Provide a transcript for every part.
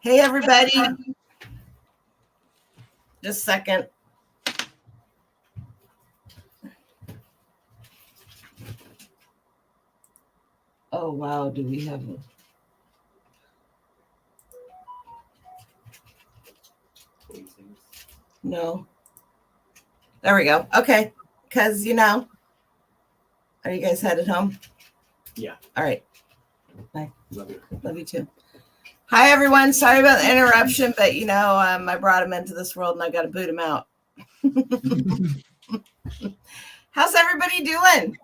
Hey, everybody. Just a second. Oh, wow. Do we have... No. There we go. Okay. Because, are you guys headed home? Yeah. All right. Bye. Love you. Love you too. Hi, everyone. Sorry about the interruption, but, I brought him into this world and I got to boot him out. How's everybody doing?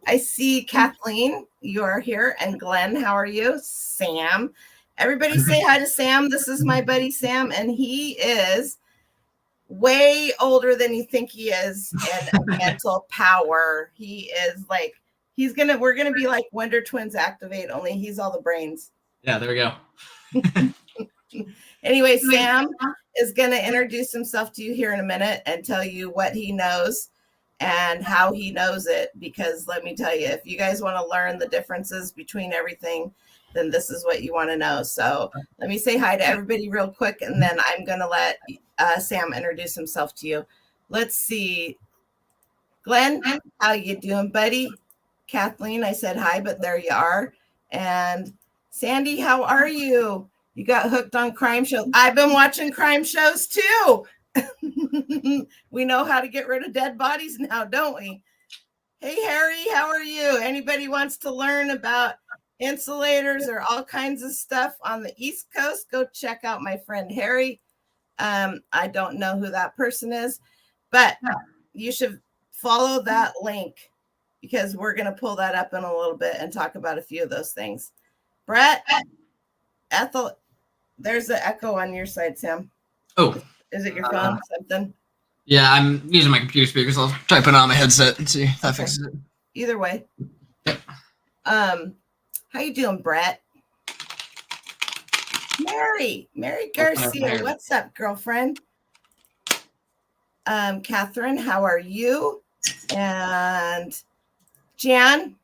I see Kathleen, you are here, and Glenn, how are you? Sam. Everybody say hi to Sam. This is my buddy Sam, and he is way older than you think he is in mental power. He is like, we're gonna be like Wonder Twins activate, only he's all the brains. Yeah, there we go. Anyway, Sam is gonna introduce himself to you here in a minute and tell you what he knows and how he knows it, because let me tell you, if you guys want to learn the differences between everything, then this is what you want to know. So let me say hi to everybody real quick, and then I'm going to let Sam introduce himself to you. Let's see. Glenn, how you doing, buddy? Kathleen, I said hi, but there you are. And Sandy, how are you? You got hooked on crime shows. I've been watching crime shows too. We know how to get rid of dead bodies now, don't we? Hey, Harry, how are you? Anybody wants to learn about insulators or all kinds of stuff on the East Coast, go check out my friend Harry. I don't know who that person is, but you should follow that link because we're going to pull that up in a little bit and talk about a few of those things. Brett, Ethel, there's an echo on your side, Sam. Oh. Is it your phone? Something? Yeah, I'm using my computer speakers. I'll try to put it on my headset and see if that fixes it. Either way. Yep. How you doing, Brett? Mary Garcia, what's up, girlfriend? Catherine, how are you? And Jan,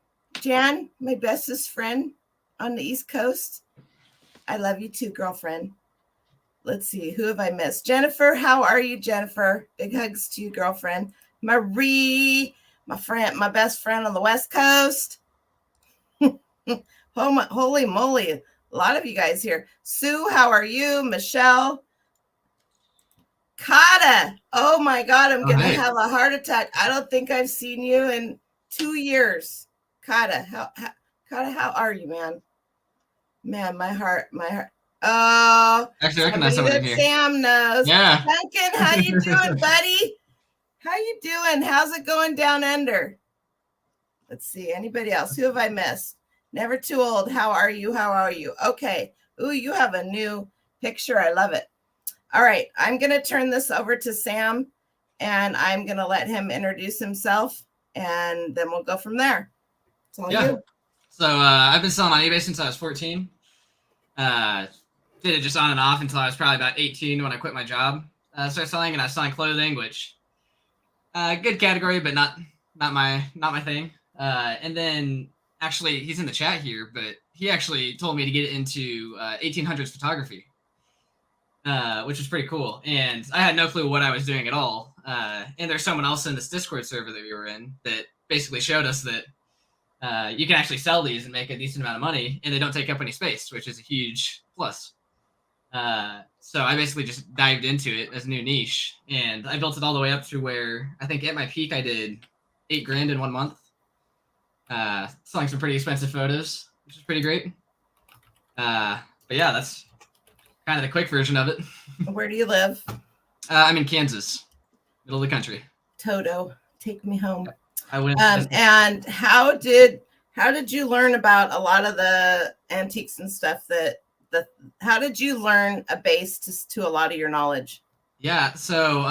my bestest friend on the East Coast. I love you too, girlfriend. Let's see, who have I missed? Jennifer, how are you, Jennifer? Big hugs to you, girlfriend. Marie, my best friend on the West Coast. Holy moly, a lot of you guys here. Sue, how are you? Michelle. Kata, oh my God, I'm going to have a heart attack. I don't think I've seen you in 2 years. Kata, how are you, man? Man, my heart. Oh, actually, I recognize someone here. Sam knows. Yeah. Duncan, how you doing, buddy? How you doing? How's it going down under? Let's see. Anybody else? Who have I missed? Never too old. How are you? How are you? Okay. Ooh, you have a new picture. I love it. All right. I'm going to turn this over to Sam, and I'm going to let him introduce himself, and then we'll go from there. It's all you. So I've been selling on eBay since I was 14. Did it just on and off until I was probably about 18 when I quit my job. Started selling, and I was selling clothing, which good category, but not my thing. And then actually, he's in the chat here, but he actually told me to get into 1800s photography, which was pretty cool. And I had no clue what I was doing at all. And there's someone else in this Discord server that we were in that basically showed us that you can actually sell these and make a decent amount of money, and they don't take up any space, which is a huge plus. So I basically just dived into it as a new niche, and I built it all the way up to where I think at my peak I did $8,000 in 1 month, selling some pretty expensive photos, which is pretty great. But yeah, that's kind of the quick version of it. Where do you live? I'm in Kansas, middle of the country. Toto, take me home. I went. And how did you learn about a lot of the antiques and stuff how did you learn a base to a lot of your knowledge? Yeah, so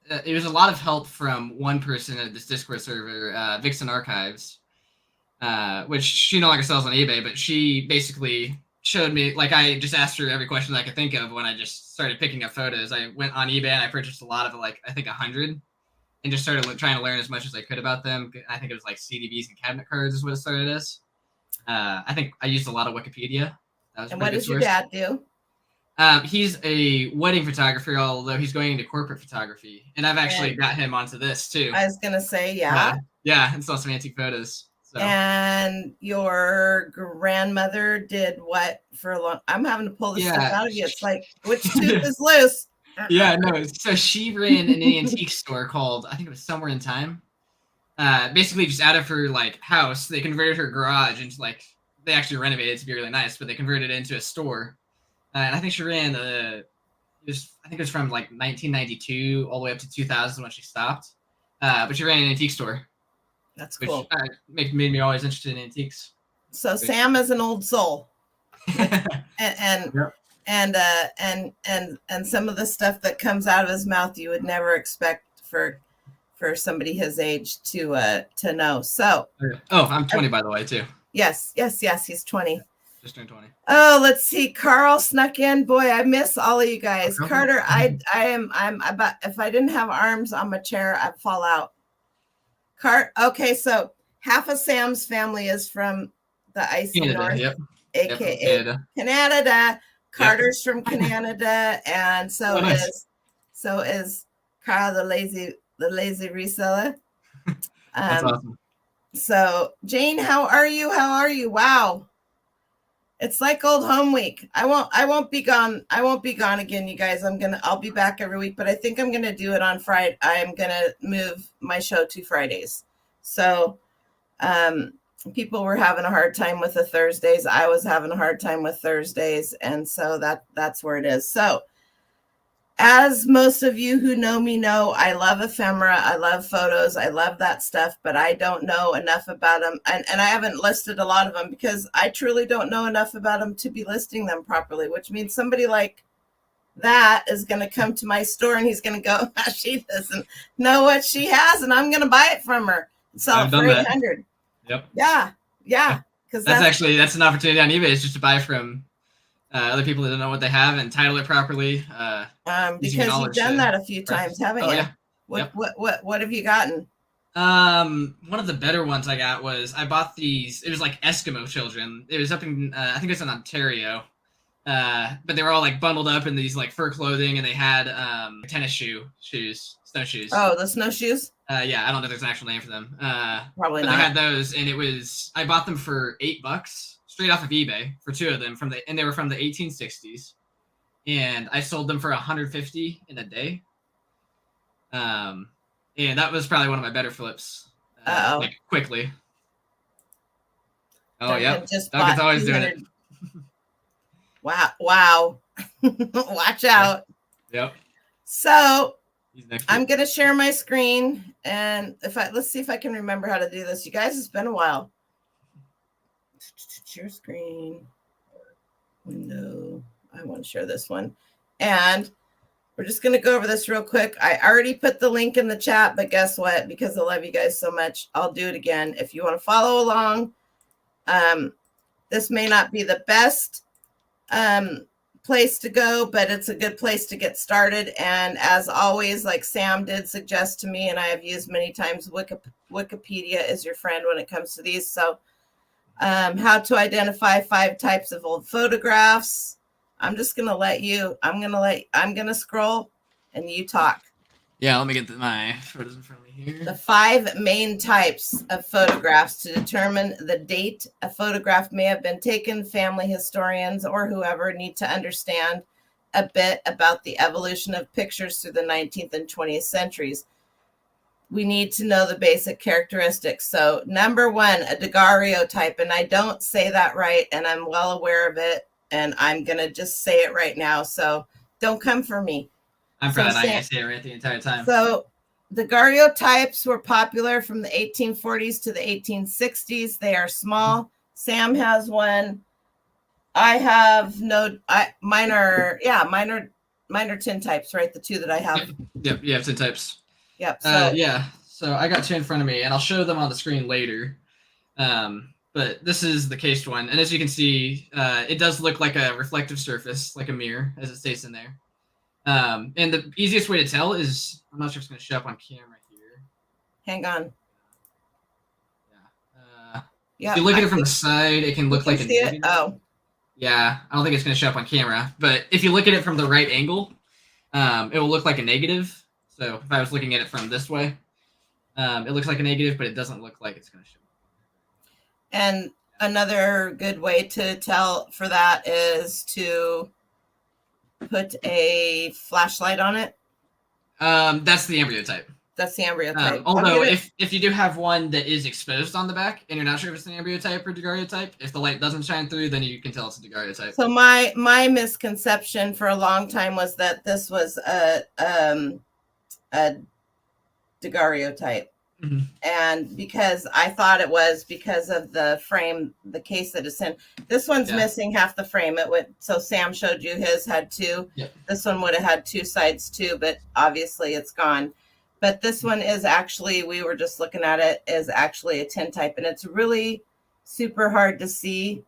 it was a lot of help from one person at this Discord server, Vixen Archives, which she no longer sells on eBay, but she basically showed me, like, I just asked her every question I could think of when I just started picking up photos. I went on eBay and I purchased a lot of, like, I think 100, and just started trying to learn as much as I could about them. I think it was like CDVs and cabinet cards is what it started as. I think I used a lot of Wikipedia. And what does your dad do? He's a wedding photographer, although he's going into corporate photography, and I've actually got him onto this too. I was gonna say, yeah. Yeah, and saw some antique photos. So. And your grandmother did what for a long? I'm having to pull this stuff out of you. It's like, which tooth is loose? Yeah, no. So she ran an antique store called, I think it was Somewhere in Time. Basically, just out of her like house, they converted her garage into like they actually renovated it to be really nice, but they converted it into a store. And I think she ran I think it was from like 1992 all the way up to 2000 when she stopped. But she ran an antique store. That's cool. Which made me always interested in antiques. So Sam is an old soul, and yep. and some of the stuff that comes out of his mouth you would never expect for somebody his age to know. So I'm 20 by the way too. Yes, he's 20. Just turned 20. Oh, let's see. Carl snuck in. Boy, I miss all of you guys. Okay. Carter, I'm about, if I didn't have arms on my chair, I'd fall out. Okay, so half of Sam's family is from the icy Canada, north, yep. aka Canada. Carter's from Canada, and so is Carl, the lazy reseller. That's awesome. So Jane, how are you? Wow. It's like old home week. I won't be gone. I won't be gone again, you guys. I'll be back every week, but I think I'm gonna do it on Friday. I'm gonna move my show to Fridays. So people were having a hard time with the Thursdays. I was having a hard time with Thursdays, and so that's where it is. So as most of you who know me know, I love ephemera. I love photos. I love that stuff, but I don't know enough about them. And I haven't listed a lot of them because I truly don't know enough about them to be listing them properly, which means somebody like that is going to come to my store and he's going to go, she doesn't know what she has, and I'm going to buy it from her and sell it for $800. Yep. Yeah. Because that's an opportunity on eBay. It's just to buy from other people that don't know what they have and title it properly. Because you've done that a few times, haven't you? Yeah. What have you gotten? One of the better ones I got was I bought these. It was like Eskimo children. It was up in I think it was in Ontario, but they were all like bundled up in these like fur clothing, and they had tennis shoes, snowshoes. Oh, the snowshoes. Yeah, I don't know if there's an actual name for them. Probably not. They had those, and I bought them for $8. Straight off of eBay for two of them and they were from the 1860s, and I sold them for $150 in a day. And that was probably one of my better flips. Like quickly. Oh yeah, Duncan's always doing it. Wow. Watch out. Yep. So I'm gonna share my screen, and let's see if I can remember how to do this. You guys, it's been a while. Share screen window. I want to share this one, and we're just going to go over this real quick. I already put the link in the chat, but guess what? Because I love you guys so much, I'll do it again. If you want to follow along, this may not be the best place to go, but it's a good place to get started. And as always, like Sam did suggest to me, and I have used many times, Wikipedia is your friend when it comes to these. So how to identify 5 types of old photographs. I'm just going to I'm going to scroll and you talk. Yeah, let me get my photos in front of me here. The 5 main types of photographs to determine the date a photograph may have been taken. Family historians or whoever need to understand a bit about the evolution of pictures through the 19th and 20th centuries. We need to know the basic characteristics. So number 1, a daguerreotype, and I don't say that right, and I'm well aware of it, and I'm going to just say it right now. So don't come for me. I'm probably not going to say it right the entire time. So daguerreotypes were popular from the 1840s to the 1860s. They are small. Sam has one. I have mine are tin types, right? The 2 that I have. Yep, you have tin types. Yep. So I got 2 in front of me, and I'll show them on the screen later. But this is the cased one, and as you can see, it does look like a reflective surface, like a mirror, as it states in there. And the easiest way to tell is, I'm not sure if it's going to show up on camera here. Hang on. Yeah. If you look at it from the side, it can look like a see it. Oh. Yeah, I don't think it's going to show up on camera, but if you look at it from the right angle, it will look like a negative. So if I was looking at it from this way, it looks like a negative, but it doesn't look like it's going to show. And another good way to tell for that is to put a flashlight on it. That's the embryo type. That's the embryo type. Although if you do have one that is exposed on the back and you're not sure if it's an embryo type or daguerreotype, if the light doesn't shine through, then you can tell it's a daguerreotype. So my misconception for a long time was that this was a daguerreotype. Mm-hmm. And because I thought it was because of the frame, the case that it's in. This one's missing half the frame. So Sam showed you his had two. Yep. This one would have had two sides too, but obviously it's gone. But this one is actually, we were just looking at it, is actually a tin type, and it's really super hard to see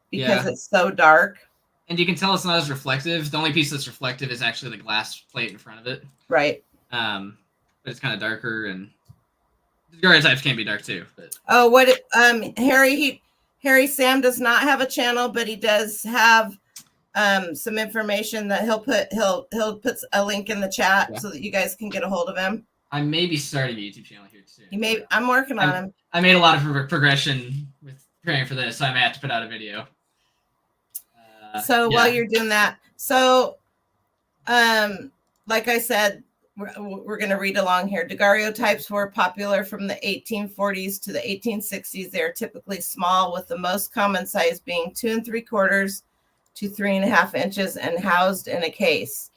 because it's so dark. And you can tell it's not as reflective. The only piece that's reflective is actually the glass plate in front of it. Right. But it's kind of darker, and daguerreotypes can be dark too. But Harry Sam does not have a channel, but he does have some information that he'll put a link in the chat so that you guys can get a hold of him. I may be starting a YouTube channel here too. I'm working on him. I made a lot of progression with preparing for this, so I may have to put out a video. While you're doing that, like I said, we're going to read along here. Daguerreotypes were popular from the 1840s to the 1860s. They are typically small, with the most common size being 2 3/4 to 3.5 inches and housed in a case.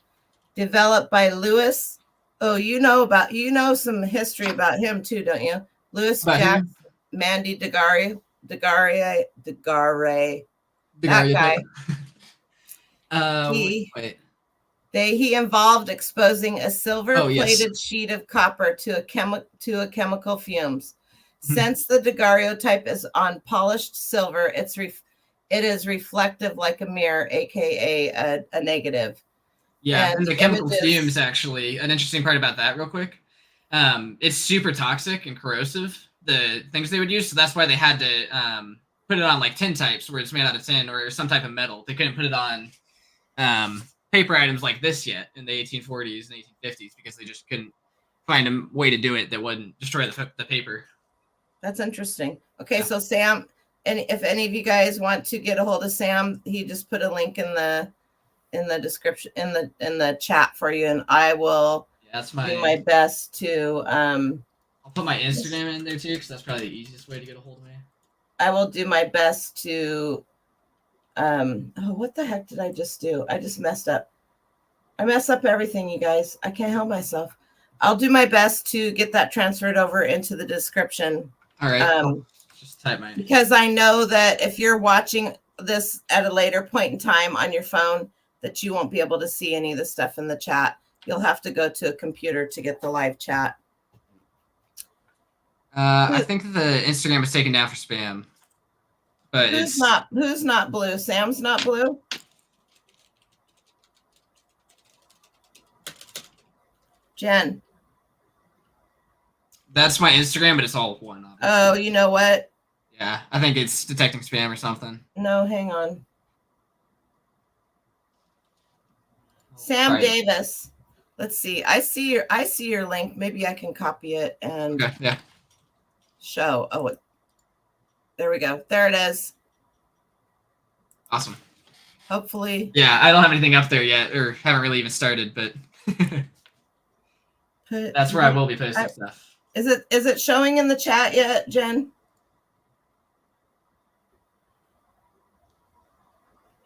Developed by Louis. Oh, you know some history about him too, don't you? Louis Jacques Mandy Daguerre. That guy. He involved exposing a silver-plated sheet of copper to chemical fumes. Since the daguerreotype is on polished silver, it is reflective like a mirror, aka a negative. Yeah, and the chemical fumes, actually, an interesting part about that real quick. It's super toxic and corrosive, the things they would use, so that's why they had to put it on like tin types where it's made out of tin or some type of metal. They couldn't put it on paper items like this yet in the 1840s and 1850s because they just couldn't find a way to do it that wouldn't destroy the paper. That's interesting. Okay, so Sam, and if any of you guys want to get a hold of Sam, he just put a link in the description in the chat for you, and I will do my best to I'll put my Instagram in there too, because that's probably the easiest way to get a hold of me. I will do my best to what the heck did I just do? I just messed up. I mess up everything, you guys. I can't help myself. I'll do my best to get that transferred over into the description. All right. Just type mine. Because I know that if you're watching this at a later point in time on your phone, that you won't be able to see any of the stuff in the chat. You'll have to go to a computer to get the live chat. I think the Instagram is taken down for spam. But who's not blue? Sam's not blue. Jen. That's my Instagram, but it's all one. Obviously. Oh, you know what? Yeah, I think it's detecting spam or something. No, hang on. Sam Davis. Let's see. I see your link. Maybe I can copy it and show. Oh, there we go. There it is. Awesome. Hopefully. Yeah, I don't have anything up there yet, or haven't really even started, but that's where I will be posting stuff. Is it showing in the chat yet, Jen?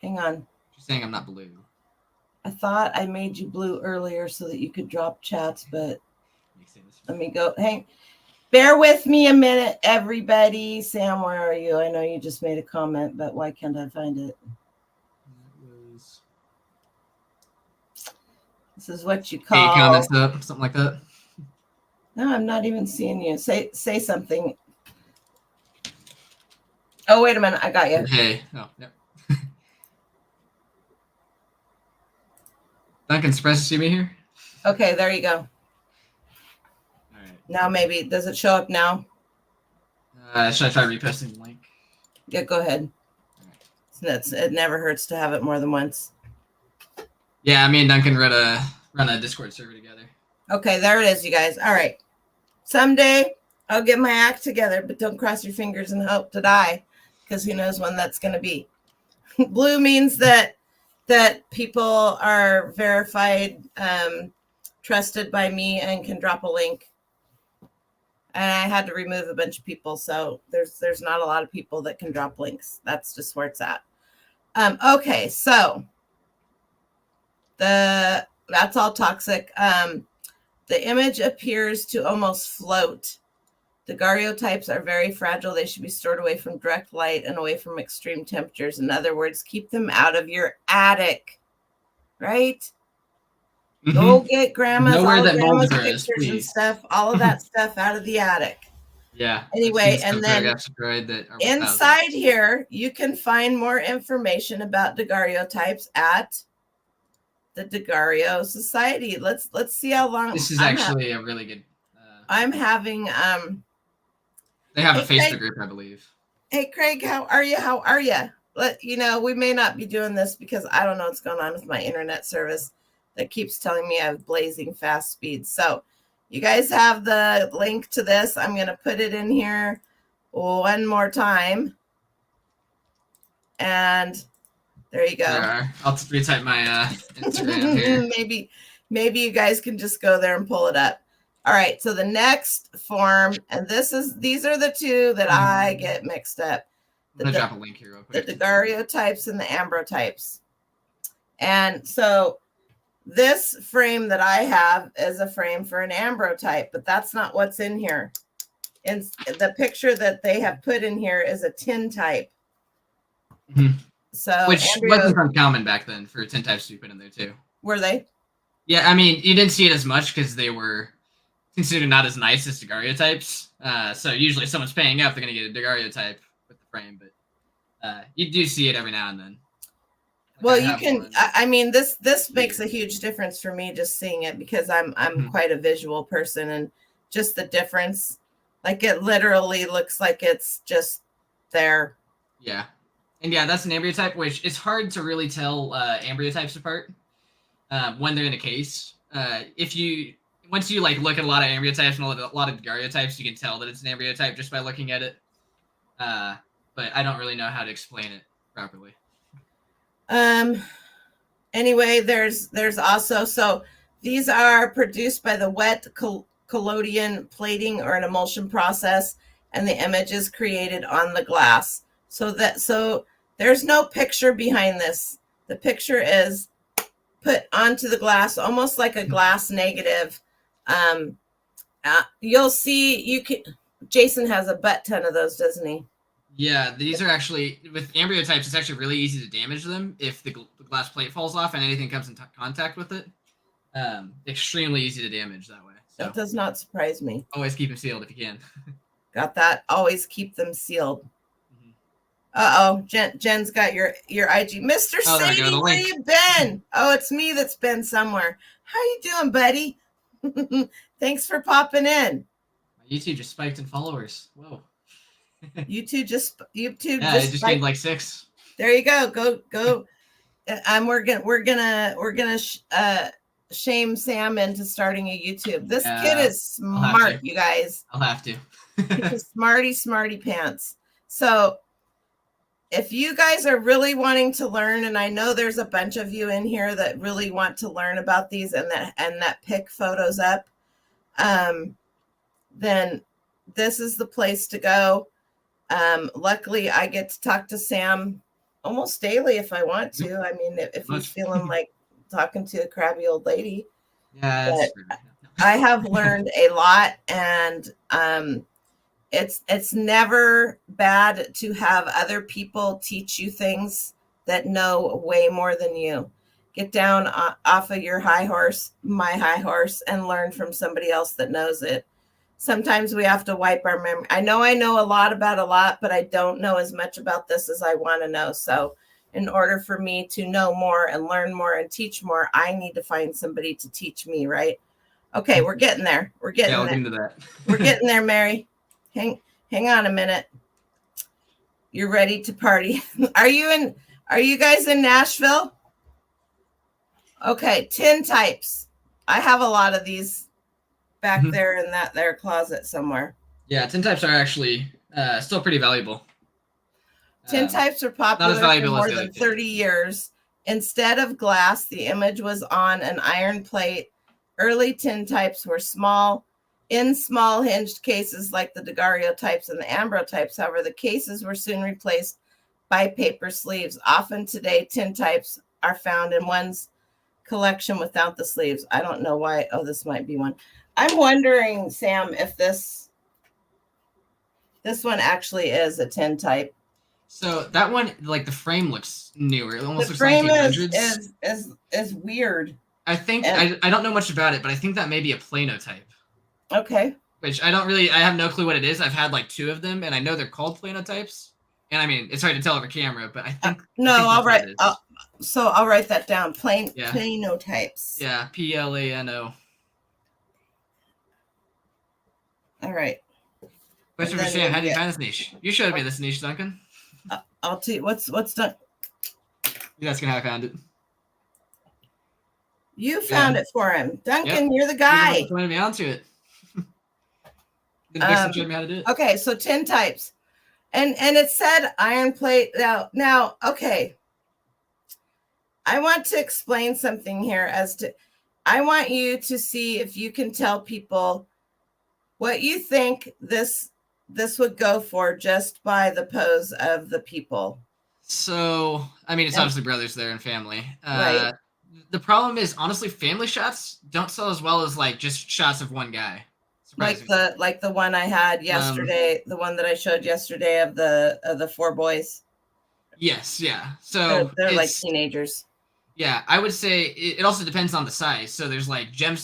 Hang on. She's saying I'm not blue. I thought I made you blue earlier so that you could drop chats, but let me go. Bear with me a minute, everybody. Sam, where are you? I know you just made a comment, but why can't I find it? This is what you call 8 comments up, something like that. No, I'm not even seeing you. Say something. Oh, wait a minute. I got you. Hey. Oh, yep. Duncan, surprised to see me here? Okay, there you go. All right. Now maybe, does it show up now? Should I try reposting the link? Yeah, go ahead. Right. It never hurts to have it more than once. Yeah, me and Duncan run a Discord server together. Okay, there it is, you guys. All right. Someday I'll get my act together, but don't cross your fingers and hope to die, because who knows when that's going to be. Blue means that people are verified, trusted by me, and can drop a link. And I had to remove a bunch of people, so there's not a lot of people that can drop links. That's just where it's at. Okay, so that's all toxic. The image appears to almost float. Daguerreotypes are very fragile. They should be stored away from direct light and away from extreme temperatures. In other words, keep them out of your attic, right? Mm-hmm. Go get grandma's pictures please. And stuff, all of that stuff out of the attic. Yeah. Anyway, and then inside here, you can find more information about daguerreotypes at the Daguerreo Society. Let's see how long. This is actually a really good. I'm having. They have a Facebook group, I believe. Hey, Craig, how are you? How are you? We may not be doing this because I don't know what's going on with my internet service that keeps telling me I have blazing fast speeds. So you guys have the link to this. I'm going to put it in here one more time. And there you go. I'll retype my Instagram here. Maybe you guys can just go there and pull it up. All right, so the next form, and these are the two that I get mixed up. I'm gonna drop a link here real quick. The daguerreotypes and the ambrotypes. And so this frame that I have is a frame for an ambrotype, but that's not what's in here. And the picture that they have put in here is a tin type. Mm-hmm. So which wasn't uncommon back then for tin types to be put in there too. Were they? Yeah, I mean, you didn't see it as much because they were considered not as nice as daguerreotypes. So usually if someone's paying up, they're going to get a daguerreotype with the frame, but you do see it every now and then. Well, you can, I mean, this makes a huge difference for me just seeing it because I'm quite a visual person, and just the difference, like it literally looks like it's just there. Yeah. And yeah, that's an ambrotype, which it's hard to really tell ambrotypes apart when they're in a case. Once you look at a lot of ambrotypes and a lot of daguerreotypes, you can tell that it's an ambrotype just by looking at it. But I don't really know how to explain it properly. Anyway, there's also, so these are produced by the wet collodion plating or an emulsion process, and the image is created on the glass. So there's no picture behind this. The picture is put onto the glass, almost like a glass negative. You'll see, Jason has a butt ton of those, doesn't he? Yeah, these are actually, with ambrotypes, it's actually really easy to damage them if the glass plate falls off and anything comes in contact with it. Extremely easy to damage that way. So that does not surprise me. Always keep them sealed if you can. Got that. Always keep them sealed. Mm-hmm. Uh-oh, Jen's got your IG. Mr. Sadie, where you been? Oh, it's me that's been somewhere. How you doing, buddy? Thanks for popping in. My YouTube just spiked in followers. Whoa. YouTube just it just gained like 6. There you go. Go. We're gonna shame Sam into starting a YouTube. This kid is smart, you guys. I'll have to. He's smarty pants. So if you guys are really wanting to learn, and I know there's a bunch of you in here that really want to learn about these and that pick photos up, then this is the place to go. Luckily, I get to talk to Sam almost daily if I want to. I mean, if he's feeling like talking to a crabby old lady. Yeah, I have learned a lot, and it's never bad to have other people teach you things that know way more than you. Get down off of your high horse, my high horse, and learn from somebody else that knows it. Sometimes we have to wipe our memory. I know a lot about a lot, but I don't know as much about this as I want to know. So in order for me to know more and learn more and teach more, I need to find somebody to teach me, right? Okay, we're getting there. We're getting there. Into that. We're getting there, Mary. Hang on a minute. You're ready to party. Are you Are you guys in Nashville? Okay, tin types. I have a lot of these back there in that there closet somewhere. Yeah, tin types are actually still pretty valuable. Tin types were popular for more than 30 two. years. Instead of glass, the image was on an iron plate. Early tin types were small hinged cases like the daguerreotypes and the ambrotypes. However, the cases were soon replaced by paper sleeves. Often today, tin types are found in one's collection without the sleeves. I don't know why. Oh, this might be one. I'm wondering, Sam, if this one actually is a tin type. So that one, like the frame looks newer. It almost the looks frame 1900s. is weird. I think I don't know much about it, but I think that may be a planotype. Okay. Which I have no clue what it is. I've had like 2 of them, and I know they're called planotypes. And I mean, it's hard to tell over camera, but I think I'll write. So I'll write that down. Planotypes. Yeah, PLANO. All right. Question for Sam: how do you find this niche? You showed me this niche, Duncan. I'll tell you what's done. You're asking how I found it. You found it for him, Duncan. Yep. You're the guy. You pointed me onto it. Dixon showed me how to do it. Okay, so tin types, and it said iron plate. Now, okay. I want to explain something here I want you to see if you can tell people what you think this would go for just by the pose of the people. So, I mean, it's obviously brothers there and family. Right. The problem is, honestly, family shots don't sell as well as like just shots of one guy. Like the one I had yesterday, the one that I showed yesterday of the 4 boys. Yes, yeah. So they're like teenagers. Yeah, I would say it also depends on the size. So there's like gen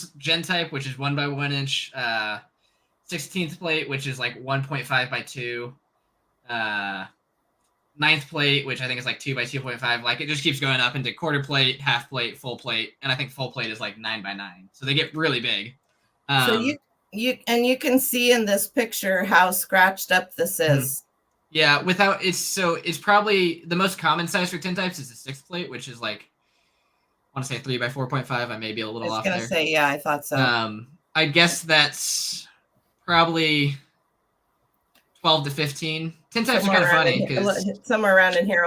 type, which is 1 by 1 inch, 16th plate, which is like 1.5 by 2, 9th plate, which I think is like 2 by 2.5. Like it just keeps going up into quarter plate, half plate, full plate, and I think full plate is like 9 by 9. So they get really big. So you can see in this picture how scratched up this is. Yeah, it's probably the most common size for tin types is the 6th plate, which is like, I want to say 3 by 4.5. I may be a little off there. I was going to say, yeah, I thought so. I guess that's probably 12 to 15. Tin types are kind of funny because somewhere around in here,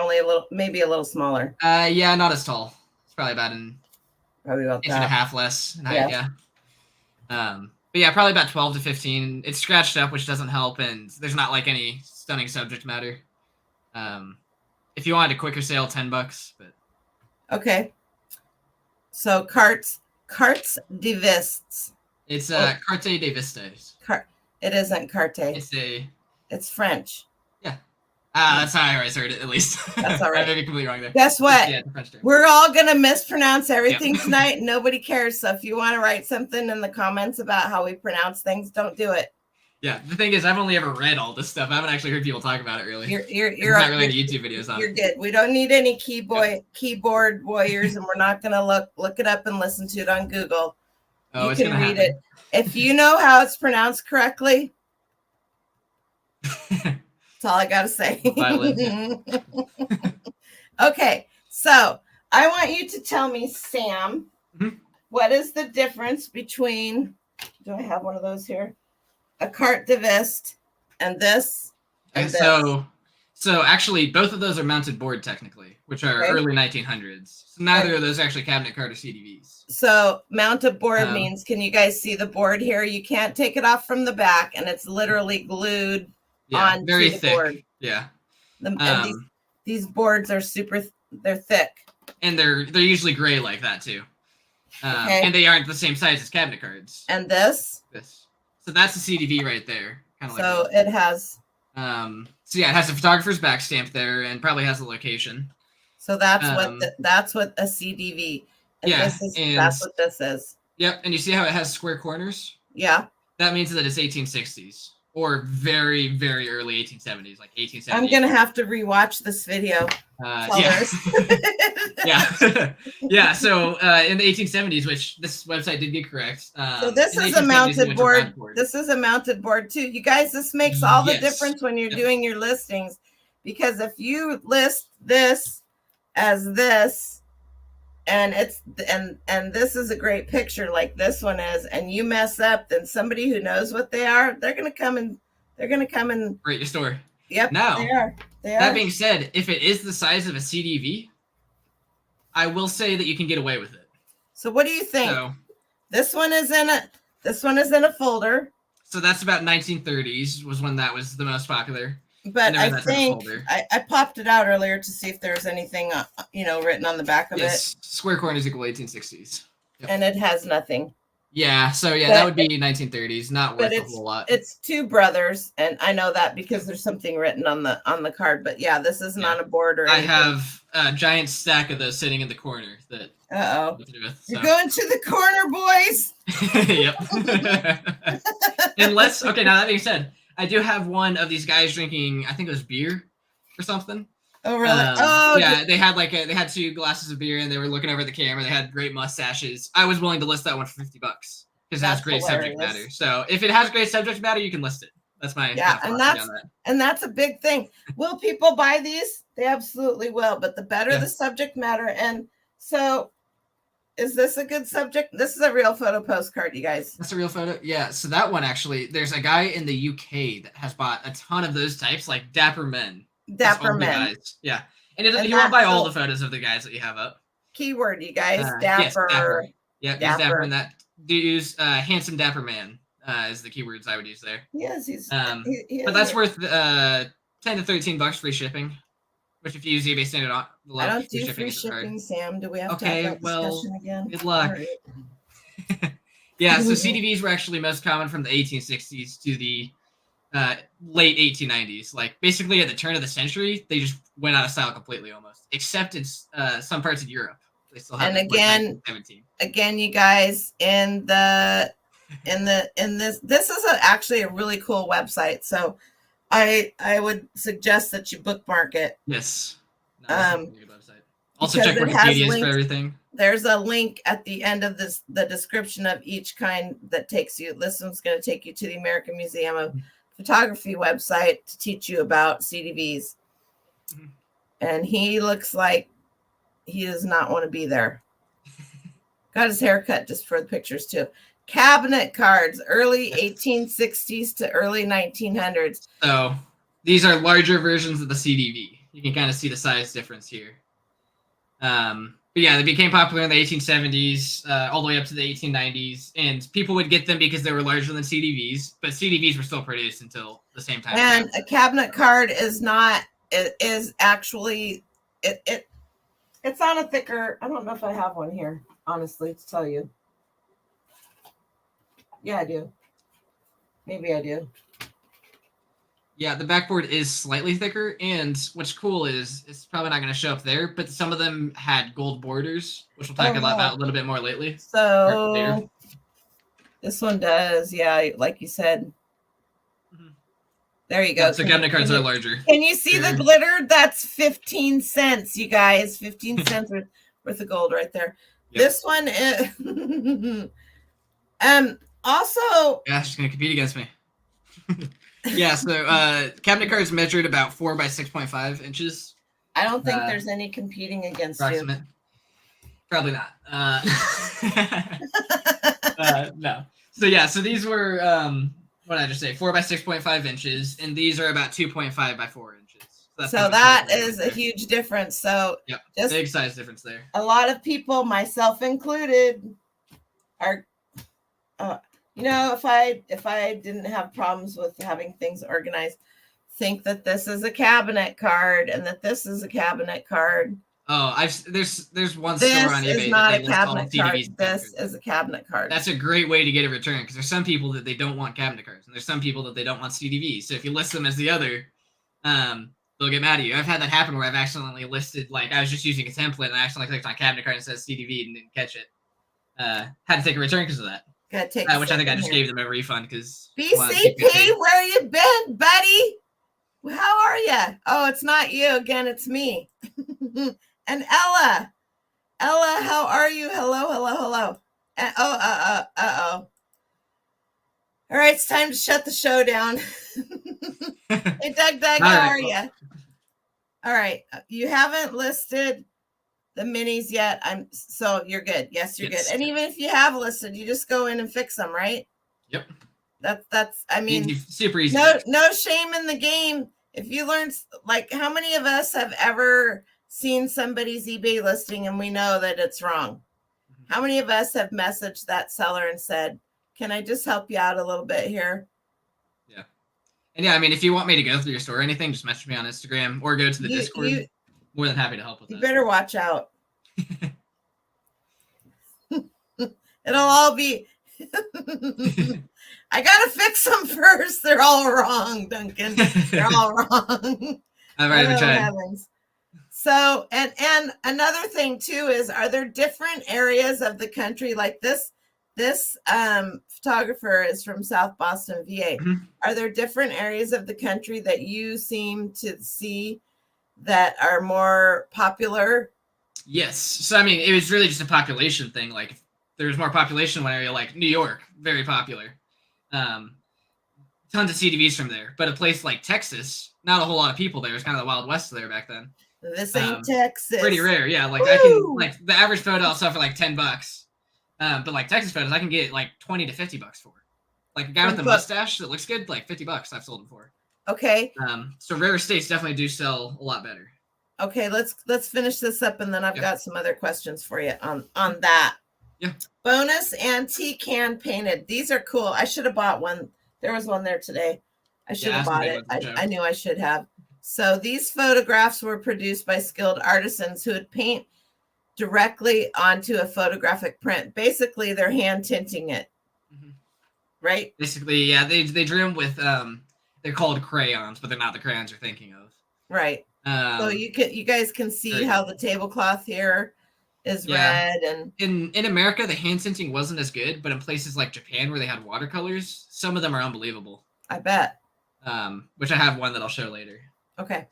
maybe a little smaller. Yeah, not as tall. It's probably about an inch and a half less in height. Yeah. But yeah, probably about 12 to 15. It's scratched up, which doesn't help, and there's not like any stunning subject matter. If you wanted a quicker sale, $10, but okay. So cartes de vistes. It's carte de vistes. It isn't carte. It's French. Yeah. That's how I always heard it, at least. That's all right. I may be completely wrong there. Guess what? Yeah, we're all going to mispronounce everything tonight. Nobody cares. So if you want to write something in the comments about how we pronounce things, don't do it. Yeah, the thing is, I've only ever read all this stuff. I haven't actually heard people talk about it, really. You're not really any YouTube videos on it. You're good. We don't need any keyboard warriors, and we're not going to look it up and listen to it on Google. Oh, you can read it. If you know how it's pronounced correctly, that's all I got to say. Okay, so I want you to tell me, Sam, what is the difference between, do I have one of those here? A carte de viste and this. And so actually both of those are mounted board technically, which are early 1900s. So neither of those are actually cabinet card or CDVs. So mounted board means, can you guys see the board here? You can't take it off from the back, and it's literally glued on very the thick board. Yeah. These boards are they're thick. And they're usually gray like that too. And they aren't the same size as cabinet cards. And this. So that's a CDV right there. So it has. So yeah, it has a photographer's back stamp there, and probably has the location. So that's what a CDV. And that's what this is. Yep, and you see how it has square corners? Yeah. That means that it's 1860s or very, very early 1870s, like 1870s. I'm gonna have to rewatch this video. Yeah. Yeah. So in the 1870s, which this website did get correct. So this is a mounted board. This is a mounted board too. You guys, this makes all the difference when you're doing your listings, because if you list this as this, and this is a great picture like this one is, and you mess up, then somebody who knows what they are, they're gonna come and Rate your store. Yep, Now, they are. That being said, if it is the size of a CDV, I will say that you can get away with it. So what do you think? So, this one is in a folder. So that's about 1930s was when that was the most popular. But I think I popped it out earlier to see if there was anything written on the back of it. Square corners equal 1860s. Yep. And it has nothing. Yeah, so that would be 1930s, not worth a whole lot. It's two brothers, and I know that because there's something written on the card. But yeah, this isn't on a board or anything. I have a giant stack of those sitting in the corner. That You're going to the corner, boys. Yep. Unless, okay, now that being said, I do have one of these guys drinking, I think it was beer or something. Oh, really? Yeah, they had two glasses of beer and they were looking over the camera. They had great mustaches. I was willing to list that one for $50 because it has great subject matter. So if it has great subject matter, you can list it. That's my and that's a big thing. Will people buy these? They absolutely will. But the better the subject matter, and so. Is this a good subject? This is a real photo postcard, you guys. That's a real photo? Yeah. So that one, actually, there's a guy in the UK that has bought a ton of those types, like Dapper Men. Dapper Men. Guys. Yeah. And he won't buy all the photos of the guys that you have up. Keyword, you guys. Dapper. Yes, Dapper. Yeah, Dapper. And that use handsome Dapper Man is the keywords I would use there. Yes, he's. But that's worth $10 to $13 free shipping. Which if you use eBay standard on I don't do free shipping, Sam. Do we have to have that discussion again? Good luck. Right. Yeah, so CDVs were actually most common from the 1860s to the late 1890s. Like basically at the turn of the century, they just went out of style completely almost. Except in some parts of Europe. They still have again, you guys, in this is actually a really cool website. So I would suggest that you bookmark it. Yes. That's a good website. Also check Wikipedia for everything. There's a link at the end of the description of each kind that takes you. This one's going to take you to the American Museum of Photography website to teach you about CDVs. Mm-hmm. And he looks like he does not want to be there. Got his hair cut just for the pictures too. Cabinet cards, early 1860s to early 1900s. So these are larger versions of the CDV. You can kind of see the size difference here. But yeah, they became popular in the 1870s, all the way up to the 1890s, and people would get them because they were larger than CDVs. But CDVs were still produced until the same time. And a cabinet card is not. It is actually it's on a thicker. I don't know if I have one here, honestly, to tell you. Yeah, I do. Maybe I do. Yeah, the backboard is slightly thicker, and what's cool is it's probably not going to show up there, but some of them had gold borders, which we'll talk about a little bit more lately. So this one does, yeah, like you said. Mm-hmm. There you go. Yeah, so cabinet cards are larger. Can you see the glitter? That's 15 cents, you guys. 15 cents worth of gold right there. Yep. This one is... Also, yeah, she's gonna compete against me. Yeah, so cabinet cards measured about 4 by 6.5 inches. I don't think there's any competing against approximate. You. Probably not. No. So yeah, so these were what did I just say? 4 by 6.5 inches, and these are about 2.5 by 4 inches. So that is a huge difference. So yep, big size difference there. A lot of people, myself included, are. If I didn't have problems with having things organized, think that this is a cabinet card and that this is a cabinet card. Oh, there's one store on eBay. This is not a cabinet card. This is a cabinet card. That's a great way to get a return because there's some people that they don't want cabinet cards and there's some people that they don't want CDVs. So if you list them as the other, they'll get mad at you. I've had that happen where I've accidentally listed, like I was just using a template and I accidentally clicked on cabinet card and it says CDV and didn't catch it. Had to take a return because of that. Which I think I just gave them a refund because BCP, where you been, buddy? How are you? Oh, it's not you again. It's me. And Ella, how are you? Hello. Oh. All right, it's time to shut the show down. Hey, Doug, how are you? All right, you haven't listed the minis yet. So you're good. Yes, you're Yes. good. And even if you have listed, you just go in and fix them, right? Yep. That's I mean, super easy. No shame in the game. If you learn, like, how many of us have ever seen somebody's eBay listing and we know that it's wrong? How many of us have messaged that seller and said, "Can I just help you out a little bit here?" Yeah. And yeah, I mean, if you want me to go through your store or anything, just message me on Instagram or go to the Discord. More than happy to help with that. You better watch out. It'll all be. I gotta fix them first. They're all wrong, Duncan. They're all wrong. I've already tried. So, and another thing too is, are there different areas of the country, like this photographer is from South Boston, VA. Mm-hmm. Are there different areas of the country that you seem to see that are more popular? Yes. So, I mean, it was really just a population thing. Like, if there's more population in one area, like New York, very popular. Tons of CDVs from there. But a place like Texas, not a whole lot of people there. It's kind of the Wild West there back then. This ain't Texas. Pretty rare, yeah. Like, I can, like, the average photo I'll sell for like $10. But like Texas photos, I can get like $20 to $50 for. Like a guy with a mustache that looks good, like $50 I've sold him for. Okay. So rare states definitely do sell a lot better. Okay, let's finish this up, and then I've got some other questions for you on that. Yeah. Bonus antique hand painted. These are cool. I should have bought one. There was one there today. I should have bought it. I knew I should have. So these photographs were produced by skilled artisans who would paint directly onto a photographic print. Basically, they're hand tinting it. Mm-hmm. Right? Basically, yeah. They drew them with they're called crayons, but they're not the crayons you're thinking of. Right. So you guys can see how the tablecloth here is red, and in America the hand tinting wasn't as good, but in places like Japan where they had watercolors, some of them are unbelievable. I bet. Which I have one that I'll show later. Okay.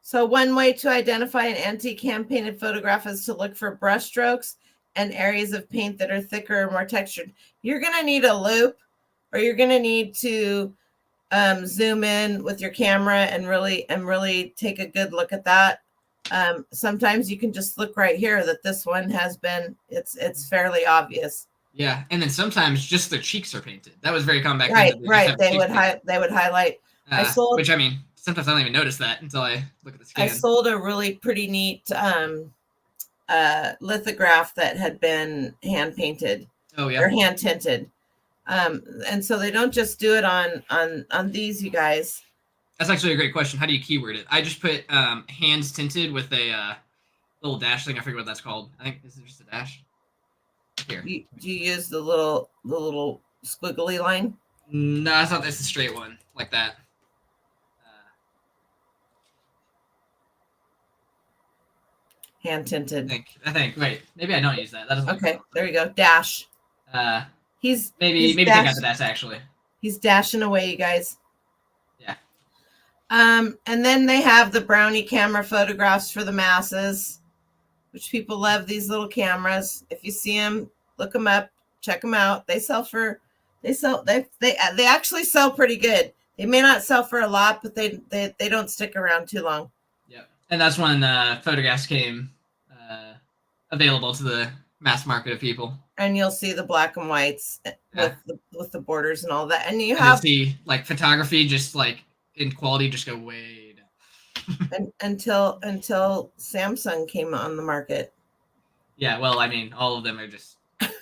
So one way to identify an antique hand-painted photograph is to look for brush strokes and areas of paint that are thicker or more textured. You're going to need a loop, or you're going to need to zoom in with your camera and really take a good look at that. Sometimes you can just look right here that this one has been, it's fairly obvious. Yeah, and then sometimes just their cheeks are painted. That was very common back then. Right. They would highlight. Which, I mean, sometimes I don't even notice that until I look at the scan. I sold a really pretty neat lithograph that had been hand painted. Oh yeah. Or hand tinted. And so they don't just do it on these, you guys. That's actually a great question. How do you keyword it? I just put hands tinted with a little dash thing. I forget what that's called. I think this is just a dash. Here. Do you use the little squiggly line? No, I thought that's a straight one like that. Hand tinted. I think. Wait, maybe I don't use that. That doesn't. Okay, there you go. Dash. He's maybe take out the dash actually. He's dashing away, you guys. Yeah. And then they have the brownie camera photographs for the masses, which people love these little cameras. If you see them, look them up, check them out. They actually sell pretty good. They may not sell for a lot, but they don't stick around too long. Yeah. And that's when photographs came available to the mass market of people. And you'll see the black and whites with the borders and all that. And you'll see like photography just like in quality just go way down. until Samsung came on the market. Yeah, well, I mean, all of them are just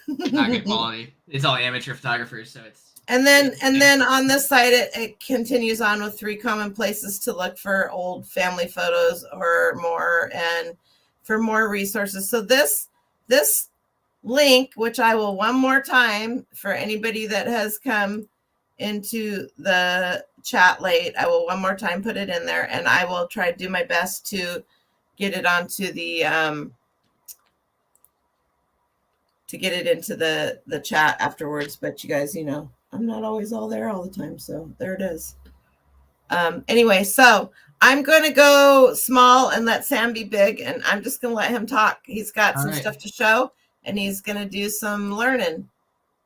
not good quality. It's all amateur photographers, so it's. And then on this side, it continues on with 3 common places to look for old family photos or more, and for more resources. So this link, which I will one more time for anybody that has come into the chat late, I will one more time put it in there, and I will try to do my best to get it onto the to get it into the chat afterwards. But you guys, I'm not always all there all the time, so there it is. Anyway, so I'm going to go small and let Sam be big, and I'm just going to let him talk. He's got some stuff to show, and he's going to do some learning.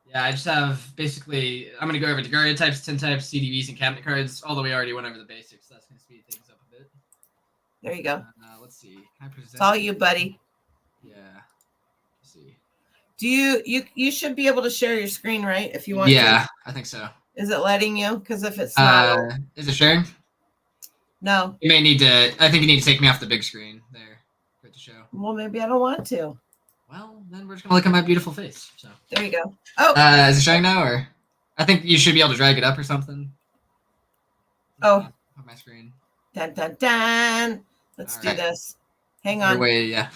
Yeah, I just have basically, I'm going to go over Daguerre types, tin types, CDVs, and cabinet cards. Although we already went over the basics, so that's going to speed things up a bit. There you go. Let's see. Can I present? It's all you, buddy. Yeah. Let's see. Do you should be able to share your screen, right? If you want Yeah, to. I think so. Is it letting you? Because if it's not, Is it sharing? no. You may need to. I think you need to take me off the big screen there for it to show. Well, maybe I don't want to. Well, then we're just gonna look at my beautiful face. So there you go. Oh, is it showing now, or I think you should be able to drag it up or something. Oh, on my screen. Dun dun dun. Let's do this. Hang on. Way, yeah.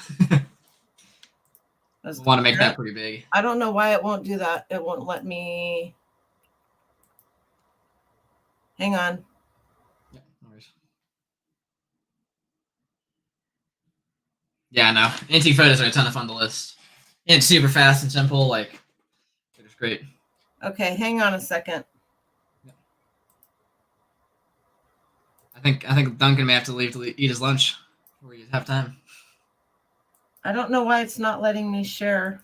We'll want to make that pretty big. I don't know why it won't do that. It won't let me. Hang on. Yeah, no worries. Yeah, no. Antique photos are a ton of fun to list. And it's super fast and simple. Like, they're just great. Okay, hang on a second. Yeah. I think Duncan may have to leave to eat his lunch before we have time. I don't know why it's not letting me share.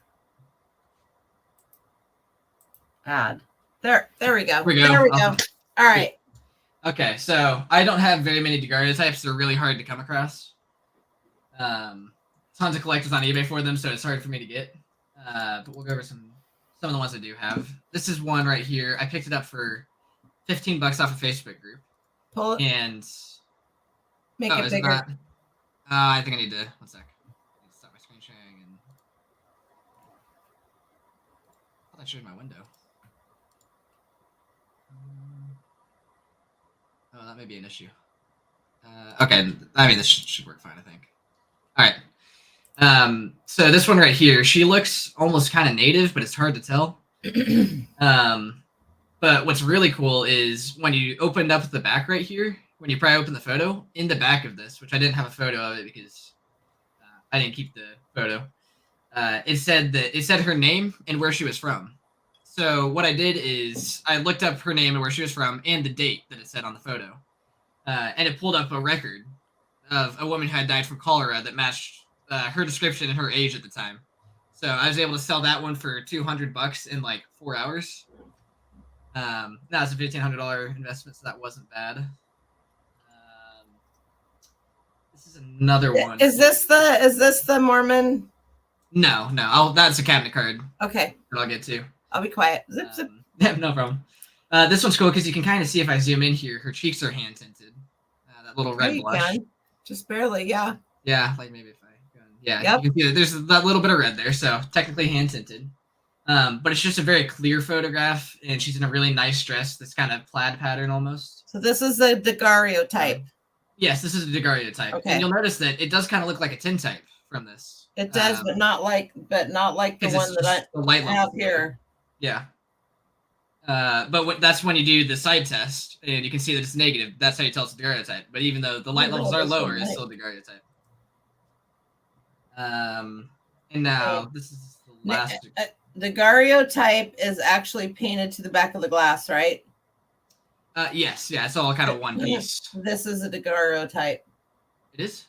Add. There we go. There we go. All right. Okay, so I don't have very many daguerreotypes. They're really hard to come across. Tons of collectors on eBay for them, so it's hard for me to get. But we'll go over some of the ones I do have. This is one right here. I picked it up for $15 off a Facebook group. Pull it. And make it bigger. Not, I think I need to. 1 sec. I need to stop my screen sharing. And I thought I showed my window. Oh, that may be an issue. Okay, I mean, this should work fine, I think. All right. So this one right here, she looks almost kind of native, but it's hard to tell. But what's really cool is when you opened up the back right here, when you pry open the photo, in the back of this, which I didn't have a photo of it because I didn't keep the photo, it said her name and where she was from. So what I did is I looked up her name and where she was from and the date that it said on the photo. And it pulled up a record of a woman who had died from cholera that matched her description and her age at the time. So I was able to sell that one for $200 in like 4 hours. That was a $1,500 investment, so that wasn't bad. This is another one. Is this the Mormon? No. That's a cabinet card. Okay. That I'll get to. I'll be quiet. Zip, zip. Yeah, no problem. This one's cool because you can kind of see if I zoom in here, her cheeks are hand tinted. That little red blush. Can. Just barely, yeah. Yeah, like maybe if I go. Yeah, yep. You can see that there's that little bit of red there, so technically hand tinted. But it's just a very clear photograph, and she's in a really nice dress, this kind of plaid pattern almost. So this is the daguerreotype. Yes, this is a daguerreotype. Okay. And you'll notice that it does kind of look like a tintype from this. It does, but not like the one that I have here. Yeah. But that's when you do the side test, and you can see that it's negative. That's how you tell it's a daguerreotype. But even though the light levels are lower, it's still a daguerreotype. And now this is the last. Daguerreotype is actually painted to the back of the glass, right? Yes. Yeah, it's all kind of one piece. This is a daguerreotype. It is?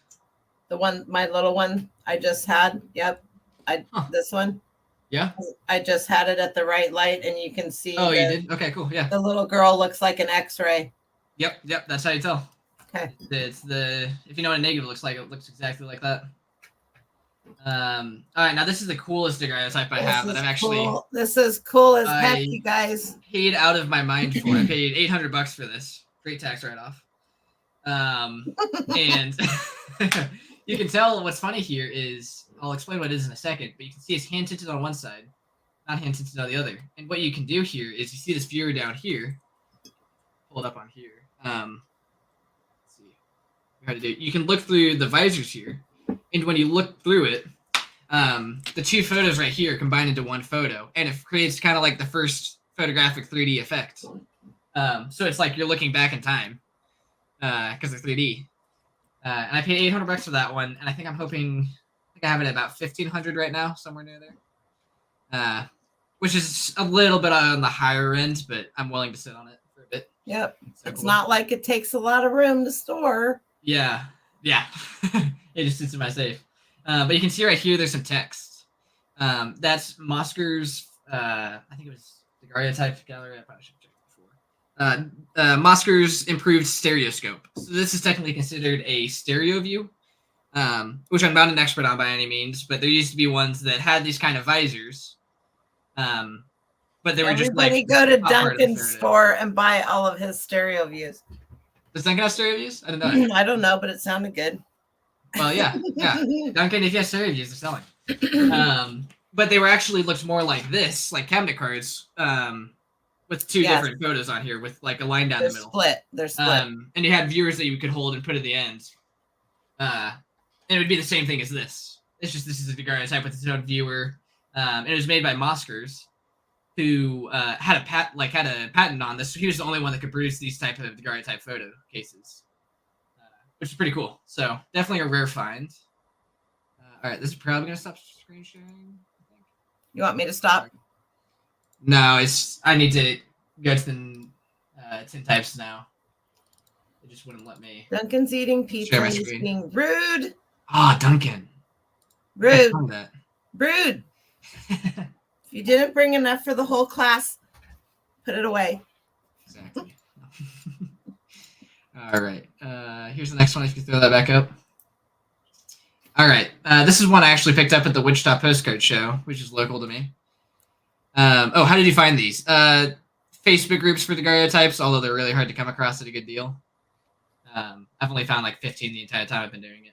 The one, my little one I just had. Yep. This one. Yeah. I just had it at the right light, and you can see. Oh, you did? Okay, cool. Yeah. The little girl looks like an X-ray. Yep. That's how you tell. Okay. It's if you know what a negative looks like, it looks exactly like that. All right, now this is the coolest daguerreotype I have that I've actually. Cool. This is cool as heck, you guys. Paid out of my mind for. I paid $800 for this. Great tax write-off. And you can tell what's funny here is I'll explain what it is in a second, but you can see it's hand tinted on one side, not hand tinted on the other. And what you can do here is you see this viewer down here. Pull it up on here. Let's see how to do it. You can look through the visors here. And when you look through it, the two photos right here combine into one photo, and it creates kind of like the first photographic 3D effect. So it's like you're looking back in time because they're 3D. And I paid $800 for that one, and I think I have it at about $1,500 right now, somewhere near there. Which is a little bit on the higher end, but I'm willing to sit on it for a bit. Yep. So it's not like it takes a lot of room to store. Yeah. It just sits in my safe. But you can see right here, there's some text. That's Mosker's, I think it was daguerreotype gallery. I probably should have checked Mosker's improved stereoscope. So this is technically considered a stereo view, which I'm not an expert on by any means, but there used to be ones that had these kind of visors, but they were just like everybody go to top part of the Duncan's photo. store and buy all of his stereo views. Does Duncan have stereo views? I don't know. I don't know, but it sounded good. Well, yeah. Duncan, if you have stereo views, they're selling. But they were actually looked more like this, like cabinet cards, with two different photos on here with like a line down the middle. They're split. And you had viewers that you could hold and put at the end. And it would be the same thing as this. It's just this is a daguerreotype with its own viewer. And it was made by Moskers, who had a patent on this. So he was the only one that could produce these type of daguerreotype photo cases, which is pretty cool. So definitely a rare find. All right, this is probably gonna stop screen sharing. You want me to stop? No, I need to go to the tintypes now. It just wouldn't let me. Duncan's eating pizza. He's being rude. Ah, Duncan. Rude. Rude. If you didn't bring enough for the whole class, put it away. Exactly. All right. Here's the next one. If you throw that back up. All right. This is one I actually picked up at the Wichita Postcard Show, which is local to me. How did you find these? Facebook groups for daguerreotypes, although they're really hard to come across at a good deal. I've only found like 15 the entire time I've been doing it.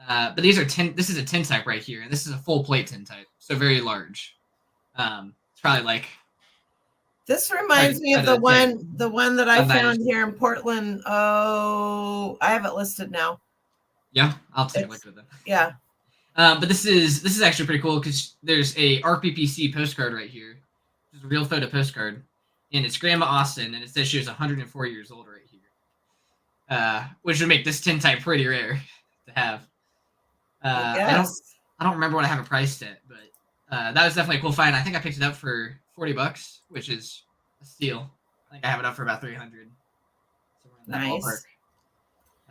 But these are this is a tintype right here, and this is a full plate tintype, so very large. It's probably like. This reminds me of the one that I found here in Portland. Oh, I have it listed now. Yeah, I'll take a look at them. Yeah. But this is actually pretty cool because there's a RPPC postcard right here. It's a real photo postcard, and it's Grandma Austin, and it says she was 104 years old right here, which would make this tintype pretty rare to have. I don't remember what I have it priced at, but that was definitely a cool find. I think I picked it up for $40, which is a steal. I think I have it up for about $300. Nice.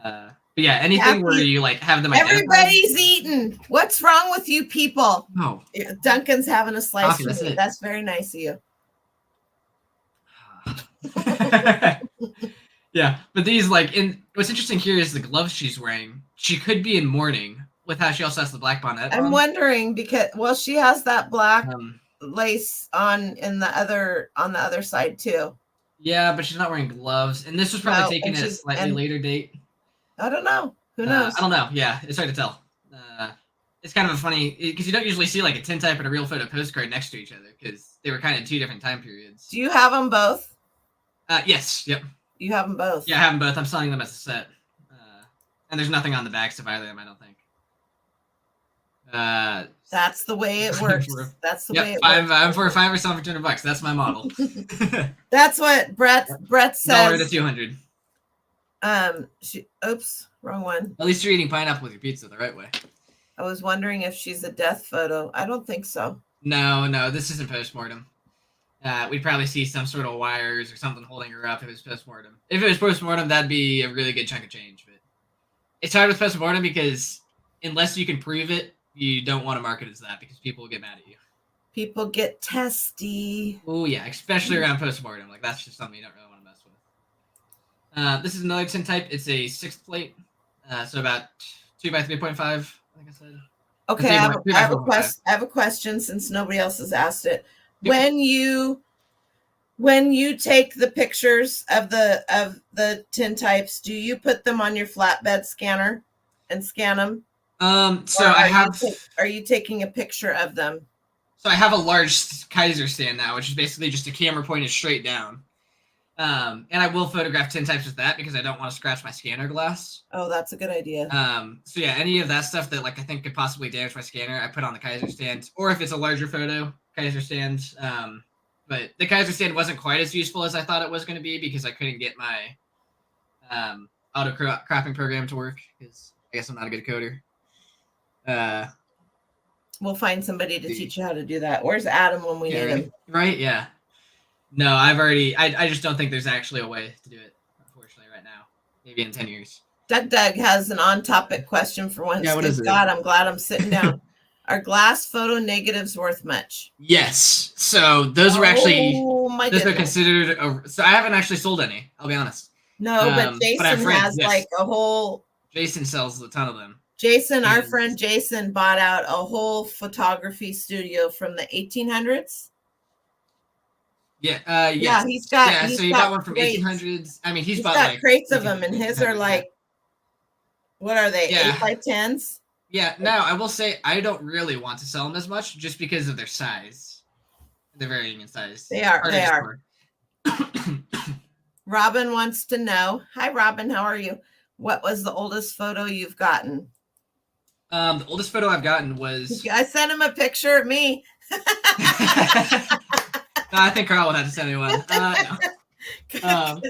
But yeah, anything where you like have them. Everybody's eating. What's wrong with you people? No. Duncan's having a slice for me. That's very nice of you. Yeah, but these what's interesting here is the gloves she's wearing. She could be in mourning with how she also has the black bonnet. I'm wondering because she has that black lace on the other side too. Yeah, but she's not wearing gloves, and this was probably taken at a slightly later date. I don't know. Who knows? I don't know. Yeah, it's hard to tell. It's kind of a funny because you don't usually see like a tintype and a real photo postcard next to each other because they were kind of two different time periods. Do you have them both? Yes. Yep. You have them both. Yeah, I have them both. I'm selling them as a set, and there's nothing on the backs of either of them. I don't think. That's the way it works. That's the way it works. I'm for $5 or selling for $200. That's my model. That's what Brett says. $1 to $200. Oops, wrong one. At least you're eating pineapple with your pizza the right way. I was wondering if she's a death photo. I don't think so. No, this isn't postmortem. We'd probably see some sort of wires or something holding her up if it was postmortem. If it was postmortem, that'd be a really good chunk of change. But it's hard with postmortem because unless you can prove it, you don't want to market it as that because people will get mad at you. People get testy. Oh yeah, especially around postmortem. Like that's just something you don't really want to mess with. This is another tintype. It's a 6th plate, so about 2 by 3.5. I think I said. Okay, I have a question since nobody else has asked it. Yep. When you take the pictures of the tintypes, do you put them on your flatbed scanner and scan them? Are you taking a picture of them? So I have a large Kaiser stand now, which is basically just a camera pointed straight down. And I will photograph tintypes with that because I don't want to scratch my scanner glass. Oh, that's a good idea. So yeah, any of that stuff that I think could possibly damage my scanner, I put on the Kaiser stand. Or if it's a larger photo, Kaiser stand. But the Kaiser stand wasn't quite as useful as I thought it was going to be because I couldn't get my auto cropping program to work because I guess I'm not a good coder. We'll find somebody to teach you how to do that. Where's Adam when we need him? Right? Yeah. No, I just don't think there's actually a way to do it, unfortunately, right now. Maybe in 10 years. Doug has an on-topic question for once. Yeah, what is it? God, I'm glad I'm sitting down. Are glass photo negatives worth much? Yes. So those were actually my those are goodness. considered. So I haven't actually sold any. I'll be honest. No, but But I have Jason friends. has Yes. like a whole. Jason sells a ton of them. Jason, our And- friend Jason, bought out a whole photography studio from the 1800s. Yeah. Yeah, Yes. he's got. Yeah. He's So he got bought one from crates. 1800s. I mean, he's He's bought got like crates of them, and his are 1800s, like, what are they? Yeah. 8x10s. Yeah. Now I will say I don't really want to sell them as much just because of their size. They're varying in size. They are. Harder They to are. store. Robin wants to know. Hi, Robin. How are you? What was the oldest photo you've gotten? The oldest photo I've gotten was. I sent him a picture of me. No, I think Carl would have to send me one. No.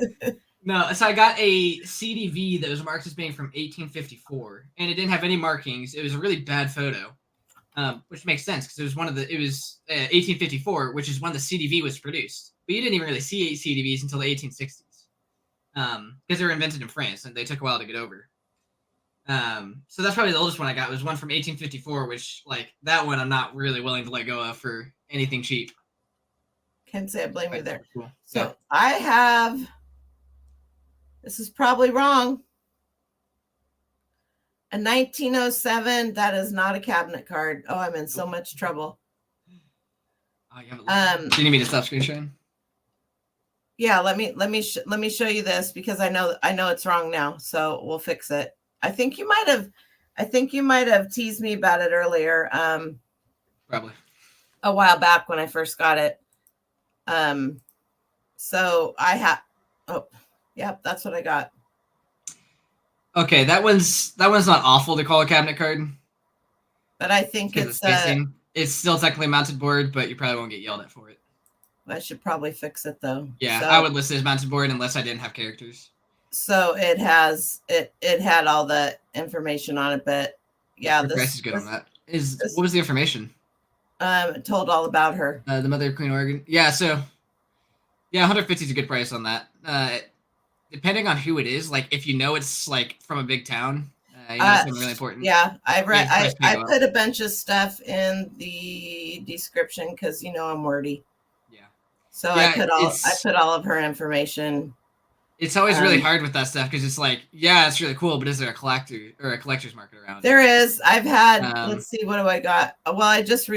No, so I got a CDV that was marked as being from 1854, and it didn't have any markings. It was a really bad photo, which makes sense because it was 1854, which is when the CDV was produced. But you didn't even really see CDVs until the 1860s, because they were invented in France and they took a while to get over. So that's probably the oldest one I got was one from 1854, which like that one I'm not really willing to let go of for anything cheap. Can't say I blame you there. Cool. So Yeah. I have. This is probably wrong. A 1907. That is not a cabinet card. Oh, I'm in so much trouble. Oh, you haven't do you need me to stop screen sharing? Yeah, let me show you this because I know it's wrong now. So we'll fix it. I think you might have teased me about it earlier. Probably a while back when I first got it. So I have. Oh, yep, that's what I got. Okay, that one's not awful to call a cabinet card. But I think it's still technically a mounted board, but you probably won't get yelled at for it. I should probably fix it though. Yeah, so, I would list it as mounted board unless I didn't have characters. So it has it had all the information on it, but yeah, the price is good on that. What was the information? It told all about her. The Mother of Queen Oregon. Yeah, so yeah, 150 is a good price on that. Depending on who it is, like if you know it's like from a big town, something really important. Yeah, I put a bunch of stuff in the description because I'm wordy. Yeah. So I put all of her information. It's always really hard with that stuff because it's like, yeah, it's really cool, but is there a collector's market around? There is. I've had. Let's see, what do I got? Well, I just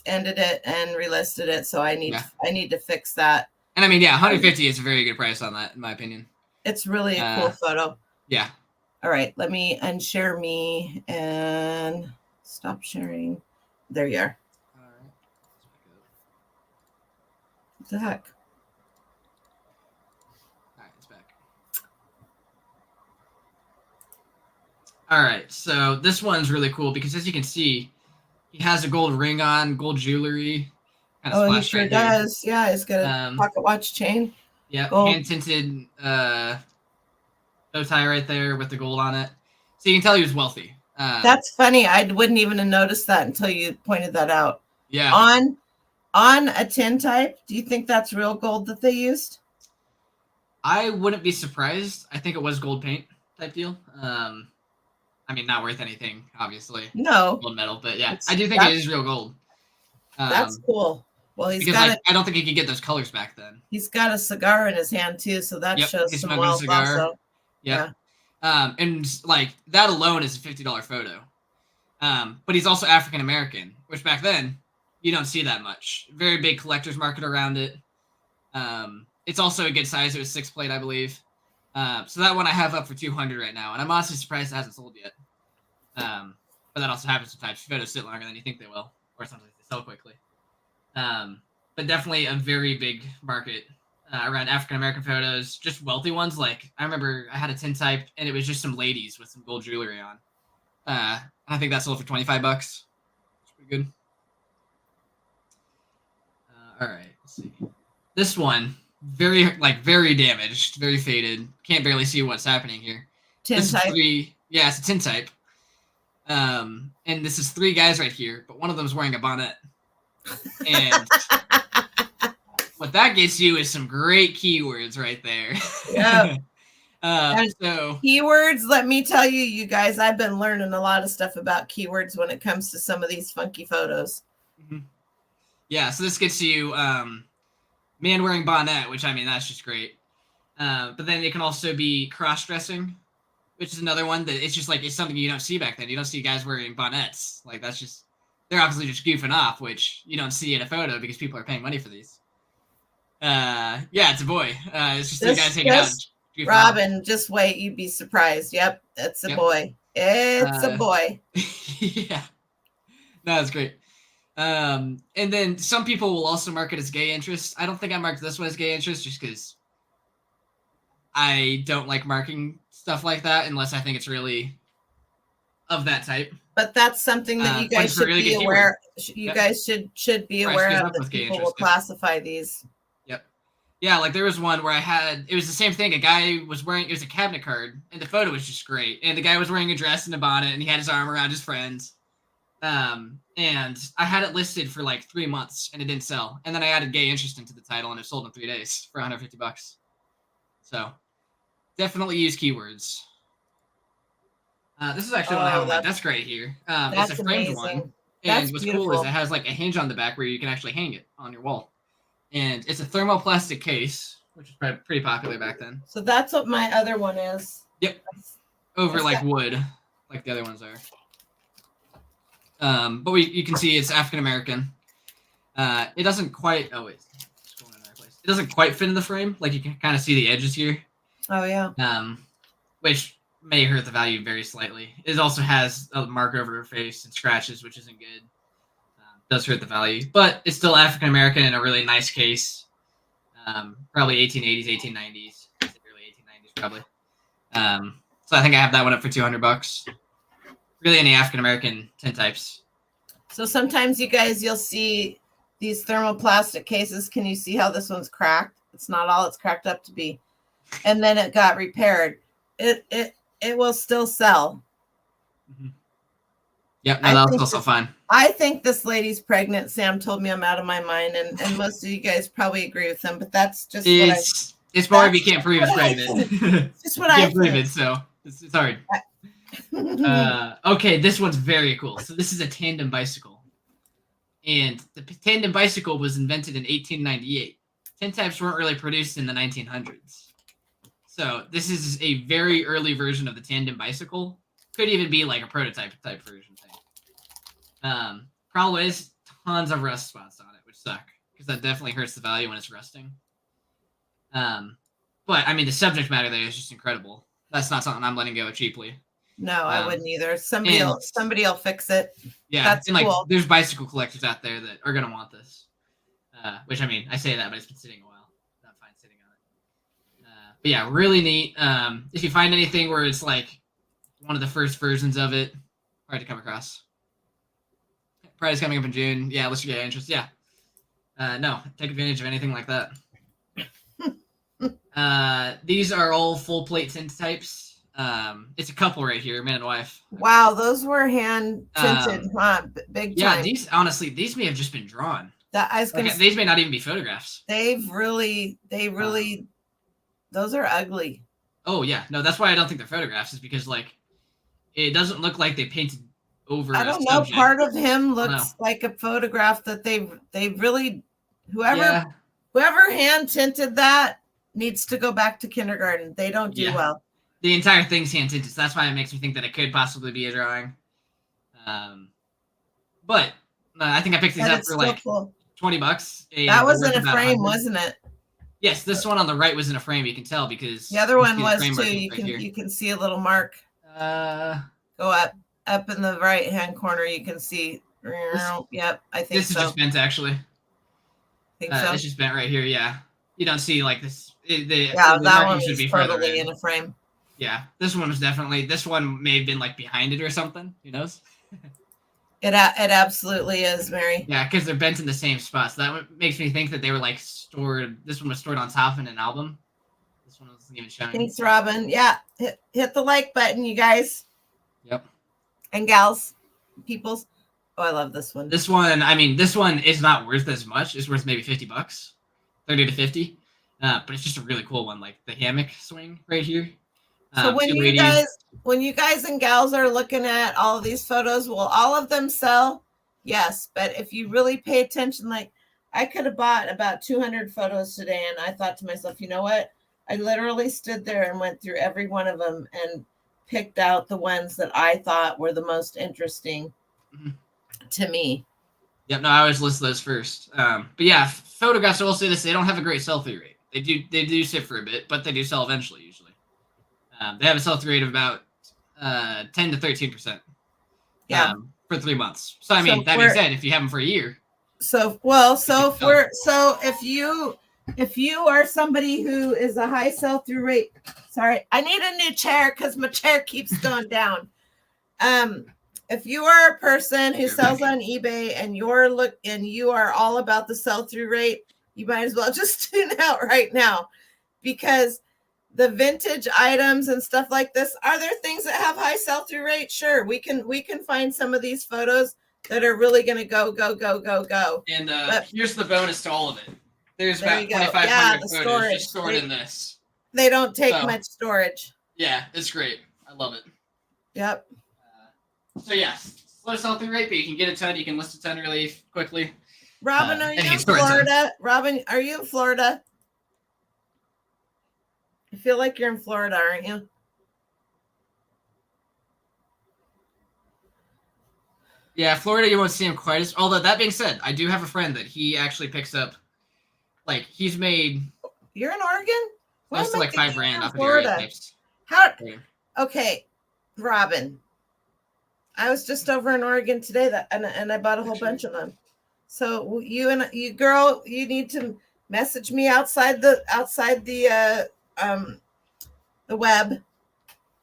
ended it and relisted it, so I need to fix that. And I mean, yeah, 150 is a very good price on that, in my opinion. It's really a cool photo. Yeah. All right, let me unshare me and stop sharing. There you are. All right. What the heck? All right, it's back. All right, so this one's really cool because as you can see, he has a gold ring on, gold jewelry. He sure does. Yeah, he's got a pocket watch chain. Yeah, hand-tinted bow tie right there with the gold on it. So you can tell he was wealthy. That's funny. I wouldn't even have noticed that until you pointed that out. Yeah. On a tin type, do you think that's real gold that they used? I wouldn't be surprised. I think it was gold paint type deal. I mean, not worth anything, obviously. No. Gold metal, but yeah, I do think it is real gold. That's cool. Well, I don't think he could get those colors back then. He's got a cigar in his hand too, so that shows some wealth also. Yep. Yeah. And like that alone is a $50 photo. But he's also African American, which back then you don't see that much. Very big collector's market around it. It's also a good size. It was 6 plate, I believe. So that one I have up for 200 right now, and I'm honestly surprised it hasn't sold yet. But that also happens sometimes. Photos sit longer than you think they will, or sometimes they sell quickly. But definitely a very big market around African American photos, just wealthy ones. Like I remember I had a tin type, and it was just some ladies with some gold jewelry on. I think that sold for $25. It's pretty good. All right, let's see. This one, very damaged, very faded. Can't barely see what's happening here. Tin type. Yeah, it's a tin type. And this is 3 guys right here, but one of them is wearing a bonnet. And what that gets you is some great keywords right there. Yeah. And So keywords, let me tell you, you guys, I've been learning a lot of stuff about keywords when it comes to some of these funky photos. Yeah, so this gets you man wearing bonnet, which I mean that's just great. But then it can also be cross-dressing, which is another one that it's just like it's something you don't see back then. You don't see guys wearing bonnets. Like that's just they're obviously just goofing off, which you don't see in a photo because people are paying money for these. Yeah, it's a boy. It's just two guys hanging out. Robin, just wait, you'd be surprised. Yep, it's a boy. It's a boy. Yeah, no, that's great. And then some people will also mark it as gay interest. I don't think I marked this one as gay interest just because I don't like marking stuff like that unless I think it's really of that type. But that's something that you guys should really be aware. You guys should be aware of that people will classify these. Yep. Yeah, like there was one where it was the same thing. A guy was wearing, it was a cabinet card, and the photo was just great. And the guy was wearing a dress and a bonnet, and he had his arm around his friends. And I had it listed for like 3 months, and it didn't sell. And then I added gay interest into the title, and it sold in 3 days for $150. So definitely use keywords. This is actually one I have on my desk right here. It's a framed one. And what's cool is it has like a hinge on the back where you can actually hang it on your wall. And it's a thermoplastic case, which was pretty popular back then. So that's what my other one is. Yep. Over like wood, like the other ones are. But you can see it's African American. It doesn't quite. Oh wait, it's going in another place. It doesn't quite fit in the frame. Like you can kind of see the edges here. Oh yeah. Which may hurt the value very slightly. It also has a mark over her face and scratches, which isn't good. Does hurt the value, but it's still African American in a really nice case. Probably 1880s, 1890s, early 1890s, probably. So I think I have that one up for $200. Really, any African American tintypes. So sometimes you guys, you'll see these thermoplastic cases. Can you see how this one's cracked? It's not all it's cracked up to be, and then it got repaired. It will still sell. Mm-hmm. Yep, no, that's also fine. I think this lady's pregnant. Sam told me I'm out of my mind, and most of you guys probably agree with him, but that's just it's more if you can't prove it's pregnant. Just what I can't prove it, so it's hard. Okay, this one's very cool. So this is a tandem bicycle. And the tandem bicycle was invented in 1898. Tintypes weren't really produced in the 1900s. So this is a very early version of the tandem bicycle. Could even be like a prototype type version thing. Problem is tons of rust spots on it, which suck because that definitely hurts the value when it's rusting. But I mean, the subject matter there is just incredible. That's not something I'm letting go cheaply. No, I wouldn't either. Somebody will fix it. Yeah, that's and cool. There's bicycle collectors out there that are gonna want this. Which I mean, I say that, but it's been sitting a while. Not fine sitting on it. But yeah, really neat. If you find anything where it's like one of the first versions of it, hard to come across. Pride's coming up in June. Yeah, let's get interest. Yeah. No, take advantage of anything like that. These are all full plate tintypes. It's a couple right here, man and wife. Wow, those were hand tinted, big time. Yeah, these may have just been drawn. These may not even be photographs. They really, those are ugly. Oh yeah, no, that's why I don't think they're photographs. Is because like, it doesn't look like they painted over. I don't know. Part of him looks like a photograph that they really, whoever hand tinted that needs to go back to kindergarten. They don't do well. The entire thing's hand tinted, so that's why it makes me think that it could possibly be a drawing. But I think I picked these up for like cool. $20. That was in a frame, wasn't it? Yes, this one on the right was in a frame. You can tell because the other one was too. You can see a little mark. Go up in the right hand corner. You can see. Yep, I think this is just bent actually. Think so. It's just bent right here. Yeah, you don't see like this. That one should be totally in a frame. Yeah, this one was definitely. This one may have been like behind it or something. Who knows? It absolutely is, Mary. Yeah, because they're bent in the same spot. So that makes me think that they were like stored. This one was stored on top in an album. This one wasn't even showing. Thanks, Robin. Yeah, hit the like button, you guys. Yep. And gals, peoples. Oh, I love this one. This one, I mean, this one is not worth as much. It's worth maybe $50, 30 to 50. But it's just a really cool one, like the hammock swing right here. So Two ladies. when you guys and gals are looking at all of these photos, will all of them sell? Yes, but if you really pay attention, like I could have bought about 200 photos today, and I thought to myself, you know what? I literally stood there and went through every one of them and picked out the ones that I thought were the most interesting to me. Yep, no, I always list those first. But yeah, photographs, I will say this, they don't have a great sell-through rate. They do sit for a bit, but they do sell eventually, usually. They have a sell-through rate of about 10 to 13%. Yeah. For 3 months. So I mean, that being said, if you have them for a year. So if you are somebody who is a high sell-through rate, sorry, I need a new chair because my chair keeps going down. If you are a person who sells on eBay and you are all about the sell-through rate, you might as well just tune out right now, because the vintage items and stuff like this, are there things that have high sell-through rate? Sure, we can find some of these photos that are really going to go. And here's the bonus to all of it. There's about 2,500 photos just stored in this. They don't take much storage. Yeah, it's great. I love it. Yep. So yeah, slow sell-through rate, but you can get a ton. You can list a ton really quickly. Robin, are you in Florida? Robin, are you in Florida? I feel like you're in Florida, aren't you? Yeah, Florida, you won't see him quite as. Although that being said, I do have a friend that he actually picks up. Like he's made. You're in Oregon. Close to like $5,000 off of Florida. How? Okay, Robin. I was just over in Oregon today, and I bought a whole bunch of them. So you girl, you need to message me outside the web,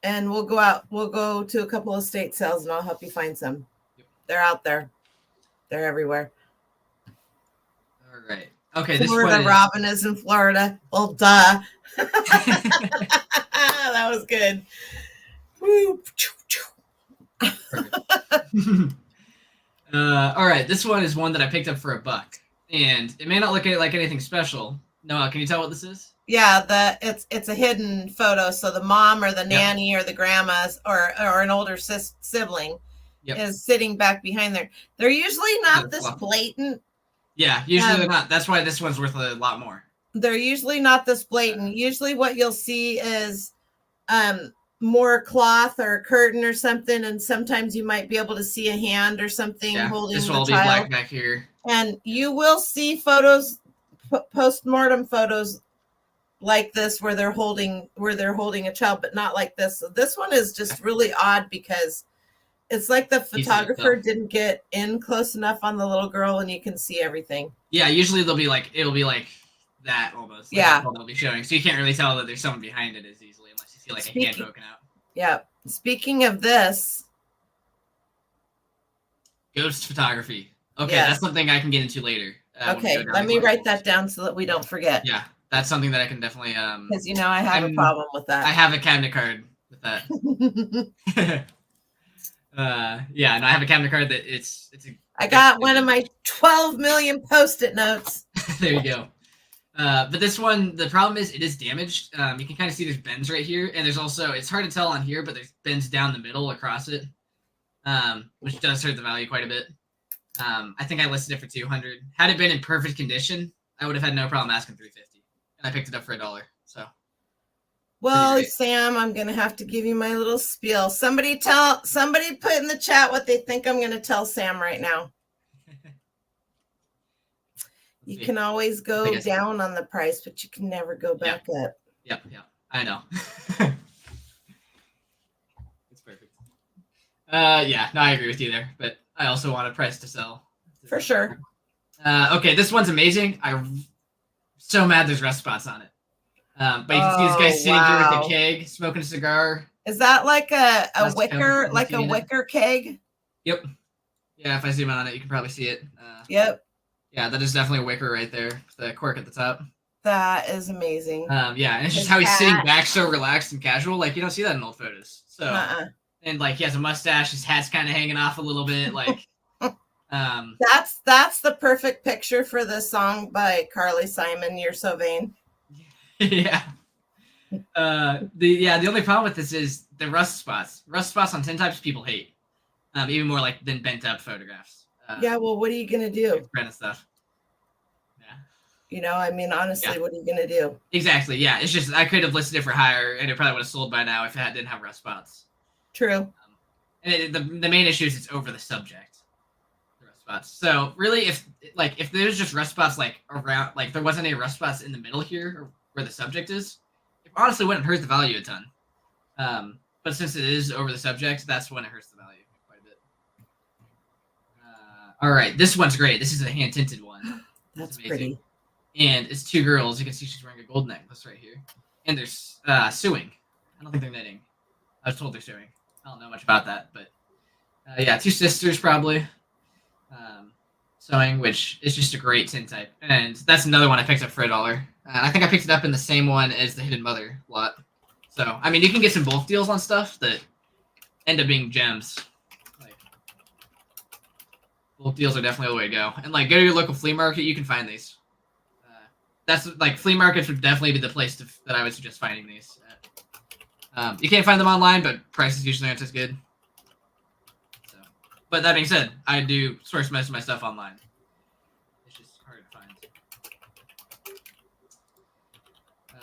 and we'll go out. We'll go to a couple of state sales, and I'll help you find some. Yep. They're out there. They're everywhere. All right. Okay. Florida. Robin is in Florida. Well, duh. That was good. Woo. All right. This one is one that I picked up for $1, and it may not look like anything special. Noah, can you tell what this is? Yeah, it's a hidden photo. So the mom or the nanny or the grandma's or an older sibling is sitting back behind there. They're usually not this blatant. Yeah, usually they're not. That's why this one's worth a lot more. They're usually not this blatant. Usually what you'll see is more cloth or a curtain or something, and sometimes you might be able to see a hand or something holding the child. This will all be black back here. And you will see photos, post-mortem photos like this where they're holding a child, but not like this. So this one is just really odd because it's like the photographer didn't get in close enough on the little girl, and you can see everything. Yeah, usually it'll be like that almost. Like they'll be showing, so you can't really tell that there's someone behind it as easily unless you see like a hand poking out. Yeah. Speaking of this, ghost photography. Okay, that's something I can get into later. Okay, let me write that down so that we don't forget. Yeah, that's something that I can definitely. Because I have a problem with that. I have a cabinet card with that. Yeah, and I have a cabinet card that it's. I got one of my 12 million Post-it notes. There you go. But this one, the problem is it is damaged. You can kind of see there's bends right here, and there's also, it's hard to tell on here, but there's bends down the middle across it, which does hurt the value quite a bit. I think I listed it for $200. Had it been in perfect condition, I would have had no problem asking $350, and I picked it up for $1. So. Well, Sam, I'm gonna have to give you my little spiel. Somebody put in the chat what they think I'm gonna tell Sam right now. You can always go down on the price, but you can never go back up. Yep, I know. It's perfect. Yeah, no, I agree with you there, but I also want a price to sell. For sure. Okay, this one's amazing. I'm so mad there's rust spots on it. But you can see this guy sitting here with a keg, smoking a cigar. Is that like a wicker, like a wicker keg? Yep. Yeah, if I zoom in on it, you can probably see it. Yep. Yeah, that is definitely a wicker right there. The cork at the top. That is amazing. Yeah, and it's just how he's sitting back so relaxed and casual. Like, you don't see that in old photos. So, and like he has a mustache, his hat's kind of hanging off a little bit. Like, that's the perfect picture for the song by Carly Simon, "You're So Vain." Yeah. The only problem with this is the rust spots. Rust spots on tintypes people hate. Even more like than bent up photographs. Yeah, well, what are you gonna do? Brand stuff. Yeah. I mean, honestly, what are you gonna do? Exactly. Yeah, it's just I could have listed it for higher, and it probably would have sold by now if it didn't have rust spots. True. And the main issue is it's over the subject. The rust spots. So really, if there's just rust spots like around, like there wasn't any rust spots in the middle here or where the subject is, it honestly wouldn't hurt the value a ton. But since it is over the subject, that's when it hurts the value quite a bit. All right, this one's great. This is a hand tinted one. That's pretty. And it's two girls. You can see she's wearing a gold necklace right here. And they're sewing. I don't think they're knitting. I was told they're sewing. I don't know much about that, but yeah, two sisters probably sewing, which is just a great tintype. And that's another one I picked up for $1. I think I picked it up in the same one as the Hidden Mother lot. So I mean, you can get some bulk deals on stuff that end up being gems. Like bulk deals are definitely the way to go. And like, go to your local flea market, you can find these. That's like flea markets would definitely be the place that I would suggest finding these. You can't find them online, but prices usually aren't as good. So, but that being said, I do source most of my stuff online. It's just hard to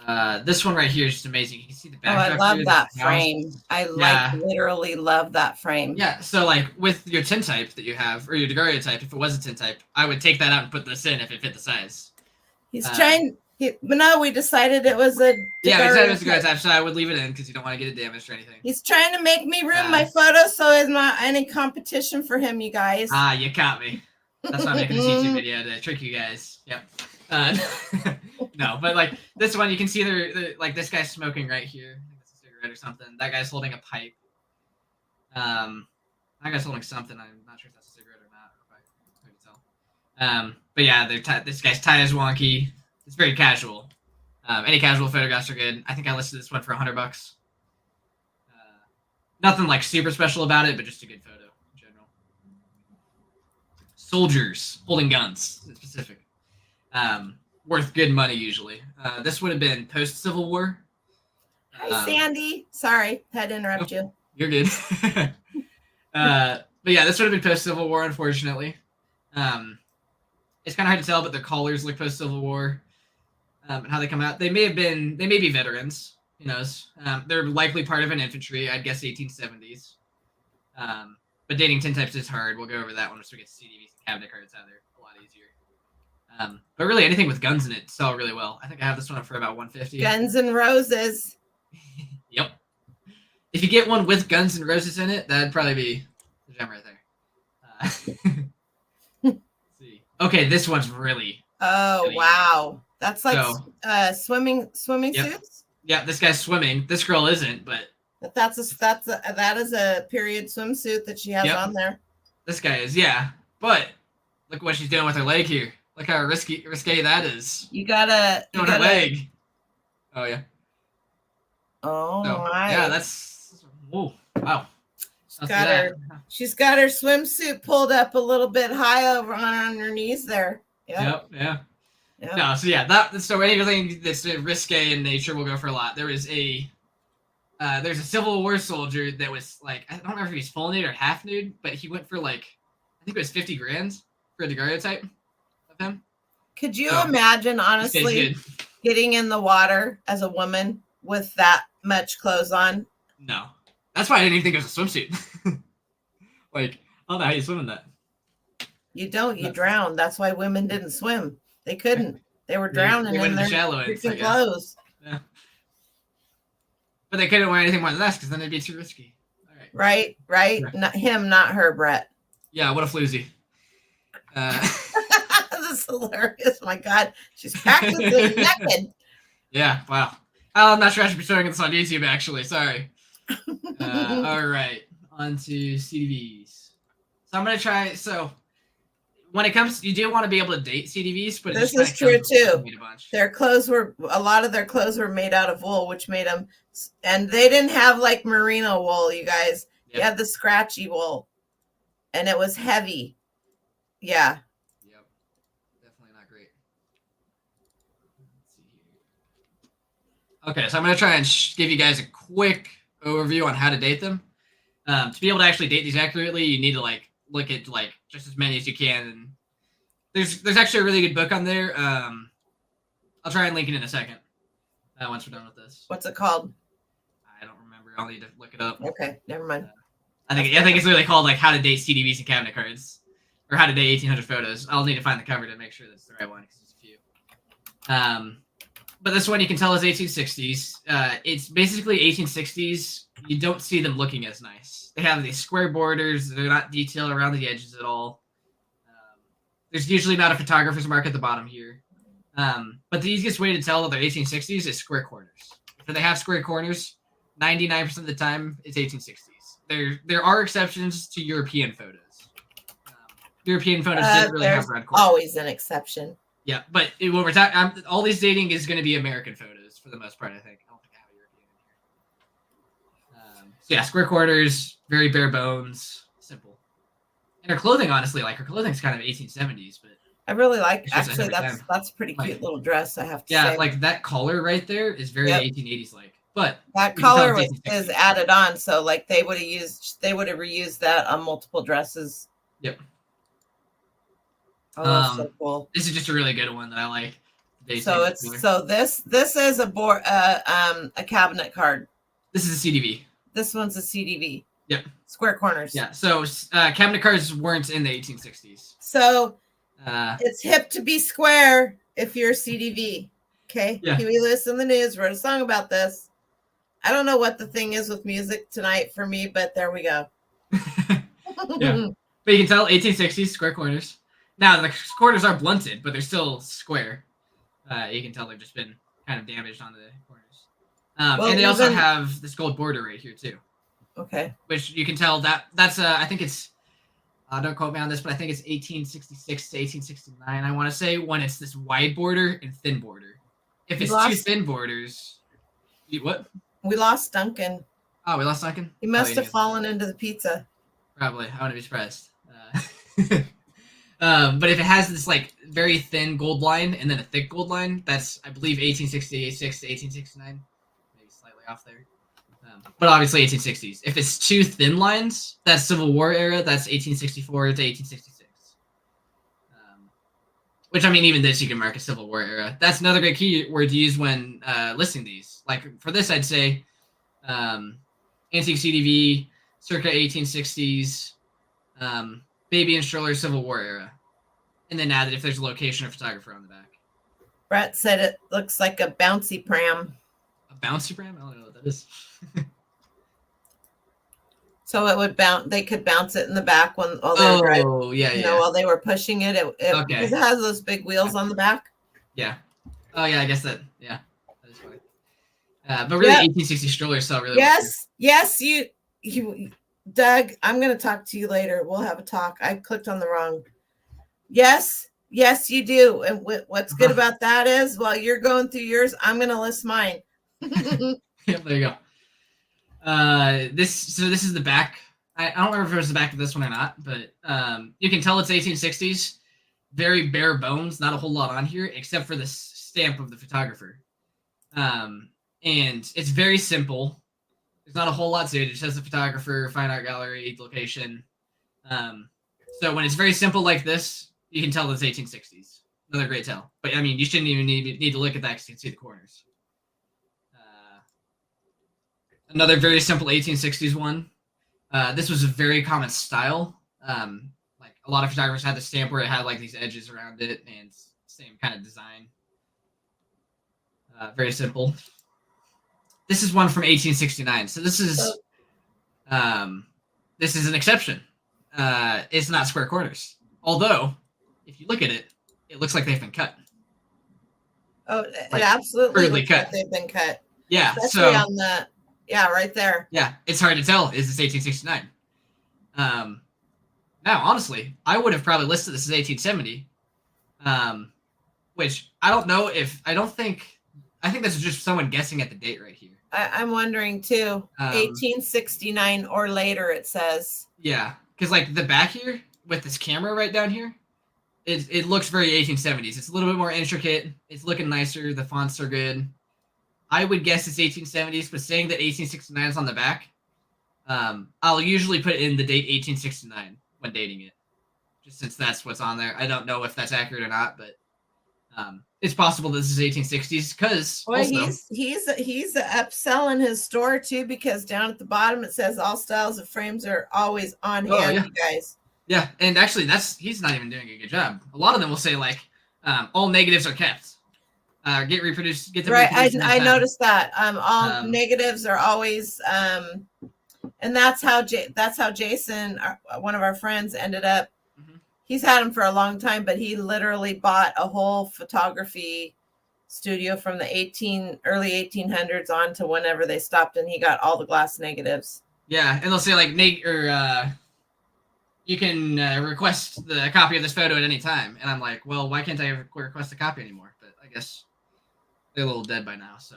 find. This one right here is just amazing. You can see the back. Oh, I love that frame. I literally love that frame. Yeah. So like with your tintype that you have, or your daguerreotype, if it was a tintype, I would take that out and put this in if it fit the size. He's trying. But no, we decided it was a. Yeah, we decided it was a daguerreotype, so I would leave it in because you don't want to get it damaged or anything. He's trying to make me ruin my photo, so it's not any competition for him, you guys. You caught me. That's why I'm making this YouTube video to trick you guys. Yep. No, but like this one, you can see they're like this guy's smoking right here. I think that's a cigarette or something. That guy's holding a pipe. That guy's holding something. I'm not sure if that's a cigarette or not. I can tell. But yeah, this guy's tie is wonky. It's very casual. Any casual photographs are good. I think I listed this one for $100. Nothing like super special about it, but just a good photo in general. Soldiers holding guns, specific. Worth good money usually. This would have been post Civil War. Hi, Sandy. Sorry, had to interrupt you. You're good. But yeah, this would have been post Civil War, unfortunately. It's kind of hard to tell, but their collars look post Civil War. And how they come out. They may be veterans. Who knows? They're likely part of an infantry. I'd guess 1870s. But dating tintypes is hard. We'll go over that one once we get to CDVs and cabinet cards out there. A lot easier. But really, anything with guns in it sell really well. I think I have this one up for about $150. Guns and Roses. Yep. If you get one with Guns and Roses in it, that'd probably be the gem right there. Let's see. Okay, this one's really. Oh wow. That's like swimming Yep. suits. Yeah, this guy's swimming. This girl isn't, but that is a period swimsuit that she has on there. This guy is, yeah. But look what she's doing with her leg here. Look how risque that is. You gotta her leg. Oh yeah. Oh my. Yeah, that's wow. She's got her swimsuit pulled up a little bit high over on her knees there. Yep. Yeah. No, so yeah, so anything that's risque in nature will go for a lot. There's a Civil War soldier that was like, I don't remember if he was full nude or half nude, but he went for like, I think it was $50,000 for a daguerreotype of him. Could you imagine, honestly, getting in the water as a woman with that much clothes on? No, that's why I didn't even think it was a swimsuit. Like, I don't know how you swim in that. You don't. You drown. That's why women didn't swim. They couldn't. They were drowning in their freaking clothes. Yeah. But they couldn't wear anything more than that because then it'd be too risky. All right. Right. Not him, not her, Brett. Yeah, what a floozy. This is hilarious. My God. She's practically naked. Yeah, wow. I'm not sure I should be showing this on YouTube, actually. Sorry. All right. On to CDVs. So I'm going to try. So when it comes, you do want to be able to date CDVs, but this is true too. A lot of their clothes were made out of wool, which made them, and they didn't have like merino wool, you guys. Yep. You had the scratchy wool, and it was heavy. Yeah. Yep. Definitely not great. Let's see here. Okay, so I'm gonna try and give you guys a quick overview on how to date them. To be able to actually date these accurately, you need to like look at like just as many as you can. And there's actually a really good book on there. I'll try and link it in a second. Once we're done with this. What's it called? I don't remember. I'll need to look it up. Okay, never mind. I think it's literally called like How to Date CDVs and Cabinet Cards, or How to Date 1800 Photos. I'll need to find the cover to make sure that's the right one because there's a few. But this one you can tell is 1860s. It's basically 1860s. You don't see them looking as nice. They have these square borders. They're not detailed around the edges at all. There's usually not a photographer's mark at the bottom here. But the easiest way to tell that they're 1860s is square corners. If they have square corners, 99% of the time it's 1860s. There are exceptions to European photos. European photos didn't really have red corners. Always an exception. Yeah, but when we're talking, all these dating is going to be American photos for the most part. I think I don't think I have a European in here. So yeah, square corners, very bare bones, simple. And her clothing, honestly, like her clothing's kind of 1870s, but I really like. Actually, that's a pretty cute little dress. I have to say. Yeah, like that collar right there is very 1880s like. But that collar is added on, so like they would have reused that on multiple dresses. Yep. Oh, that's so cool. This is just a really good one that I like. This is a cabinet card. This is a CDV. This one's a CDV. Yep. Square corners. Yeah. So cabinet cards weren't in the 1860s. So it's hip to be square if you're a CDV. Okay. Yeah. Huey Lewis in the News wrote a song about this. I don't know what the thing is with music tonight for me, but there we go. Yeah. But you can tell 1860s square corners. Now the corners are blunted, but they're still square. You can tell they've just been kind of damaged on the corners. And they also have this gold border right here too. Okay. Which you can tell that's I think it's don't quote me on this, but I think it's 1866 to 1869. I want to say when it's this wide border and thin border. If it's two thin borders, what? We lost Duncan. Oh, we lost Duncan? He must have fallen into the pizza. Probably. I wouldn't be surprised. But if it has this like very thin gold line and then a thick gold line, that's I believe 1866 to 1869. Maybe slightly off there. But obviously 1860s. If it's two thin lines, that's Civil War era. That's 1864 to 1866. Which I mean, even this you can mark a Civil War era. That's another great keyword to use when listing these. Like for this, I'd say antique CDV, circa 1860s, baby and stroller Civil War era, and then add it if there's a location or photographer on the back. Brett said it looks like a bouncy pram. A bouncy pram? I don't know what that is. So it would bounce. They could bounce it in the back while they were driving. Oh, yeah, while they were pushing it. Okay. Because it has those big wheels on the back. Yeah. Oh, yeah. I guess that. Yeah. That is funny. But really, 1860 strollers sell really well. Yes. You, Doug. I'm going to talk to you later. We'll have a talk. I clicked on the wrong. Yes, you do. And what's good about that is while you're going through yours, I'm going to list mine. Yep, there you go. This is the back. I don't remember if it was the back of this one or not, but you can tell it's 1860s. Very bare bones, not a whole lot on here except for the stamp of the photographer. And it's very simple. There's not a whole lot to it. It just has the photographer, fine art gallery, location. So when it's very simple like this, you can tell it's 1860s. Another great tell. But I mean, you shouldn't even need to look at that because you can see the corners. Another very simple 1860s one. This was a very common style. Like a lot of photographers had the stamp where it had like these edges around it and same kind of design. Very simple. This is one from 1869. So this is an exception. It's not square corners. Although, if you look at it, it looks like they've been cut. Oh, it absolutely looks like they've been cut. Yeah. Especially on the. Yeah, right there. Yeah, it's hard to tell. Is this 1869? Now, honestly, I would have probably listed this as 1870. Which I don't know if I think this is just someone guessing at the date right here. I'm wondering too. 1869 or later, it says. Yeah, because like the back here with this camera right down here, it looks very 1870s. It's a little bit more intricate. It's looking nicer. The fonts are good. I would guess it's 1870s, but saying that 1869 is on the back, I'll usually put in the date 1869 when dating it, just since that's what's on there. I don't know if that's accurate or not, but it's possible this is 1860s because Well, also he's upselling his store too, because down at the bottom it says all styles of frames are always on hand, yeah. you guys. Yeah, and actually he's not even doing a good job. A lot of them will say like all negatives are kept. Get them reproduced. I noticed that all negatives are always and that's how Jason, one of our friends, ended up. He's had them for a long time, but he literally bought a whole photography studio from the early 1800s on to whenever they stopped, and he got all the glass negatives. Yeah, and they'll say like you can request a copy of this photo at any time, and I'm like, well, why can't I request a copy anymore? But I guess they're a little dead by now, so.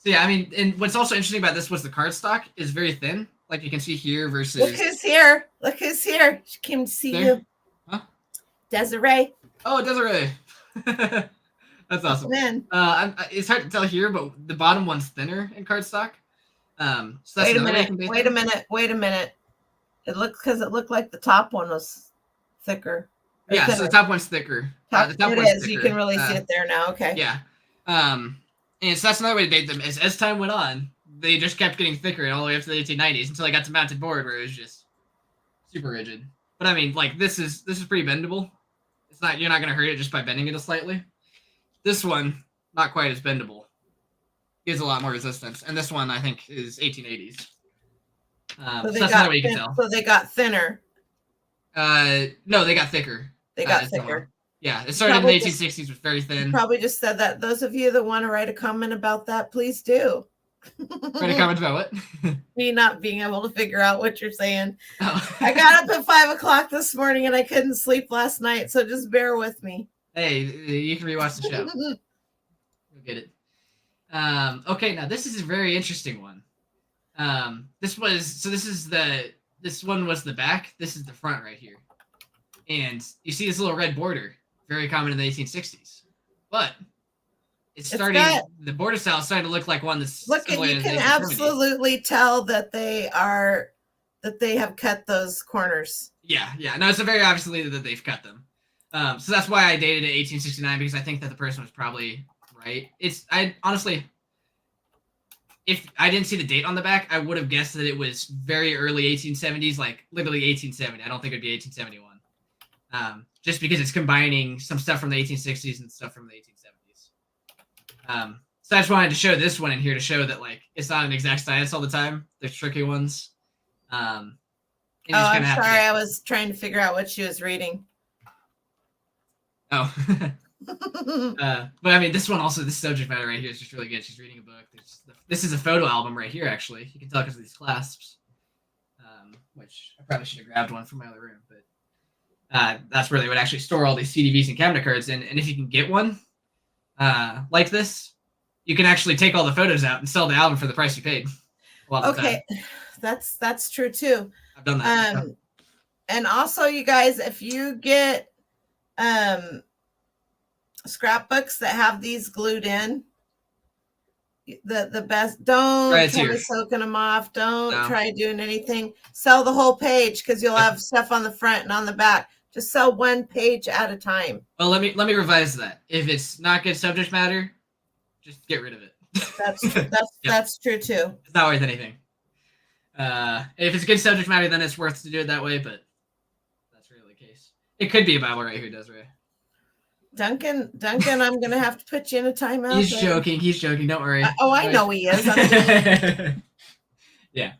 So yeah, I mean, and what's also interesting about this was the cardstock is very thin, like you can see here versus. Look who's here! Look who's here! She came to see you. Huh? Desiree. Oh, Desiree. That's awesome. It's hard to tell here, but the bottom one's thinner in cardstock. So that's wait a minute. It looked like the top one was thicker. Yeah, thinner. So the top one's thicker. The top one's thicker. You can really see it there now. Okay. Yeah. And so that's another way to date them. As time went on, they just kept getting thicker all the way up to the 1890s until they got to mounted board, where it was just super rigid. But I mean, like this is pretty bendable. You're not gonna hurt it just by bending it slightly. This one, not quite as bendable. Gives a lot more resistance, and this one I think is 1880s. So that's another way you can tell. So they got thinner. No, they got thicker. They got thicker. Yeah, it started in the 1860s with very thin. Probably just said that. Those of you that want to write a comment about that, please do. Write a comment about what? Me not being able to figure out what you're saying. Oh. I got up at 5 o'clock this morning and I couldn't sleep last night, so just bear with me. Hey, you can rewatch the show. You'll get it. Okay, now this is a very interesting one. This one was the back. This is the front right here, and you see this little red border, very common in the 1860s. But the border style is starting to look like one that's. Look, and you can absolutely tell that they have cut those corners. Yeah. No, it's very obviously that they've cut them. So that's why I dated it 1869, because I think that the person was probably right. I honestly, if I didn't see the date on the back, I would have guessed that it was very early 1870s, like literally 1870. I don't think it'd be 1871. Just because it's combining some stuff from the 1860s and stuff from the 1870s. So I just wanted to show this one in here to show that like it's not an exact science all the time. There's tricky ones. I'm sorry. I was trying to figure out what she was reading. Oh. But I mean, this subject matter right here is just really good. She's reading a book. This is a photo album right here, actually. You can tell because of these clasps, which I probably should have grabbed one from my other room. But that's where they would actually store all these CDVs and cabinet cards in. And if you can get one like this, you can actually take all the photos out and sell the album for the price you paid. Okay, that's true too. I've done that. And also, you guys, if you get scrapbooks that have these glued in, the best, don't try soaking them off. Don't try doing anything. Sell the whole page, because you'll have stuff on the front and on the back. Just sell one page at a time. Well, let me revise that. If it's not good subject matter, just get rid of it. That's true too. It's not worth anything. If it's good subject matter, then it's worth to do it that way, but that's really the case. It could be a Bible right here, Desiree. Duncan, I'm gonna have to put you in a timeout. He's joking. Don't worry. I know he is. Yeah.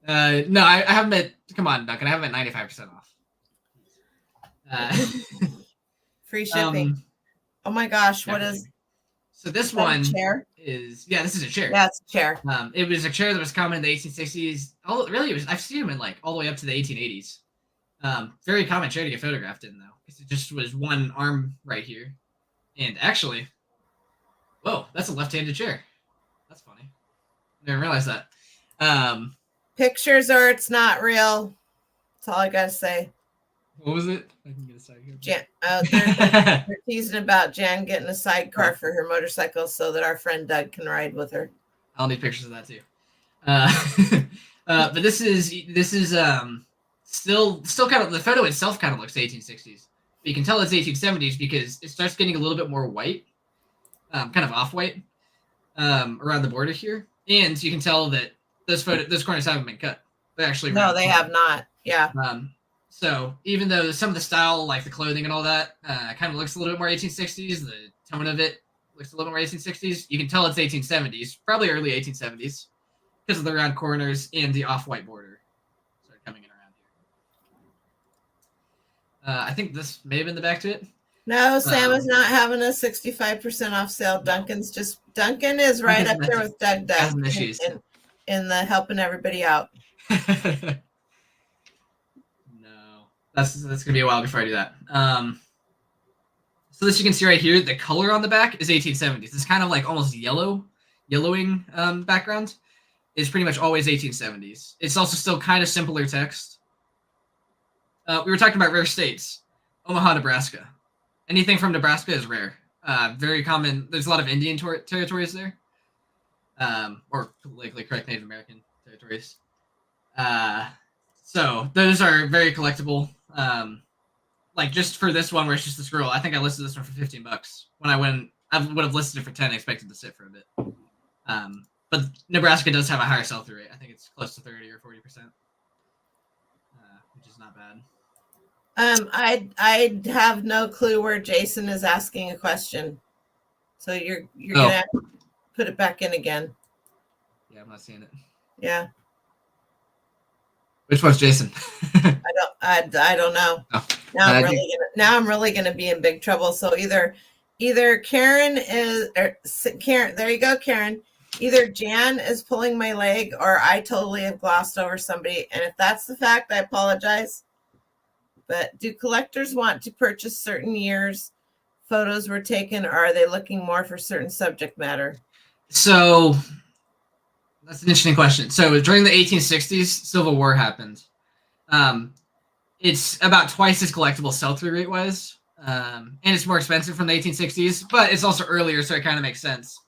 No, I haven't met. Come on, Duncan. I haven't met 95% off. Free shipping. Oh my gosh, what is? So this one chair? This is a chair. Yeah, it's a chair. It was a chair that was common in the 1860s. I've seen them in like all the way up to the 1880s. Very common chair to get photographed in, though, because it just was one arm right here. And actually, whoa, that's a left-handed chair. That's funny. I didn't realize that. Pictures or it's not real. That's all I gotta say. What was it? I can get a side here. They're teasing about Jan getting a sidecar for her motorcycle so that our friend Doug can ride with her. I'll need pictures of that too. But this is still kind of, the photo itself kind of looks 1860s. But you can tell it's 1870s because it starts getting a little bit more white, kind of off-white, around the border here, and you can tell that those corners haven't been cut. They're actually they have not. Yeah. So even though some of the style, like the clothing and all that, kind of looks a little bit more 1860s, the tone of it looks a little more 1860s. You can tell it's 1870s, probably early 1870s, because of the round corners and the off-white border started coming in around here. I think this may have been the back to it. No, Sam is not having a 65% off sale. Duncan is right up there with Doug in the helping everybody out. No, that's gonna be a while before I do that. So this you can see right here, the color on the back is 1870s. It's kind of like almost yellowing background. Is pretty much always 1870s. It's also still kind of simpler text. We were talking about rare states. Omaha, Nebraska. Anything from Nebraska is rare. Very common. There's a lot of Indian territories there. Or politically correct Native American territories. So those are very collectible. Like just for this one where it's just this girl, I think I listed this one for $15. When I would have listed it for 10, expected to sit for a bit. But Nebraska does have a higher sell-through rate. I think it's close to 30 or 40%, which is not bad. I have no clue where Jason is asking a question, so you're gonna have to put it back in again. Yeah, I'm not seeing it. Yeah. Which one's Jason? I don't know. Oh. Now I'm really gonna be in big trouble. So either Karen is Karen. There you go, Karen. Either Jan is pulling my leg or I totally have glossed over somebody. And if that's the fact, I apologize. But do collectors want to purchase certain years photos were taken, or are they looking more for certain subject matter? So that's an interesting question. So during the 1860s, Civil War happened. It's about twice as collectible sell-through rate was. And it's more expensive from the 1860s, but it's also earlier, so it kind of makes sense.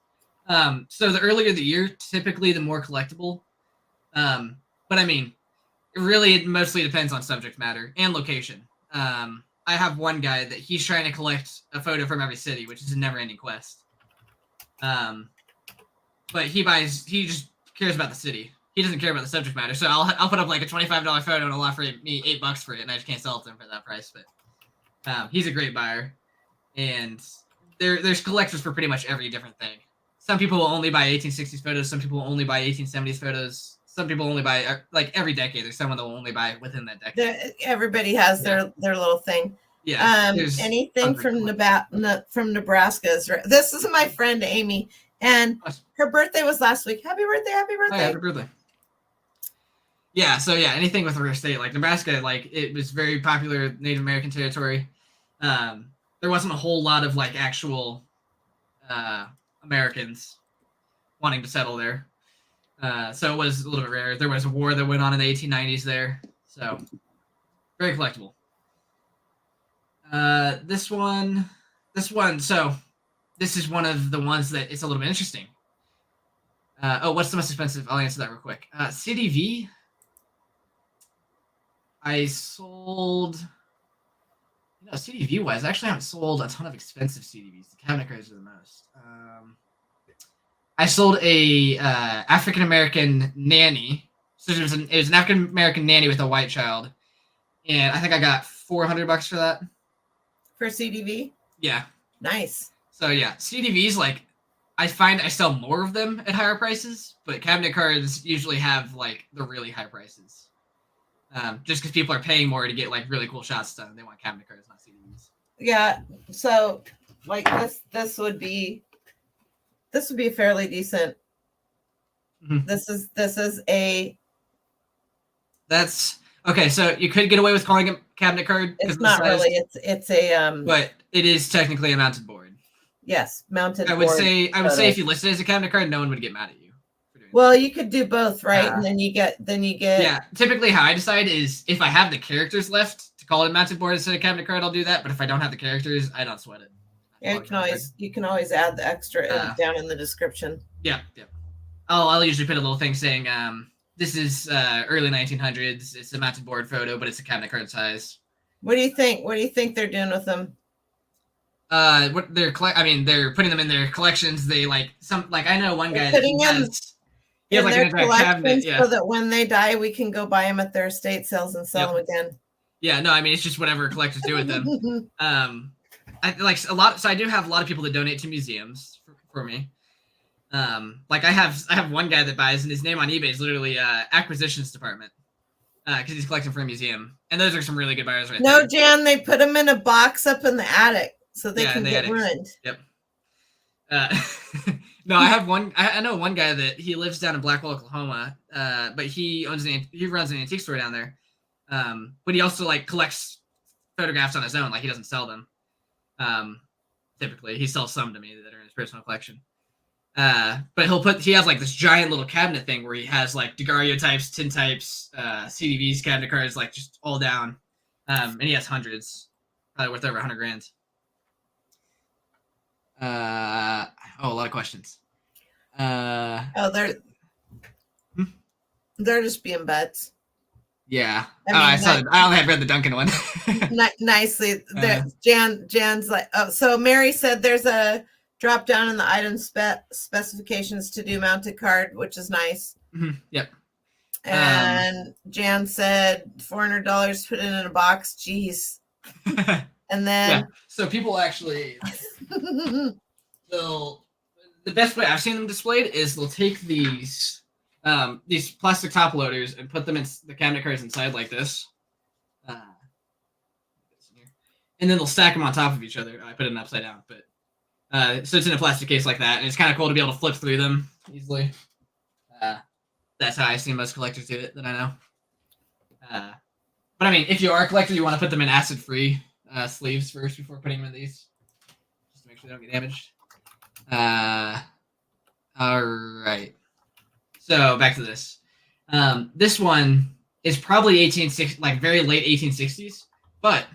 So the earlier the year, typically the more collectible. But I mean, it mostly depends on subject matter and location. I have one guy that he's trying to collect a photo from every city, which is a never-ending quest. But he just cares about the city. He doesn't care about the subject matter. So I'll put up like a $25 photo and I'll offer me $8 for it, and I just can't sell it to him for that price. But he's a great buyer, and there's collectors for pretty much every different thing. Some people will only buy 1860s photos. Some people will only buy 1870s photos. Some people only buy, like, every decade. There's someone that will only buy within that decade. Everybody has their little thing. Yeah. Anything from Nebraska is right. This is my friend Amy, and her birthday was last week. Happy birthday! Happy birthday! Oh, happy birthday! Yeah. So yeah, anything with a rare state like Nebraska, like it was very popular Native American territory. There wasn't a whole lot of like actual Americans wanting to settle there. So it was a little bit rare. There was a war that went on in the 1890s there. So very collectible. This one. So this is one of the ones that it's a little bit interesting. What's the most expensive? I'll answer that real quick. CDV. I sold. CDV wise, I actually haven't sold a ton of expensive CDVs. The cabinet cards are the most. I sold a African American nanny. So it was an African American nanny with a white child, and I think I got $400 for that. For CDV? Yeah. Nice. So yeah, CDVs, like, I find I sell more of them at higher prices, but cabinet cards usually have like the really high prices. Just because people are paying more to get like really cool shots done, they want cabinet cards, not CDVs. Yeah. So like this would be a fairly decent. Mm-hmm. This is a. That's okay. So you could get away with calling it cabinet card. It's not really. It's a. But it is technically a mounted board. Yes, mounted. I would say if you listed it as a cabinet card, no one would get mad at you. Well, you could do both, right? And then you get. Yeah. Typically, how I decide is if I have the characters left to called a mounted board instead of cabinet card, I'll do that. But if I don't have the characters, I don't sweat it. Yeah, you can always add the extra down in the description. Yeah. I'll usually put a little thing saying this is early 1900s. It's a mounted board photo, but it's a cabinet card size. What do you think? What do you think they're doing with them? What they're they're putting them in their collections. They I know one guy that he has like an entire cabinet, so that when they die, we can go buy them at their estate sales and sell them again. Yeah, no, I mean it's just whatever collectors do with them. I like a lot. So I do have a lot of people that donate to museums for me. I have one guy that buys, and his name on eBay is literally acquisitions department, because he's collecting for a museum, and those are some really good buyers right there. No, Jan, they put them in a box up in the attic so they can get ruined. Yep. No, I know one guy that he lives down in Blackwell, Oklahoma, but he runs an antique store down there, but he also collects photographs on his own. He doesn't sell them. Typically, he sells some to me that are in his personal collection. But he has this giant little cabinet thing where he has daguerreotypes, tintypes, CDVs, cabinet cards, just all down. And he has hundreds, probably worth over 100 grand. A lot of questions. They're just being butts. Yeah. I only had read the Duncan one. Nicely. Jan's so Mary said there's a drop down in the item specifications to do mounted card, which is nice. Mm-hmm. Yep. And Jan said $400 put it in a box. Jeez. And then so people actually the best way I've seen them displayed is they'll take these plastic top loaders and put them in the cabinet cards inside like this. And then they'll stack them on top of each other. I put it in upside down, but so it's in a plastic case like that, and it's kind of cool to be able to flip through them easily. That's how I see most collectors do it that I know. But I mean, if you are a collector, you want to put them in acid-free sleeves first before putting them in these, just to make sure they don't get damaged. All right. So back to this. This one is probably 1860, very late 1860s, but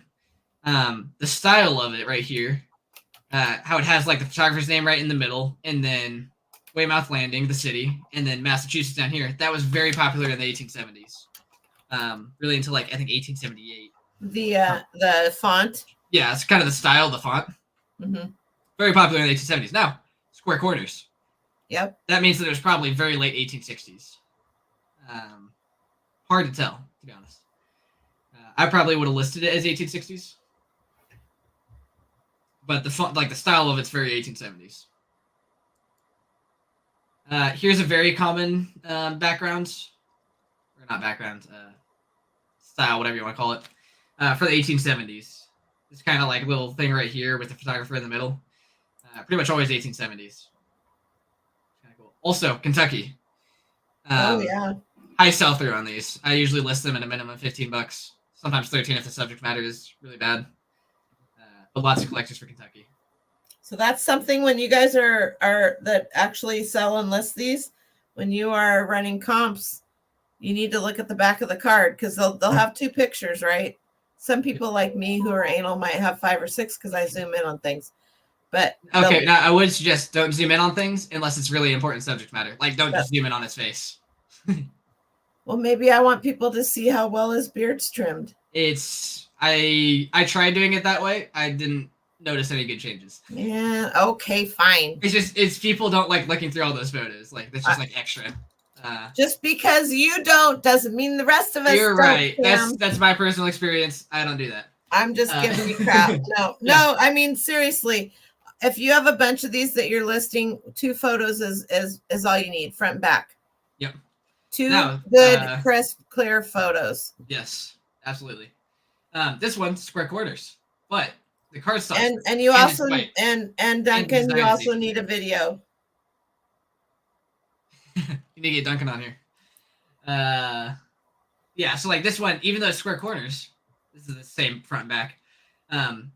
the style of it right here, how it has the photographer's name right in the middle, and then Weymouth Landing, the city, and then Massachusetts down here. That was very popular in the 1870s. Really until I think 1878. The font. Yeah, it's kind of the style of the font. Mm-hmm. Very popular in the 1870s. Now, square corners. Yep. That means that it was probably very late 1860s. Hard to tell, to be honest. I probably would have listed it as 1860s. But the font, the style of it's very 1870s. Here's a very common background, or not background, style, whatever you want to call it, for the 1870s. This kind of little thing right here with the photographer in the middle. Pretty much always 1870s. Kind of cool. Also, Kentucky. Yeah. High sell-through on these. I usually list them at a minimum of $15, sometimes 13 if the subject matter is really bad. But lots of collectors for Kentucky. So that's something when you guys are that actually sell and list these, when you are running comps, you need to look at the back of the card, because they'll have two pictures, right? Some people like me who are anal might have 5 or 6 because I zoom in on things. But okay, now I would suggest don't zoom in on things unless it's really important subject matter. Don't just zoom in on his face. Well, maybe I want people to see how well his beard's trimmed. I tried doing it that way. I didn't notice any good changes. Yeah. Okay. Fine. It's people don't like looking through all those photos. That's just extra. Just because you don't doesn't mean the rest of us. You're right. Sam. That's my personal experience. I don't do that. I'm just giving you crap. No. I mean, seriously, if you have a bunch of these that you're listing, 2 photos is all you need, front and back. Yep. 2 good, crisp, clear photos. Yes, absolutely. This one's square corners, but the card stock. And you also and Duncan, you also need a video. You need to get Duncan on here. Yeah, so this one, even though it's square corners, this is the same front and back.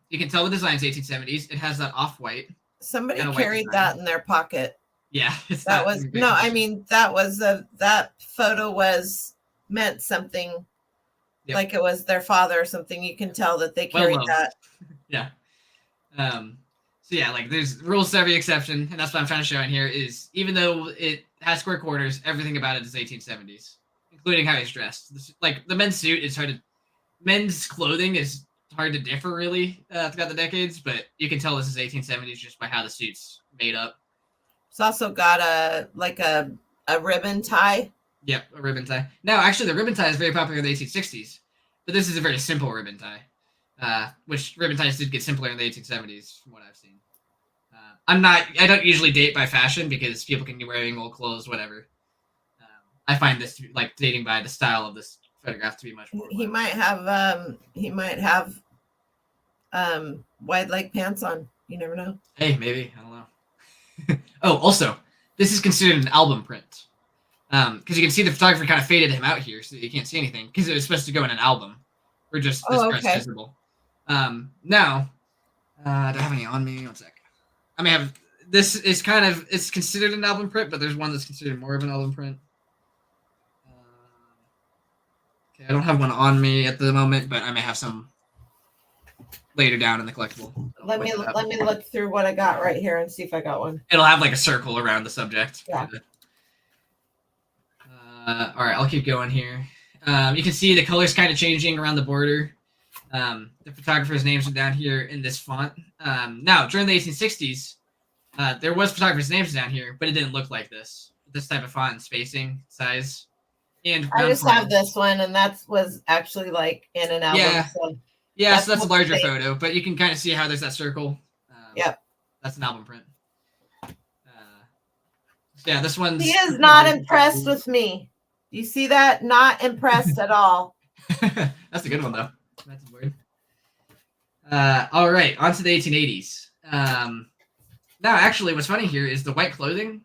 You can tell the design's 1870s. It has that off-white. Somebody carried that in their pocket. Yeah, that photo meant something. like it was their father or something. You can tell that they carried that. Yeah. So yeah, like there's rules to every exception, and that's what I'm trying to show in here is even though it has square quarters, everything about it is 1870s, including how he's dressed. Like the men's suit is hard to, men's clothing is hard to differ really throughout the decades, but you can tell this is 1870s just by how the suit's made up. It's also got a ribbon tie. Yep, a ribbon tie. Now, actually, the ribbon tie is very popular in the 1860s, but this is a very simple ribbon tie, which ribbon ties did get simpler in the 1870s, from what I've seen. I don't usually date by fashion because people can be wearing old clothes, whatever. I find this to be, like dating by the style of this photograph to be much more. He might have wide leg pants on. You never know. Hey, maybe, I don't know. Oh, also, this is considered an album print. Because you can see the photographer kind of faded him out here so that you can't see anything because it was supposed to go in an album or just this part's visible. Now, do I have any on me? One sec. I may have, this is kind of, it's considered an album print, but there's one that's considered more of an album print. Okay, I don't have one on me at the moment, but I may have some later down in the collectible. Let me look through what I got right here and see if I got one. It'll have like a circle around the subject. Yeah. All right, I'll keep going here. You can see the colors kind of changing around the border. The photographer's names are down here in this font. Now, during the 1860s, there was photographers' names down here, but it didn't look like this. This type of font and spacing, size. And I just have this one, and that was actually like in an album. Yeah, so so that's a larger photo, but you can kind of see how there's that circle. Yep. That's an album print. Yeah, this one's... He is not impressed with me. You see that? Not impressed at all. That's a good one, though. That's a word. All right, on to the 1880s. Now, actually, what's funny here is the white clothing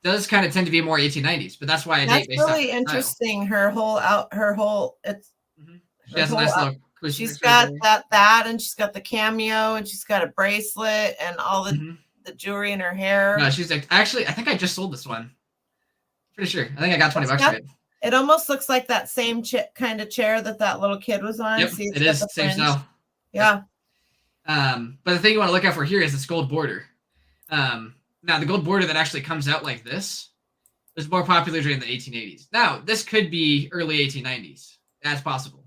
does kind of tend to be more 1890s, but that's why I date based on really interesting. Her whole it's. Mm-hmm. She has a nice look. She's got that, and she's got the cameo, and she's got a bracelet, and all the jewelry in her hair. No, she's like, actually, I think I just sold this one. Pretty sure. I think I got $20 for it. It almost looks like that same kind of chair that little kid was on. Yep, See, it is same style. Yeah. But the thing you want to look out for here is this gold border. Now, the gold border that actually comes out like this was more popular during the 1880s. Now, this could be early 1890s. That's possible.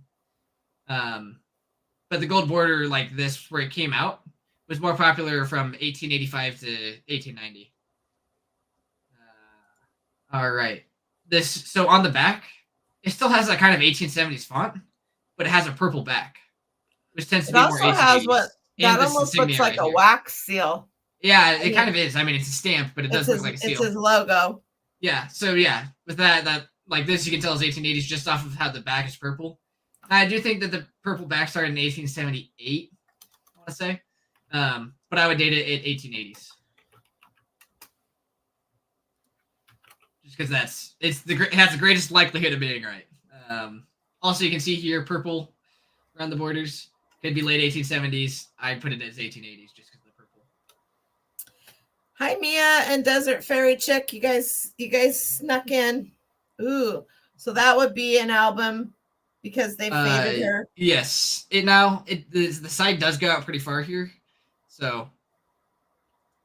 But the gold border like this, where it came out, was more popular from 1885 to 1890. All right. So on the back, it still has that kind of 1870s font, but it has a purple back, which tends to be more 1880s. It also has that almost looks like a wax seal. Yeah, it kind of is. I mean, it's a stamp, but it does look like a seal. It's his logo. Yeah. So yeah, with that like this, you can tell it's 1880s just off of how the back is purple. I do think that the purple back started in 1878. I want to say, but I would date it at 1880s, just because it has the greatest likelihood of being right. Also, you can see here purple around the borders. Could be late 1870s. I put it as 1880s just because of the purple. Hi, Mia and Desert Fairy Chick. You guys snuck in. Ooh, so that would be an album because they faded her. Yes. The side does go out pretty far here, so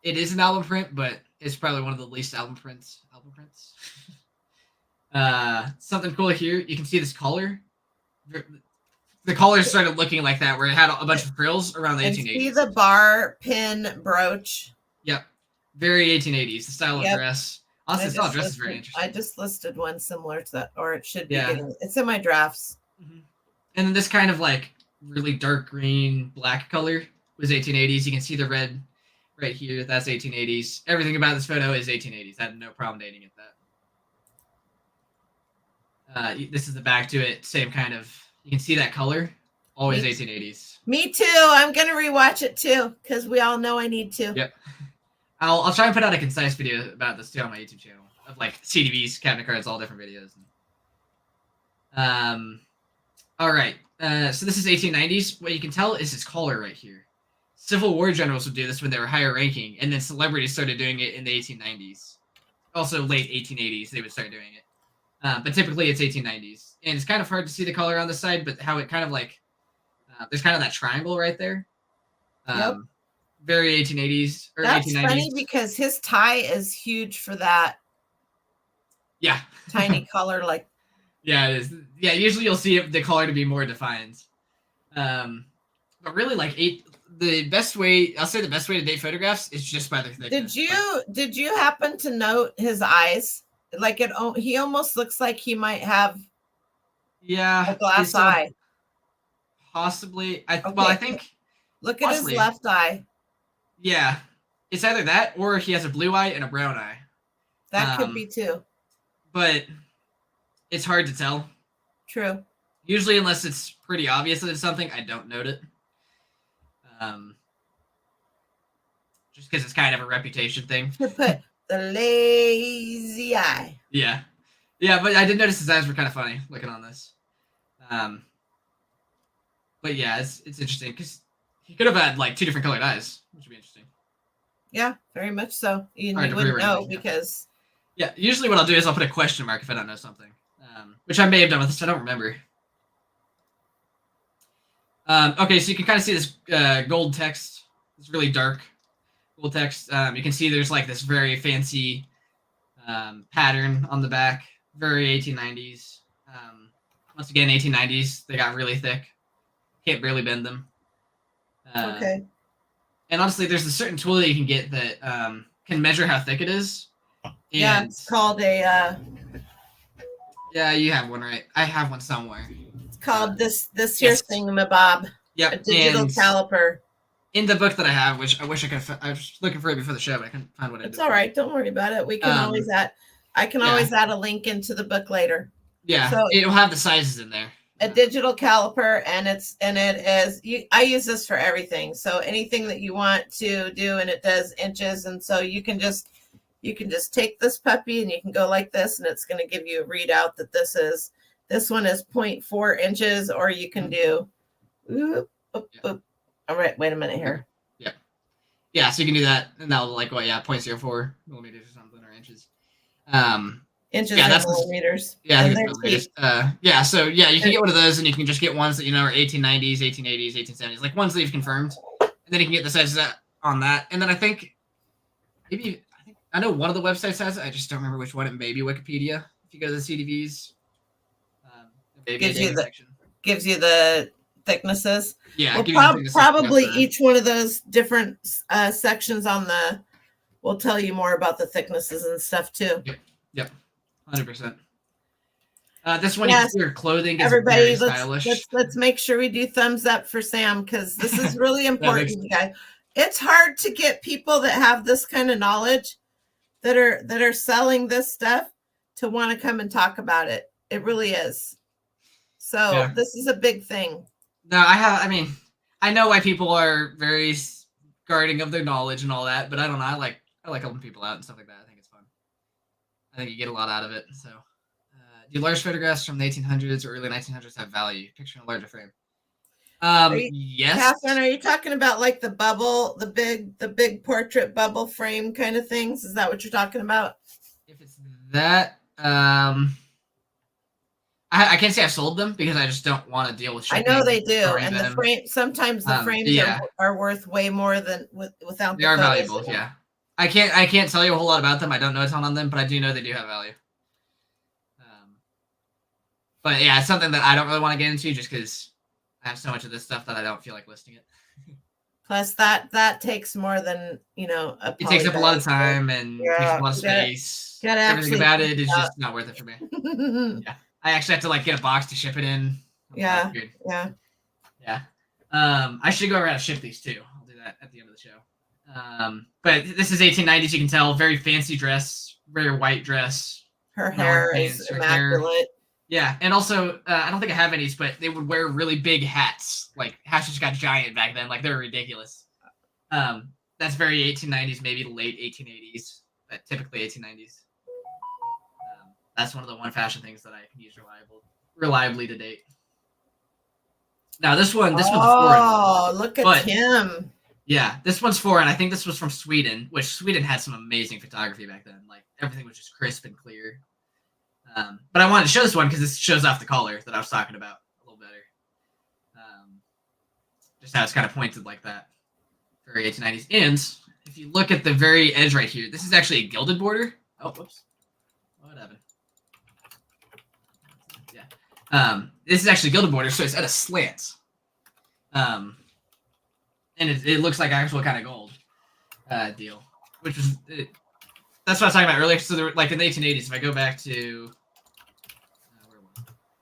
it is an album print, but it's probably one of the least album prints. Something cool here. You can see this collar. The collar started looking like that, where it had a bunch of frills around the 1880s. See the bar pin brooch. Yep. Very 1880s, the style of dress. Also, the style of dress is very interesting. I just listed one similar to that, or it should be. It's in my drafts. Mm-hmm. And then this kind of like really dark green, black color was 1880s. You can see the red right here. That's 1880s. Everything about this photo is 1880s. I had no problem dating it that. This is the back to it. Same kind of. You can see that color. Always 1880s. Me too. I'm gonna rewatch it too because we all know I need to. Yep. I'll try and put out a concise video about this too on my YouTube channel of like CDVs, cabinet cards, all different videos. All right. So this is 1890s. What you can tell is his collar right here. Civil War generals would do this when they were higher ranking, and then celebrities started doing it in the 1890s. Also late 1880s, they would start doing it. But typically it's 1890s. and it's kind of hard to see the color on the side, but how it kind of like there's kind of that triangle right there. Yep. Very 1880s or That's 1890s. funny because his tie is huge for that. Yeah. Tiny color, like. Yeah, it is. Yeah, usually you'll see the color to be more defined. But really, like the best way to date photographs is just by the thickness. Did you happen to note his eyes? Like he almost looks like he might have a glass eye. Possibly. Okay. Well, I think. Look at his left eye. Yeah, it's either that or he has a blue eye and a brown eye. That could be too. But it's hard to tell. True. Usually, unless it's pretty obvious that it's something, I don't note it. Just because it's kind of a reputation thing. To put the lazy eye. Yeah. Yeah, but I did notice his eyes were kind of funny looking on this. But yeah, it's interesting because he could have had like 2 different colored eyes, which would be interesting. Yeah, very much so. You wouldn't know because. Yeah, usually what I'll do is I'll put a question mark if I don't know something, which I may have done with this. I don't remember. Okay, so you can kind of see this gold text. It's really dark gold text. You can see there's like this very fancy pattern on the back. Very 1890s. Once again, 1890s. They got really thick. Can't barely bend them. Okay. And honestly, there's a certain tool that you can get that can measure how thick it is. And yeah, it's called a. Yeah, you have one, right? I have one somewhere. It's called this here thingamabob. Yep. A digital caliper. In the book that I have, which I wish I could. I was looking for it before the show, but I couldn't find what it is. It's all right. Don't worry about it. We can always add. I can always add a link into the book later. Yeah, so it'll have the sizes in there. A digital caliper, and it is. I use this for everything. So anything that you want to do, and it does inches, and so you can just take this puppy and you can go like this, and it's going to give you a readout that this one is 0.4 inches, or you can do. All right, wait a minute here. Yeah, so you can do that, and that'll 0.04 millimeters or something, or inches. Inches and millimeters. Yeah, millimeters. So you can get one of those, and you can just get ones that are 1890s, 1880s, 1870s, like ones that you've confirmed, and then you can get the sizes on that. And then I think I know one of the websites has it. I just don't remember which one. It may be Wikipedia. If you go to the CDVs, gives you the thicknesses. Yeah, probably each one of those different sections will tell you more about the thicknesses and stuff too. Yep, 100%. This one, you can see your clothing is everybody, very stylish. Let's make sure we do thumbs up for Sam, because this is really important, guys. It's hard to get people that have this kind of knowledge that are selling this stuff to want to come and talk about it. It really is. So this is a big thing. No, I know why people are very guarding of their knowledge and all that, but I don't know. I like helping people out and stuff like that. I think it's fun. I think you get a lot out of it. So, do large photographs from the 1800s or early 1900s have value? Picture in a larger frame. Yes. Catherine, are you talking about like the bubble, the big portrait bubble frame kind of things? Is that what you're talking about? If it's that, I can't say I've sold them because I just don't want to deal with shipping. I know they do, and the frame. Sometimes the frames are worth way more than without. They are valuable. Yeah, I can't tell you a whole lot about them. I don't know a ton on them, but I do know they do have value. But yeah, it's something that I don't really want to get into just because I have so much of this stuff that I don't feel like listing it. Plus, that takes more than it takes up a lot of time and takes up a lot of space. Everything about it is just not worth it for me. Yeah. I actually have to get a box to ship it in. Yeah. I should go around and ship these too. I'll do that at the end of the show. But this is 1890s. You can tell, very fancy dress, very white dress. Her hair is immaculate. Yeah, and also I don't think I have any, but they would wear really big hats. Like hats just got giant back then. Like they were ridiculous. That's very 1890s, maybe late 1880s, but typically 1890s. That's one of the fashion things that I can use reliably to date. Now this one's foreign. Oh, look at him. Yeah, this one's foreign. I think this was from Sweden, which Sweden had some amazing photography back then. Like everything was just crisp and clear. But I wanted to show this one because this shows off the collar that I was talking about a little better. Just how it's kind of pointed like that. Very 1890s. And if you look at the very edge right here, this is actually a gilded border. Oh, whoops. What happened? Yeah. This is actually a gilded border, so it's at a slant. And it looks like actual kind of gold deal, which is that's what I was talking about earlier. So like in the 1880s, if I go back to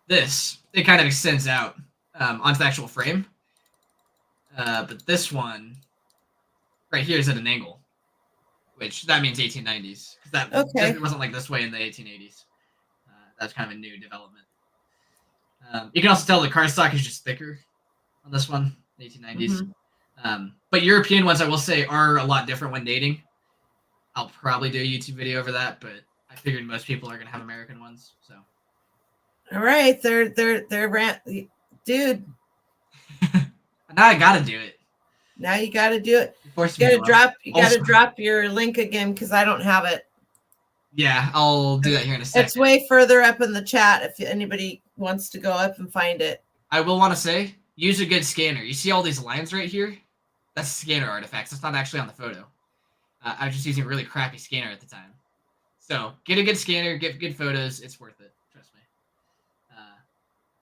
this, it kind of extends out onto the actual frame. But this one right here is at an angle, which that means 1890s. That it wasn't like this way in the 1880s. That's kind of a new development. You can also tell the cardstock is just thicker on this one, the 1890s. But European ones, I will say, are a lot different when dating. I'll probably do a YouTube video over that, but I figured most people are gonna have American ones. So, all right, they're dude. Now I gotta do it. Now you gotta do it. You gotta drop your link again because I don't have it. Yeah, I'll do that here in a second. It's way further up in the chat if anybody wants to go up and find it. I will want to say, use a good scanner. You see all these lines right here? That's scanner artifacts. That's not actually on the photo. I was just using a really crappy scanner at the time. So get a good scanner, get good photos. It's worth it. Trust me.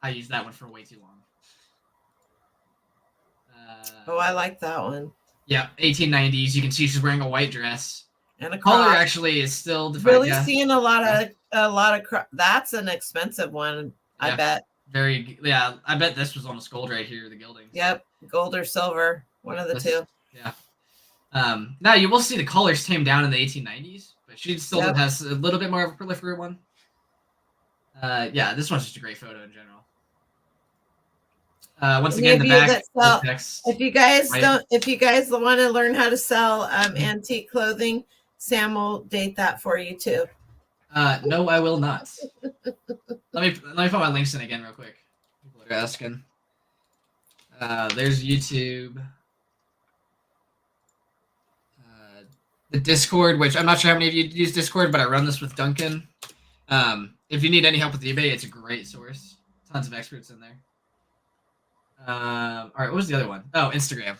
I used that one for way too long. I like that one. Yeah, 1890s. You can see she's wearing a white dress. And a color actually is still defined. Really seeing a lot of that's an expensive one. I bet. I bet this was almost gold right here. The gilding. Yep, gold or silver, one of the two. Yeah. Now you will see the colors tame down in the 1890s, but she still has a little bit more of a proliferate one. Yeah, this one's just a great photo in general. Once again, the back text. If you guys want to learn how to sell antique clothing, Sam will date that for you too. No, I will not. let me put my links in again real quick. People are asking. There's YouTube. The Discord, which I'm not sure how many of you use Discord, but I run this with Duncan. If you need any help with eBay, it's a great source. Tons of experts in there. All right, what was the other one? Oh, Instagram.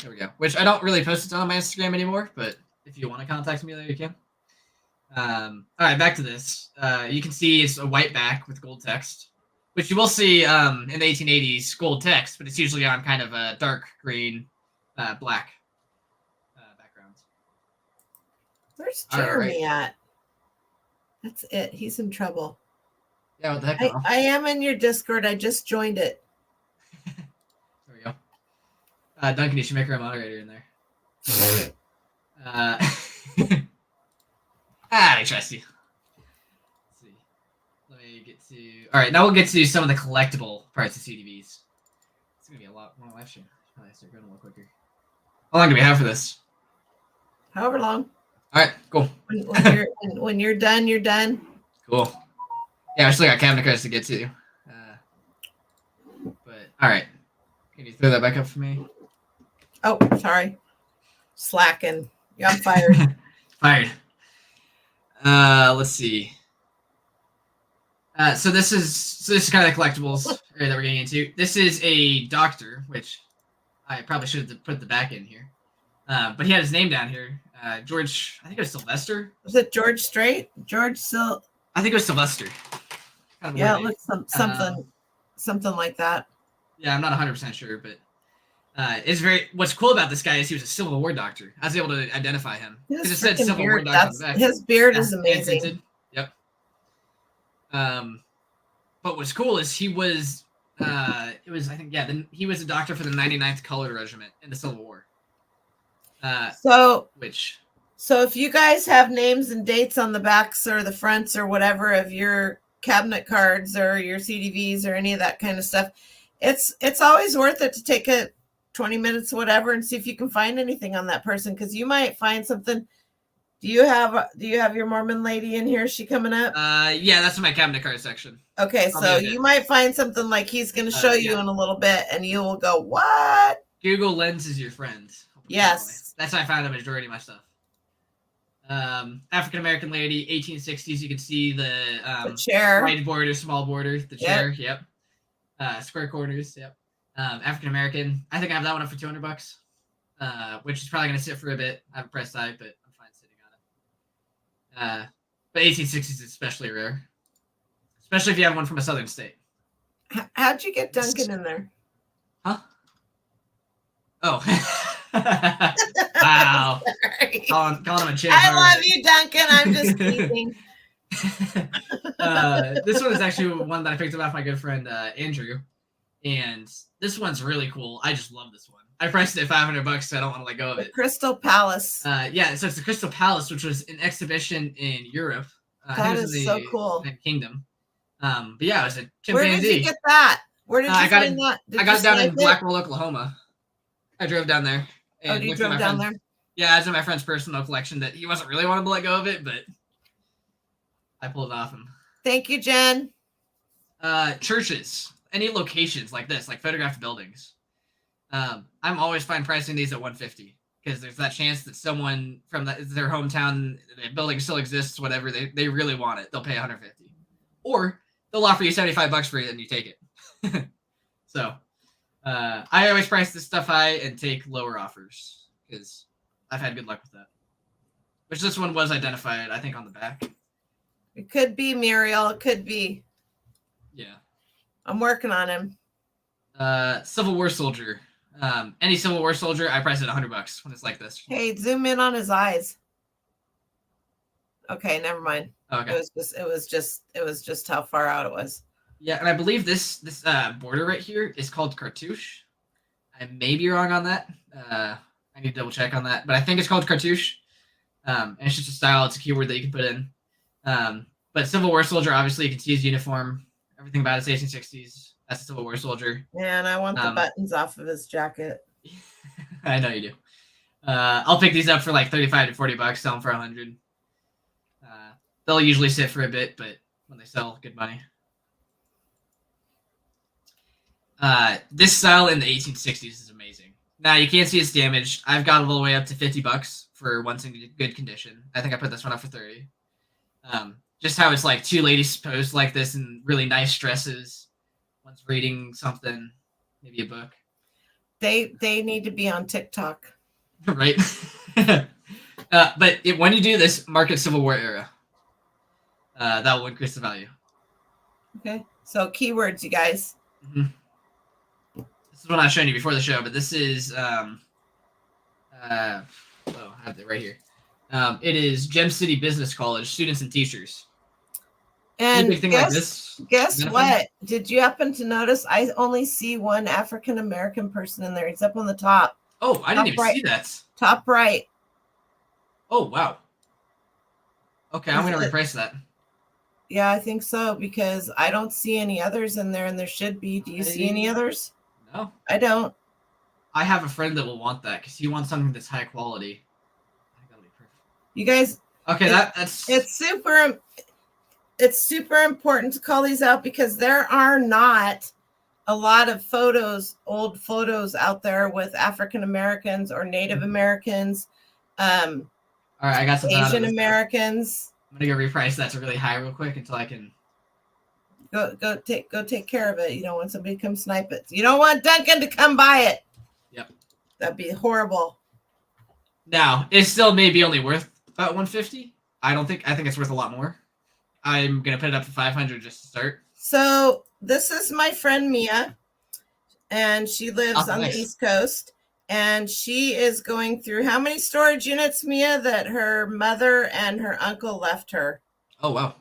There we go. Which I don't really post it on my Instagram anymore, but if you want to contact me there, you can. All right, back to this. You can see it's a white back with gold text, which you will see in the 1880s gold text, but it's usually on kind of a dark green, black backgrounds. Where's Jeremy at? That's it. He's in trouble. Yeah, what the heck? I am in your Discord. I just joined it. There we go. Duncan, you should make her a moderator in there. I trust you. Let's see. Let me get to... All right, now we'll get to some of the collectible parts of CDVs. It's going to be a lot more live stream. Probably start going a little quicker. How long do we have for this? However long. All right, cool. When you're done, you're done. Cool. Yeah, I still got cabinet cards to get to. But all right, can you throw that back up for me? Oh, sorry. Slacking. Yeah, I'm fired. Fired. Let's see. So this is kind of the collectibles that we're getting into. This is a doctor, which I probably should have put the back in here. But he had his name down here. George, I think it was Sylvester. Was it George Strait? I think it was Sylvester. Kind of yeah, it looks something like that. Yeah, I'm not 100% sure, but it's what's cool about this guy is he was a Civil War doctor. I was able to identify him because it said Civil War doctor on the back. His beard is amazing. Yep. But what's cool is he was he was a doctor for the 99th Colored Regiment in the Civil War. So if you guys have names and dates on the backs or the fronts or whatever of your cabinet cards or your CDVs or any of that kind of stuff, it's always worth it to take 20 minutes, whatever, and see if you can find anything on that person, because you might find something. Do you have your Mormon lady in here? Is she coming up? Yeah, that's in my cabinet card section. Okay, so you might find something like he's going to show you in a little bit, and you will go, what? Google Lens is your friend. Yes. That's how I found a majority of my stuff. African American lady, 1860s. You can see the chair. wide border, small border, the Yep. chair. Yep. Square corners. Yep. African American. I think I have that one up for $200, which is probably gonna sit for a bit. I have a press tag, but I'm fine sitting on it. But 1860s is especially rare, especially if you have one from a southern state. How'd you get Duncan in there? Huh? Oh. Wow. Calling him a chick. I love you, Duncan. I'm just teasing. This one is actually one that I picked up off my good friend Andrew, and this one's really cool. I just love this one. I priced it at $500, so I don't want to let go of it. Crystal Palace. Yeah, so it's the Crystal Palace, which was an exhibition in Europe. That is so cool. United Kingdom. But yeah, it was a chimpanzee. Where did you get that? Where did you find that? I got it down in Blackwell, Oklahoma. I drove down there. Oh, you drove down there? Yeah, it's in my friend's personal collection that he wasn't really wanting to let go of it, but I pulled it off him. Thank you, Jen. Churches, any locations like this, like photographed buildings. I'm always fine pricing these at $150 because there's that chance that someone from their hometown, the building still exists, whatever, they really want it. They'll pay $150, or they'll offer you $75 for it and you take it. So I always price this stuff high and take lower offers because I've had good luck with that. Which this one was identified, I think, on the back. It could be Muriel. It could be. Yeah. I'm working on him. Civil War soldier. Any Civil War soldier, I price it $100 when it's like this. Hey, zoom in on his eyes. Okay, never mind. Okay. It was just how far out it was. Yeah, and I believe this border right here is called cartouche. I may be wrong on that. I need to double check on that, but I think it's called cartouche. And it's just a style. It's a keyword that you can put in. But Civil War soldier, obviously, you can see his uniform. Everything about it's 1860s. That's a Civil War soldier. Man, I want the buttons off of his jacket. I know you do. I'll pick these up for like $35 to $40. Sell them for $100. They'll usually sit for a bit, but when they sell, good money. This style in the 1860s is amazing. Now you can't see it's damaged. I've got it all the way up to $50 for one's in good condition. I think I put this one up for $30. Just how it's like two ladies posed like this in really nice dresses. One's reading something, maybe a book. They need to be on TikTok, right? But when you do this, mark it Civil War era. That will increase the value. Okay, so keywords, you guys. Mm-hmm. This is one I was showing you before the show, but this is I have it right here. It is Gem City Business College students and teachers. And guess what? Did you happen to notice? I only see one African American person in there. He's up on the top. Oh, I didn't even see that. Top right. Oh, wow. Okay, I'm going to reprice that. Yeah, I think so, because I don't see any others in there, and there should be. Do you see any others? No. I don't. I have a friend that will want that because he wants something that's high quality. I think that'll be perfect. You guys. Okay, that's. It's super important to call these out because there are not a lot of old photos out there with African Americans or Native Americans. All right, I got some Asian Americans. I'm gonna go reprice that to really high real quick until I can go take care of it. You don't want somebody to come snipe it. You don't want Duncan to come buy it. Yep. That'd be horrible. Now, it still may be only worth about $150. I think it's worth a lot more. I'm gonna put it up to $500 just to start. So this is my friend Mia, and she lives on the East Coast. And she is going through how many storage units, Mia, that her mother and her uncle left her? Oh, wow.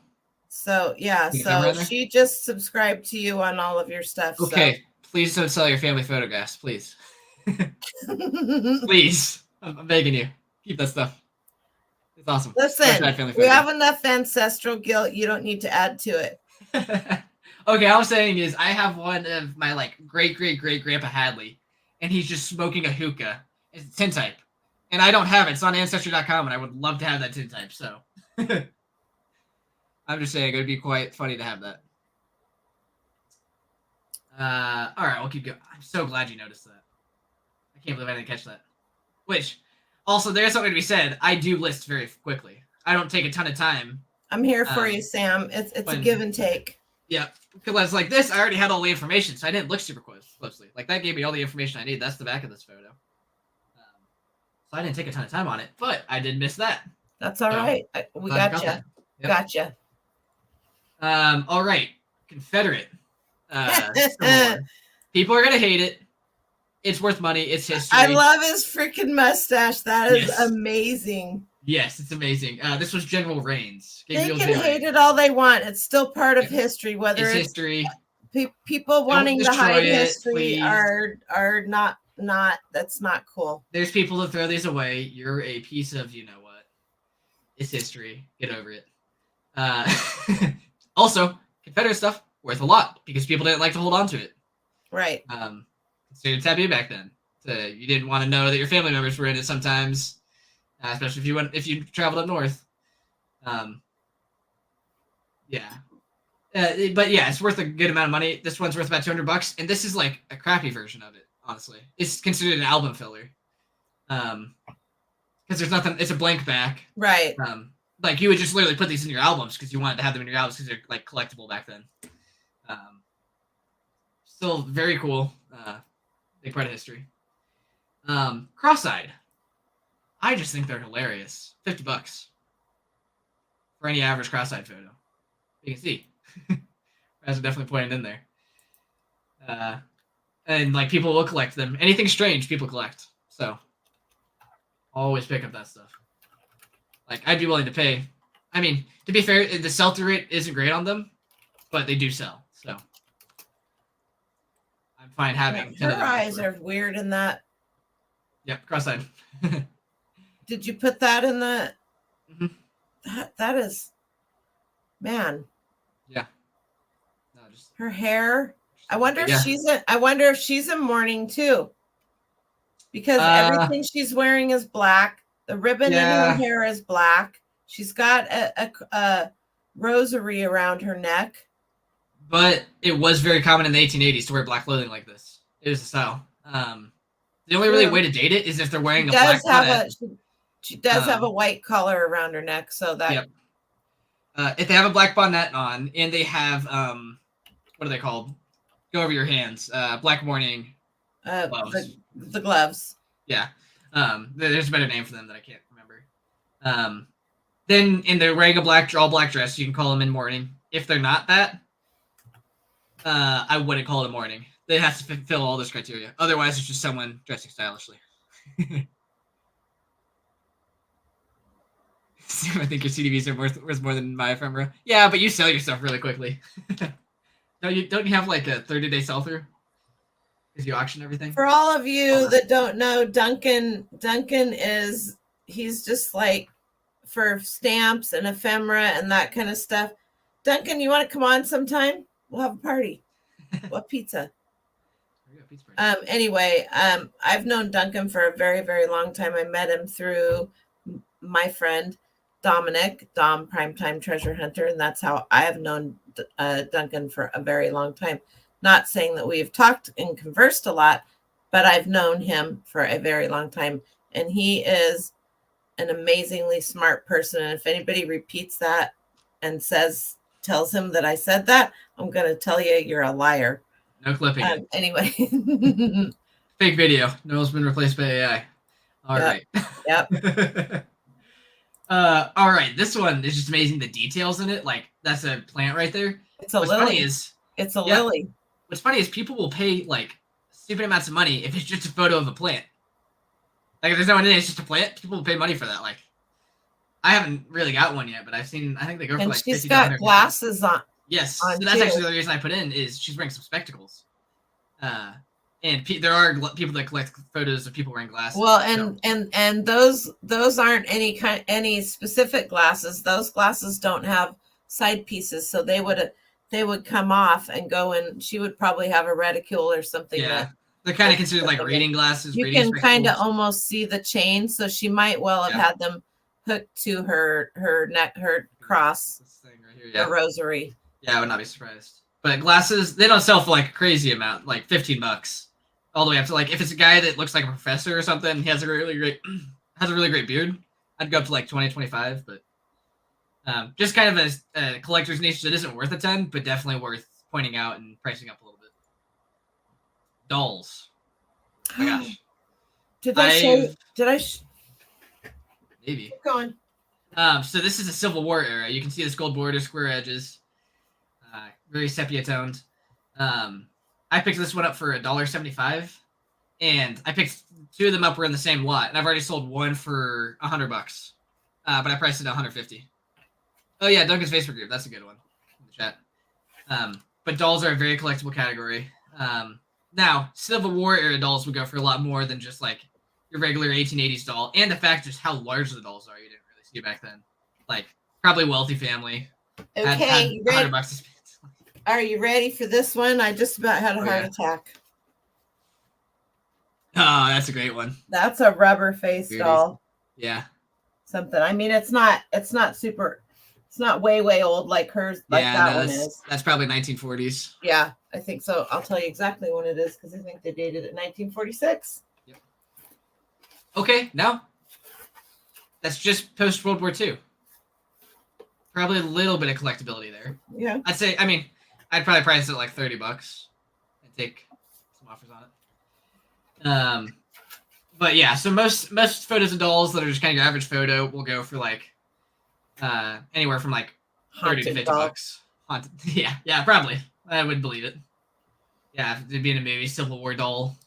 So, yeah. So she just subscribed to you on all of your stuff. Okay. So. Please don't sell your family photographs, please. Please. I'm begging you. Keep that stuff. It's awesome. Listen, we have enough ancestral guilt. You don't need to add to it. Okay, all I'm saying is I have one of my, great-great-great-grandpa Hadley. And he's just smoking a hookah. It's a tintype. And I don't have it. It's on Ancestry.com, and I would love to have that tintype, so. I'm just saying, it would be quite funny to have that. All right, we'll keep going. I'm so glad you noticed that. I can't believe I didn't catch that. Which, Also, there's something to be said. I do list very quickly. I don't take a ton of time. I'm here for you, Sam. It's a give and take. Yeah, because like this, I already had all the information, so I didn't look super closely. Like that gave me all the information I need. That's the back of this photo. So I didn't take a ton of time on it, but I did miss that. That's all right. We got you. Yep. Gotcha. All right. Confederate. People are gonna hate it. It's worth money. It's history. I love his freaking mustache. That is amazing. Yes, it's amazing. This was General Rains. They can hate it all they want. It's still part of history. Whether it's history, people wanting to hide history are not. That's not cool. There's people that throw these away. You're a piece of you know what? It's history. Get over it. Also, Confederate stuff worth a lot because people didn't like to hold on to it. Right. Considered taboo back then. So you didn't want to know that your family members were in it sometimes, especially if you traveled up north. Yeah. But yeah, it's worth a good amount of money. This one's worth about $200, and this is like a crappy version of it. Honestly, it's considered an album filler. Because there's nothing. It's a blank back. Right. Like you would just literally put these in your albums because you wanted to have them in your albums because they're like collectible back then. Still very cool. Big part of history. Cross-eyed. I just think they're hilarious. $50 for any average cross-eyed photo. You can see. Guys are definitely pointing in there. And like people will collect them. Anything strange, people collect. So always pick up that stuff. Like I'd be willing to pay. I mean, to be fair, the sell-through rate isn't great on them, but they do sell. So I'm fine having. Her eyes are weird in that. Yep, cross-eyed. Did you put that in the? Mm-hmm. That is, man. Yeah. No, just her hair. I wonder if she's in mourning too, because everything she's wearing is black. The ribbon in her hair is black. She's got a rosary around her neck. But it was very common in the 1880s to wear black clothing like this. It was a style. The only really way to date it is if they're wearing a black bonnet. She does have a white collar around her neck, so that. Yep. If they have a black bonnet on and they have what are they called? Go over your hands. Black mourning gloves. The gloves. Yeah. There's a better name for them that I can't remember. Then in the wearing all black dress, you can call them in mourning. If they're not that, I wouldn't call it a mourning. They have to fulfill all this criteria. Otherwise, it's just someone dressing stylishly. I think your CDVs are worth more than my ephemera. Yeah, but you sell your stuff really quickly. Don't you have like a 30-day sell-through? Because you auction everything? For all of you that don't know, Duncan he's just like for stamps and ephemera and that kind of stuff. Duncan, you want to come on sometime? We'll have a party. What pizza? Anyway, I've known Duncan for a very, very long time. I met him through my friend Dominic, Dom Primetime Treasure Hunter, and that's how I have known Duncan for a very long time. Not saying that we've talked and conversed a lot, but I've known him for a very long time, and he is an amazingly smart person. And if anybody repeats that and tells him that I said that, I'm going to tell you you're a liar. No clipping. Anyway. Fake video. Noel's been replaced by AI. All right. Yep. All right. This one is just amazing. The details in it. Like, that's a plant right there. It's a lily. It's a lily. What's funny is people will pay, like, stupid amounts of money if it's just a photo of a plant. Like, if there's no one in it, it's just a plant. People will pay money for that. Like, I haven't really got one yet, but I think they go for like $50. And she's got glasses on. Yes, so that's actually the reason I put in is she's wearing some spectacles. And there are people that collect photos of people wearing glasses. Well, and those aren't any specific glasses. Those glasses don't have side pieces, so they would come off and go in. She would probably have a reticule or something. Yeah, they're kind of considered like reading glasses. You can kind of almost see the chain, so she might well have had them hooked to her neck, her cross, this thing right here, the rosary. Yeah, I would not be surprised. But glasses, they don't sell for like a crazy amount, like $15, all the way up to like if it's a guy that looks like a professor or something, he has a really great has a really great beard. I'd go up to like 20, 25, but just kind of a collector's niche that isn't worth a ton, but definitely worth pointing out and pricing up a little bit. Dolls. Oh my gosh. Did I show? Did I? Maybe. Keep going. So this is a Civil War era. You can see this gold border, square edges, very sepia toned. I picked this one up for $1.75, and I picked two of them up. Were in the same lot, and I've already sold one for $100. But I priced it at $150. Oh yeah, Duncan's Facebook group. That's a good one in the chat. But dolls are a very collectible category. Now, Civil War era dolls would go for a lot more than just like your regular 1880s doll, and the fact just how large the dolls are. You didn't really see it back then. Like probably wealthy family. Okay, you ready? $100 to spend. Are you ready for this one? I just about had a heart attack. Oh, that's a great one. That's a rubber face doll. Yeah. Something. I mean, it's not super. It's not way old like hers. Like that one is. That's probably 1940s. Yeah, I think so. I'll tell you exactly when it is because I think they dated it 1946. Yep. Okay, now that's just post World War II. Probably a little bit of collectability there. Yeah. I'd say. I mean, I'd probably price it like $30 and take some offers on it. But yeah, so most photos of dolls that are just kind of your average photo will go for like anywhere from like $30 to $50. Haunted. Yeah, probably. I would believe it. Yeah, if it'd be in a movie, Civil War doll.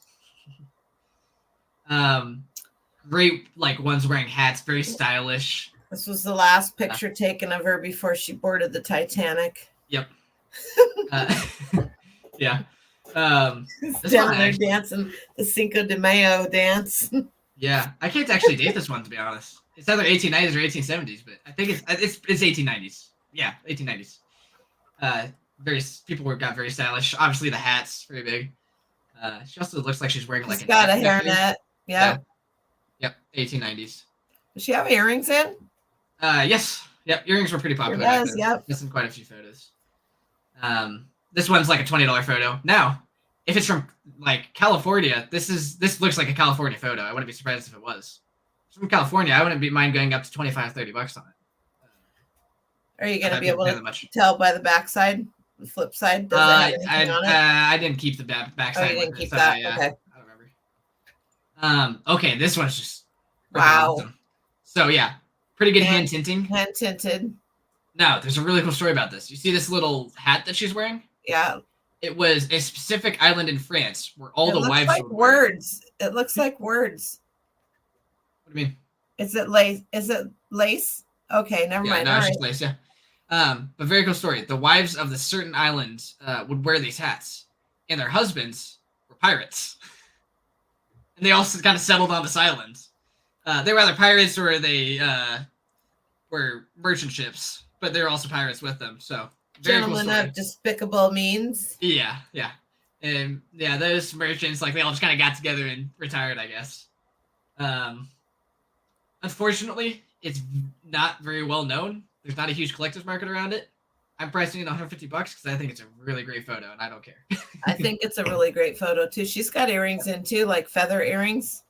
Great like ones wearing hats, very stylish. This was the last picture taken of her before she boarded the Titanic. Yep. Yeah. Down there dancing the Cinco de Mayo dance. Yeah, I can't actually date this one to be honest. It's either 1890s or 1870s, but I think it's 1890s. Yeah, 1890s. People got very stylish. Obviously, the hat's very big. She also looks like she's wearing like she's got a hairnet. Yeah. Yep. 1890s. Does she have earrings in? Yes. Yep. Earrings were pretty popular. Yep. There's quite a few photos. This one's like a $20 photo. Now, if it's from like California, this looks like a California photo. I wouldn't be surprised if it was. If it's from California, I wouldn't mind going up to $25-$30 on it. Are you going to be able to tell by the backside, the flip side? Does it have anything on it? I didn't keep the backside. Oh, you didn't keep that? Okay. I don't remember. Okay, this one's just wow. Awesome. So yeah, pretty good hand tinting. Hand tinted. Now, there's a really cool story about this. You see this little hat that she's wearing? Yeah. It was a specific island in France where all the wives like words. It looks like words. What do you mean? Is it lace? Is it lace? Okay, never mind. No, it's just lace, yeah. But very cool story. The wives of the certain islands would wear these hats, and their husbands were pirates. And they also kind of settled on this island. They were either pirates or they were merchant ships, but they were also pirates with them. So gentlemen of despicable means. Yeah. And yeah, those merchants, like they all just kind of got together and retired, I guess. Unfortunately, it's not very well known. There's not a huge collector's market around it. I'm pricing it $150 because I think it's a really great photo, and I don't care. I think it's a really great photo too. She's got earrings in too, like feather earrings.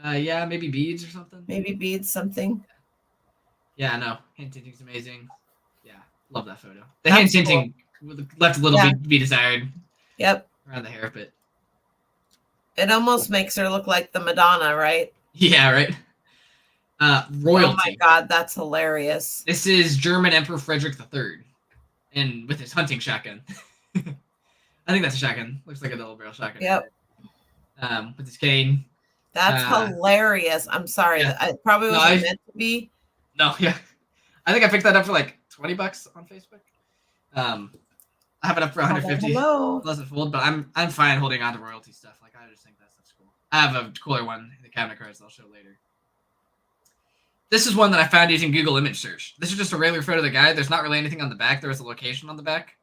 Yeah, maybe beads or something. Maybe beads, something. Yeah, no, hand tinting's amazing. Yeah, love that photo. The hand tinting left a little bit to be desired. Yep. Around the hair, but it almost makes her look like the Madonna, right? Yeah, right. Royalty. Oh my God, that's hilarious. This is German Emperor Frederick III, and with his hunting shotgun. I think that's a shotgun. Looks like a double barrel shotgun. Yep. With his cane. That's hilarious. I'm sorry. Yeah. It probably wasn't meant to be. No, yeah. I think I picked that up for like $20 on Facebook. I have it up for $150. Doesn't fold, but I'm fine holding on to royalty stuff. Like I just think that stuff's cool. I have a cooler one in the cabinet cards that I'll show later. This is one that I found using Google image search. This is just a regular photo of the guy. There's not really anything on the back. There was a location on the back.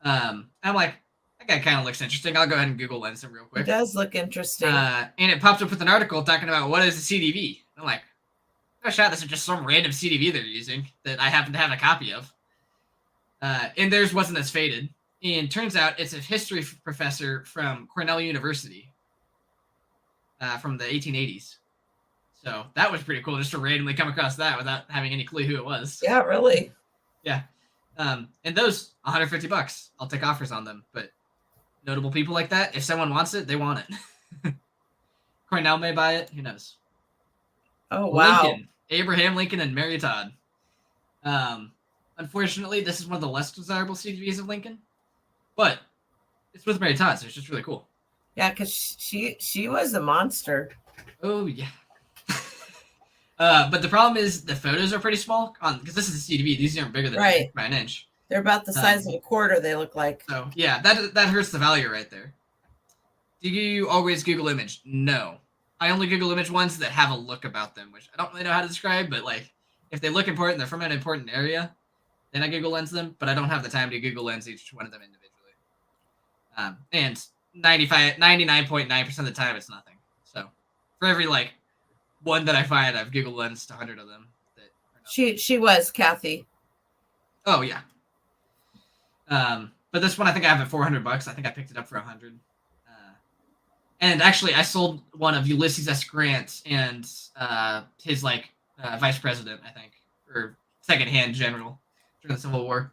I'm like, that guy kind of looks interesting. I'll go ahead and Google lens him real quick. It does look interesting. And it popped up with an article talking about what is a CDV. I'm like, oh, shot, this is just some random CDV they're using that I happen to have a copy of. And theirs wasn't as faded. And turns out it's a history professor from Cornell University from the 1880s. So that was pretty cool just to randomly come across that without having any clue who it was. Yeah, really. Yeah. And those $150. I'll take offers on them. But notable people like that, if someone wants it, they want it. Cornell may buy it. Who knows? Oh, wow. Lincoln. Abraham Lincoln and Mary Todd. Unfortunately, this is one of the less desirable CDVs of Lincoln. But it's with Mary Todd, so it's just really cool. Yeah, because she was a monster. Oh, yeah. But the problem is the photos are pretty small because this is a CDV. These aren't bigger than Right. by an inch. They're about the size of a quarter, they look like. So, yeah, that hurts the value right there. Do you always Google image? No. I only Google image ones that have a look about them, which I don't really know how to describe, but like if they look important, they're from an important area, then I Google Lens them, but I don't have the time to Google Lens each one of them individually. And 99.9% of the time, it's nothing. So for every like one that I find, I've Google Lensed 100 of them. She was Kathy. Oh yeah. But this one I think I have at $400. I think I picked it up for 100. And actually, I sold one of Ulysses S. Grant and his vice president, I think, or second-hand general during the Civil War.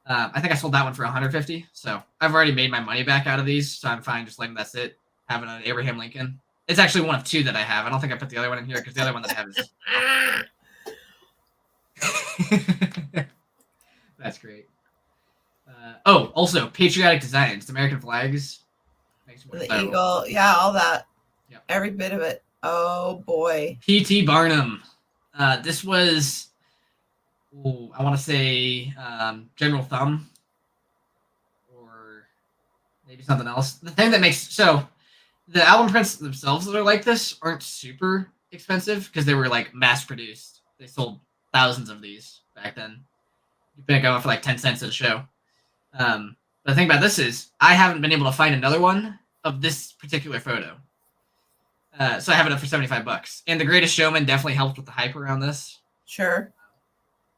I think I sold that one for $150. So I've already made my money back out of these, so I'm fine just letting that's it. Having an Abraham Lincoln. It's actually one of two that I have. I don't think I put the other one in here because the other one that I have is. That's great. Also, patriotic designs, American flags. The eagle, yeah, all that. Yep. Every bit of it. Oh boy. P.T. Barnum. This was, I want to say General Thumb, or maybe something else. The thing that makes the album prints themselves that are like this aren't super expensive because they were like mass produced. They sold thousands of these back then. You pick up for like 10 cents at a show. The thing about this is I haven't been able to find another one of this particular photo. So I have it up for $75. And The Greatest Showman definitely helped with the hype around this. Sure.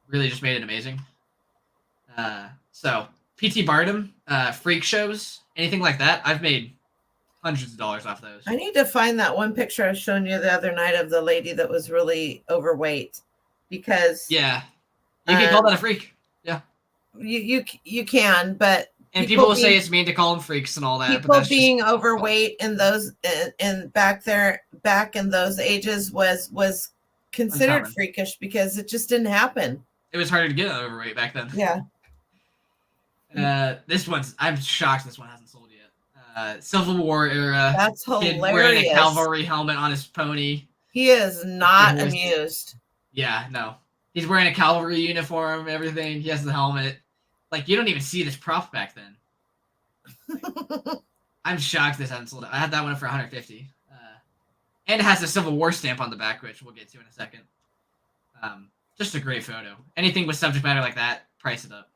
Really just made it amazing. So P.T. Barnum, freak shows, anything like that, I've made hundreds of dollars off those. I need to find that one picture I was showing you the other night of the lady that was really overweight because yeah, you can call that a freak. Yeah. You can, but and people will say it's mean to call them freaks and all that. People being overweight in those back in those ages was considered uncommon. Freakish because it just didn't happen. It was harder to get overweight back then. Yeah. This one's, I'm shocked this one hasn't sold yet. Civil War era. That's hilarious. Kid wearing a cavalry helmet on his pony. He is not amused. Yeah, no. He's wearing a cavalry uniform, everything. He has the helmet. Like, you don't even see this prop back then. Like, I'm shocked this hasn't sold out. I had that one for $150. And it has a Civil War stamp on the back, which we'll get to in a second. Just a great photo. Anything with subject matter like that, price it up.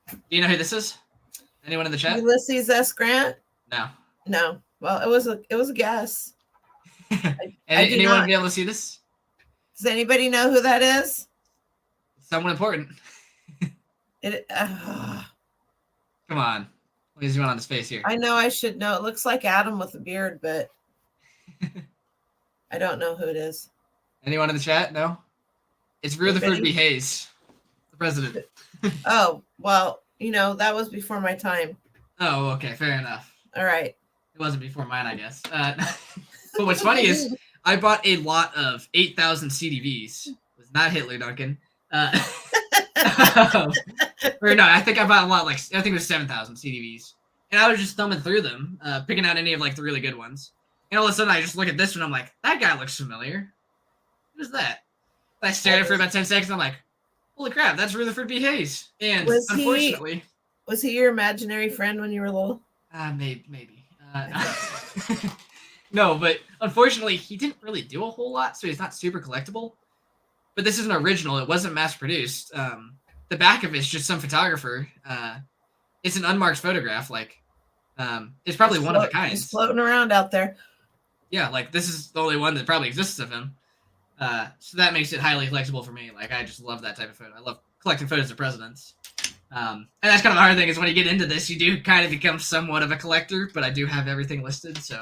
Do you know who this is? Anyone in the chat? Ulysses S. Grant? No. Well, it was a guess. Anyone be able to see this? Does anybody know who that is? Someone important. Come on. Let me zoom on his face here. I know I should know. It looks like Adam with a beard, but I don't know who it is. Anyone in the chat? No? It's Rutherford B. Hayes, the president. Oh, well, that was before my time. Oh, okay. Fair enough. All right. It wasn't before mine, I guess. But what's funny is I bought a lot of 8,000 CDVs. It was not Hitler, Duncan. Or no, I think I bought a lot, I think it was 7,000 CDVs. And I was just thumbing through them, picking out any of the really good ones. And all of a sudden I just look at this one, I'm like, that guy looks familiar. Who's that? I stared at it for about 10 seconds, and I'm like, holy crap, that's Rutherford B. Hayes. And unfortunately... Was he your imaginary friend when you were little? Maybe. No, but unfortunately, he didn't really do a whole lot, so he's not super collectible. But this is an original. It wasn't mass-produced. The back of it's just some photographer. It's an unmarked photograph. It's probably one of a kind. He's floating around out there. Yeah, this is the only one that probably exists of him. So that makes it highly collectible for me. I just love that type of photo. I love collecting photos of presidents. And that's kind of the hard thing is when you get into this, you do kind of become somewhat of a collector, but I do have everything listed, so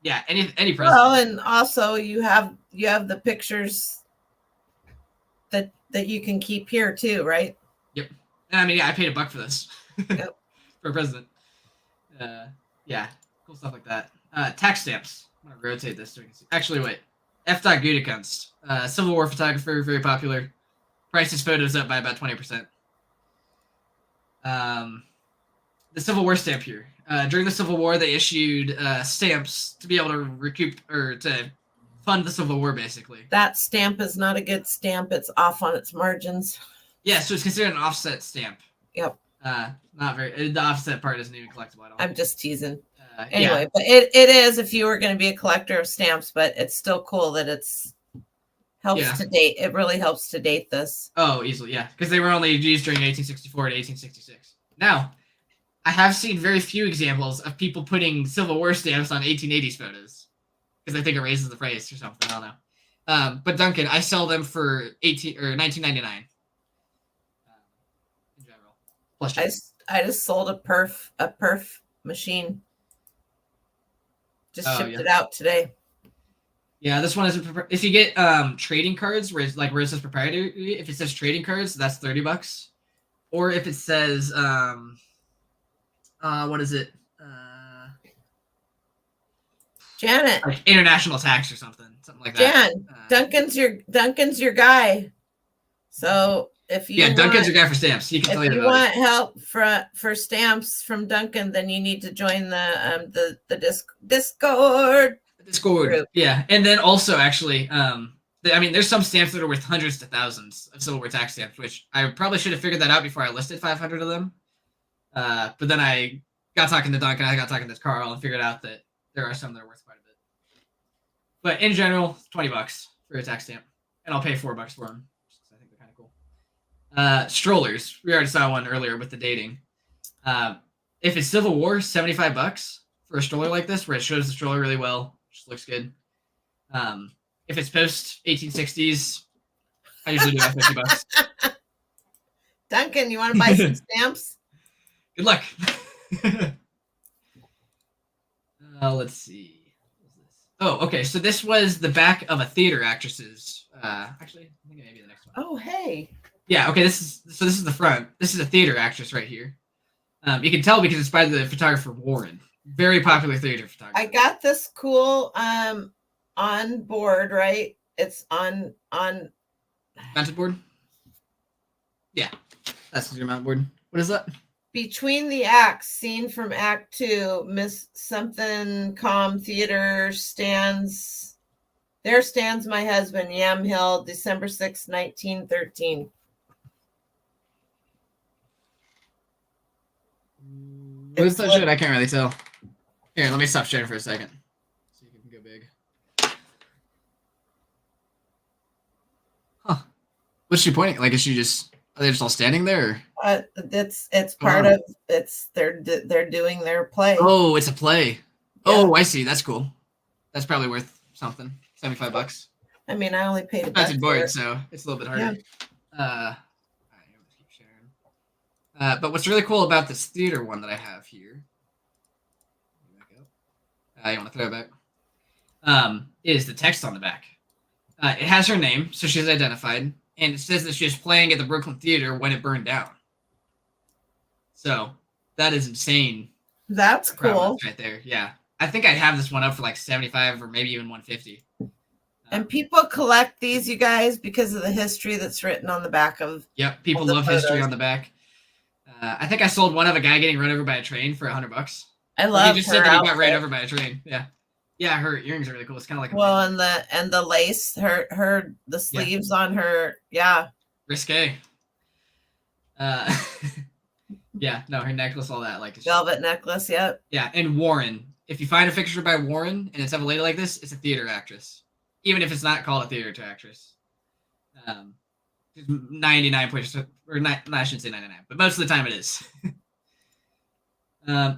Yeah, any president. Well, and also you have the pictures that you can keep here too, right? Yep. And I mean, yeah, I paid $1 for this. Yep. For president. Yeah, cool stuff like that. Tax stamps. I'm gonna rotate this so we can see. Actually, wait. F. Gudekunst, Civil War photographer, very popular. Priced his photos up by about 20%. The Civil War stamp here. During the Civil War, they issued stamps to be able to recoup or to fund the Civil War, basically. That stamp is not a good stamp. It's off on its margins. Yeah, so it's considered an offset stamp. Yep. Not very. The offset part isn't even collectible at all. I'm just teasing. Anyway, yeah. But it is if you were going to be a collector of stamps, but it's still cool that it's helps to date. It really helps to date this. Oh, easily, yeah, because they were only used during 1864 to 1866. Now, I have seen very few examples of people putting Civil War stamps on 1880s photos because I think it raises the price or something. I don't know. But Duncan, I sell them for $19.99. In general, plus I just sold a perf machine. Just shipped it out today. Yeah, this one is if you get trading cards where it says proprietary. If it says trading cards, that's $30. Or if it says what is it? Janet, like international tax or something like that. Jan, Duncan's your guy. So if you Duncan's your guy for stamps. He can tell you. If you want help for stamps from Duncan, then you need to join the Discord. Discord group. Yeah, and then also actually, there's some stamps that are worth hundreds to thousands of Civil War tax stamps, which I probably should have figured that out before I listed 500 of them. But then I got talking to Duncan, I got talking to Carl, and figured out that there are some that are worth quite a bit. But in general, $20 for a tax stamp, and I'll pay $4 for them. I think they're kind of cool. Strollers. We already saw one earlier with the dating. If it's Civil War, $75 for a stroller like this, where it shows the stroller really well, just looks good. If it's post 1860s, I usually do about $50. Duncan, you want to buy some stamps? Good luck. Let's see. Oh, okay. So this was the back of a theater actress's. Actually, I think maybe the next one. Oh, hey. Yeah. Okay. This is the front. This is a theater actress right here. You can tell because it's by the photographer Warren. Very popular theater photographer. I got this cool on board, right? It's on mounted board. Yeah, that's your mount board. What is that? Between the Acts, scene from Act 2, Miss Something Calm Theater stands. There stands my husband, Yam Hill, December 6, 1913. What is that shit? I can't really tell. Here, let me stop sharing for a second. So you can go big. Huh. What's she pointing? Like, is she just... Are they just all standing there? It's part of they're doing their play. Oh, it's a play. Yeah. Oh, I see. That's cool. That's probably worth something. $75. I mean, I only paid a board, so it's a little bit harder. Yeah. All right, let's keep sharing. But what's really cool about this theater one that I have here, you want to throw it back, is the text on the back. It has her name, so she's identified. And it says that she was playing at the Brooklyn Theater when it burned down. So that is insane. That's cool. Right there. Yeah. I think I'd have this one up for like 75 or maybe even 150. And people collect these, you guys, because of the history that's written on the back of. Yep. People love history on the back. I think I sold one of a guy getting run over by a train for $100. I love. He just said that he got ran over by a train. Yeah. Yeah, her earrings are really cool. It's kind of like and the lace, the sleeves on her, risque. Yeah, no, her necklace, all that, like velvet necklace, yep. Yeah, and Warren. If you find a picture by Warren and it's of a lady like this, it's a theater actress, even if it's not called a theater actress. 99%, or not, I shouldn't say 99, but most of the time it is.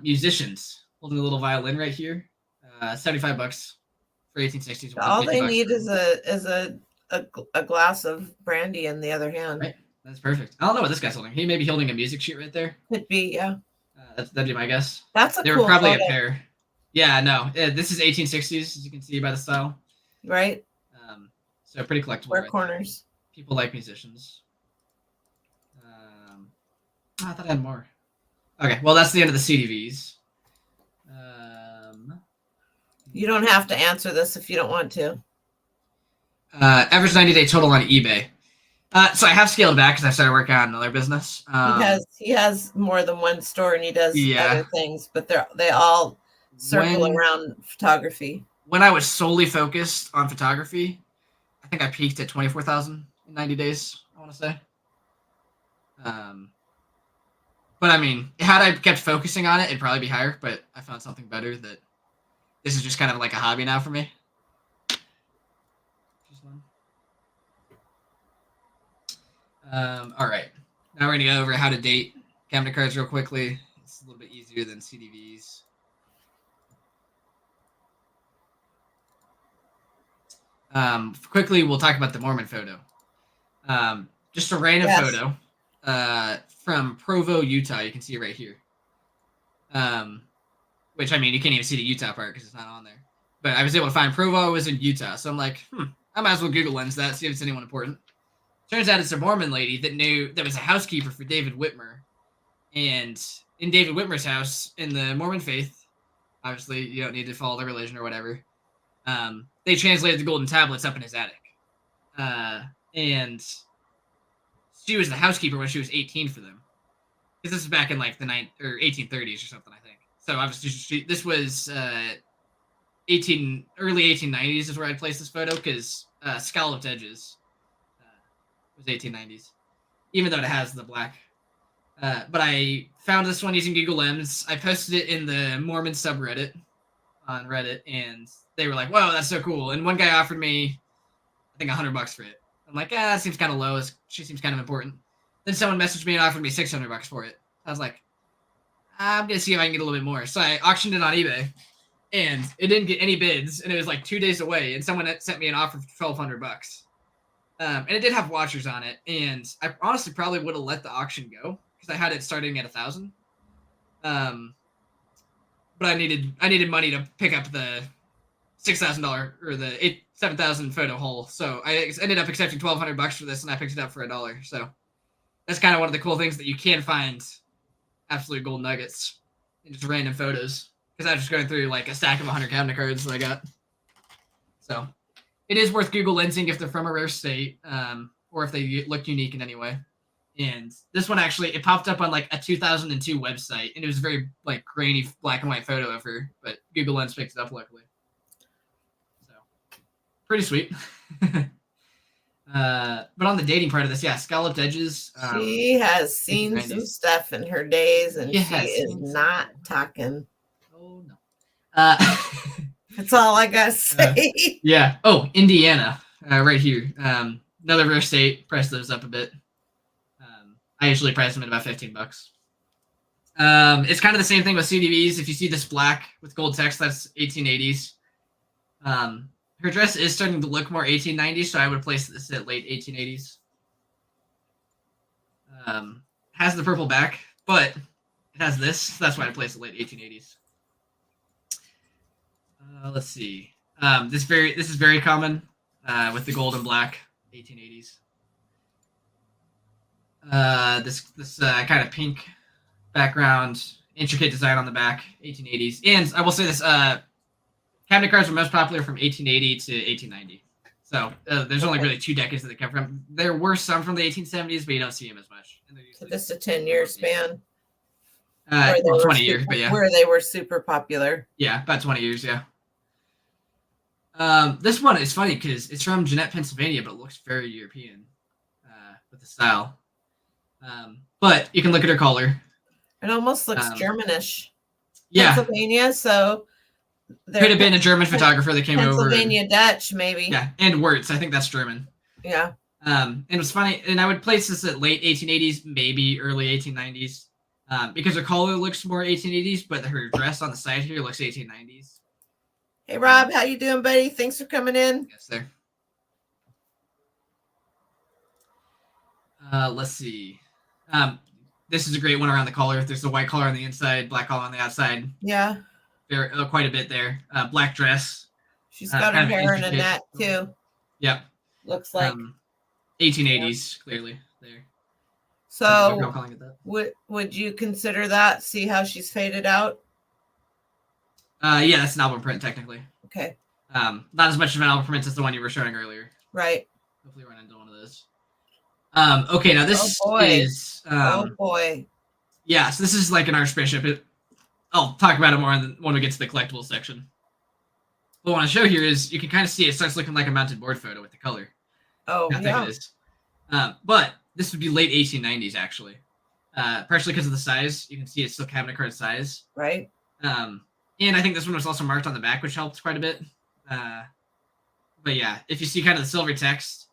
Musicians holding a little violin right here. $75 for 1860s. All they need is a glass of brandy in the other hand. Right. That's perfect. I don't know what this guy's holding. He may be holding a music sheet right there. Could be, yeah. That'd be my guess. That's a they cool were probably photo. A pair. Yeah, no, this is 1860s, as you can see by the style. Right? So pretty collectible. Square right corners. There. People like musicians. I thought I had more. Okay, well, that's the end of the CDVs. You don't have to answer this if you don't want to. Average 90-day total on eBay. So I have scaled back because I started working on another business. He has more than one store and he does Yeah. other things, but they all circle When- around photography. When I was solely focused on photography, I think I peaked at 24,000 in 90 days, I want to say. But I mean, had I kept focusing on it, it'd probably be higher, but I found something better that this is just kind of like a hobby now for me. All right. Now we're going to go over how to date cabinet cards real quickly. It's a little bit easier than CDVs. Quickly, we'll talk about the Mormon photo. Just a random photo from Provo, Utah. You can see it right here. Which, I mean, you can't even see the Utah part because it's not on there. But I was able to find Provo was in Utah. So I'm like, I might as well Google Lens that, see if it's anyone important. Turns out it's a Mormon lady that was a housekeeper for David Whitmer. And in David Whitmer's house, in the Mormon faith, obviously you don't need to follow the religion or whatever, they translated the golden tablets up in his attic. And she was the housekeeper when she was 18 for them. Because this was back in like the 1830s or something, I think. So obviously this was early 1890s is where I'd place this photo, because scalloped edges was 1890s, even though it has the black. But I found this one using Google Lens. I posted it in the Mormon subreddit on Reddit, and they were like, "Whoa, that's so cool!" And one guy offered me, I think, $100 for it. I'm like, that seems kind of low. She seems kind of important. Then someone messaged me and offered me $600 for it. I was like, I'm gonna see if I can get a little bit more. So I auctioned it on eBay, and it didn't get any bids, and it was like 2 days away. And someone sent me an offer for $1,200. And it did have watchers on it, and I honestly probably would have let the auction go because I had it starting at 1,000. But I needed money to pick up the $6,000 or the 7,000 photo hole, so I ended up accepting $1,200 for this, and I picked it up for $1. So that's kind of one of the cool things, that you can find absolute gold nuggets in just random photos. Because I was just going through like a stack of 100 cabinet cards that I got. So it is worth Google Lensing if they're from a rare state, or if they look unique in any way. And this one actually, it popped up on like a 2002 website, and it was a very like grainy black and white photo of her, but Google Lens picked it up luckily. So pretty sweet. But on the dating part of this, yeah, scalloped edges. She has seen some stuff in her days, and she is not talking. Oh no. That's all I gotta say. Yeah. Oh, Indiana, right here. Another rare state. Price those up a bit. I usually price them at about $15. It's kind of the same thing with CDVs. If you see this black with gold text, that's 1880s. Her dress is starting to look more 1890s, so I would place this at late 1880s. Has the purple back, but it has this, so that's why I place it late 1880s. Let's see. This is very common with the gold and black 1880s. This kind of pink background, intricate design on the back, 1880s. And I will say this, cabinet cards were most popular from 1880 to 1890. So there's only really 2 decades that they come from. There were some from the 1870s, but you don't see them as much. So just a 10-year span. 20 years, but yeah. Where they were super popular. Yeah, about 20 years, yeah. This one is funny because it's from Jeanette, Pennsylvania, but it looks very European with the style. But you can look at her collar. It almost looks Germanish. Yeah. Pennsylvania, so could have been a German photographer that came over. Pennsylvania Dutch, maybe. Yeah, and Wirtz. I think that's German. Yeah. And it was funny, and I would place this at late 1880s, maybe early 1890s, because her collar looks more 1880s, but her dress on the side here looks 1890s. Hey, Rob, how you doing, buddy? Thanks for coming in. Yes, there. Let's see. This is a great one around the collar. There's the white collar on the inside, black collar on the outside. Yeah. quite a bit there. Black dress. She's got her kind of hair in a intricate. net too. Yep. Looks like 1880s, clearly there. So I'm calling it that. would you consider that? See how she's faded out? Yeah, that's an album print technically. Okay. Not as much of an album print as the one you were showing earlier. Right. Hopefully run into one of those. Okay, now this is oh boy. Yeah, so this is like an Archbishop. I'll talk about it more when we get to the collectibles section. What I want to show here is you can kind of see it starts looking like a mounted board photo with the color. Oh, I think it is. But this would be late 1890s actually. Partially because of the size. You can see it's still cabinet card size. Right. And I think this one was also marked on the back, which helped quite a bit. But yeah, if you see kind of the silver text,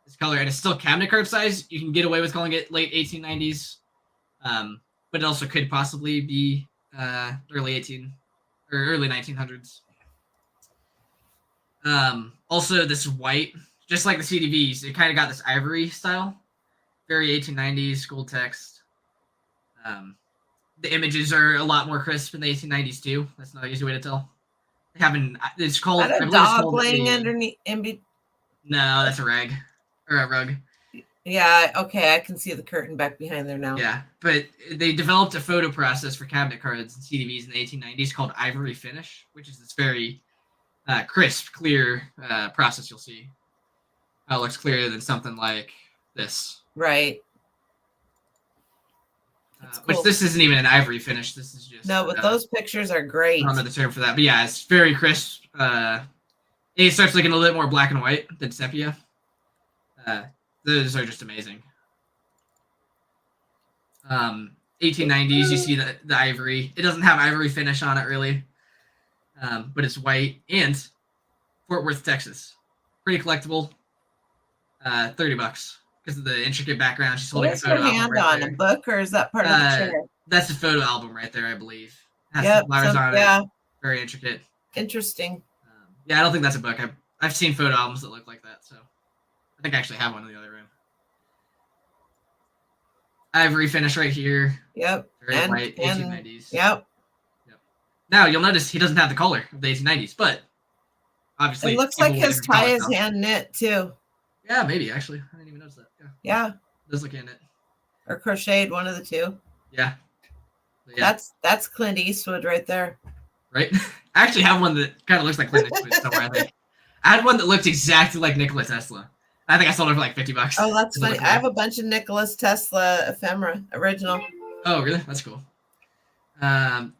this color, and it's still cabinet card size, you can get away with calling it late 1890s. But it also could possibly be early 1900s. Also, this white, just like the CDVs, it kind of got this ivory style, very 1890s, gold text. The images are a lot more crisp in the 1890s too. That's not an easy way to tell. They haven't. It's called. Is that a dog laying underneath? No, that's a rag or a rug. Yeah. Okay, I can see the curtain back behind there now. Yeah, but they developed a photo process for cabinet cards and CDVs in the 1890s called ivory finish, which is this very crisp, clear process. You'll see how it looks clearer than something like this. Right. Which this isn't even an ivory finish. This is just but those pictures are great. I don't know the term for that, but yeah, it's very crisp. It starts looking a little bit more black and white than sepia. Those are just amazing. 1890s, you see the ivory. It doesn't have ivory finish on it really, but it's white and Fort Worth, Texas. Pretty collectible. $30. Because of the intricate background. She's holding a photo album right there. A book, or is that part of the chair? That's a photo album right there, I believe. Has yep, flowers on it. Very intricate. Interesting. Yeah, I don't think that's a book. I've seen photo albums that look like that, so I think I actually have one in the other room. Ivory finish right here. Yep. Very white, 1890s. Yep. Now you'll notice he doesn't have the color of the 1890s, but obviously it looks like his tie is hand knit too. Yeah, maybe actually. I didn't even notice that. Yeah. It does look hand knit. Or crocheted, one of the two. Yeah. That's Clint Eastwood right there. Right? I actually have one that kind of looks like Clint Eastwood somewhere, I think. I had one that looked exactly like Nikola Tesla. I think I sold it for like $50. Oh, that's funny. I have a bunch of Nikola Tesla ephemera, original. Oh, really? That's cool.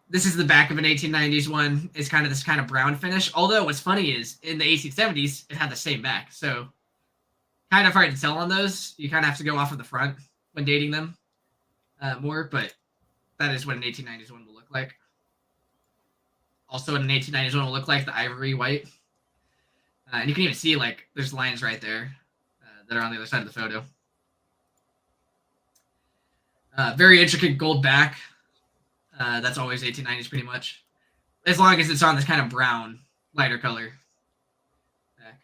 This is the back of an 1890s one. It's kind of this kind of brown finish. Although what's funny is in the 1870s, it had the same back. So kind of hard to tell on those. You kind of have to go off of the front when dating them more, but that is what an 1890s one will look like. Also, what an 1890s one will look like, the ivory white. And you can even see, like, there's lines right there that are on the other side of the photo. Very intricate gold back. That's always 1890s pretty much. As long as it's on this kind of brown, lighter color back.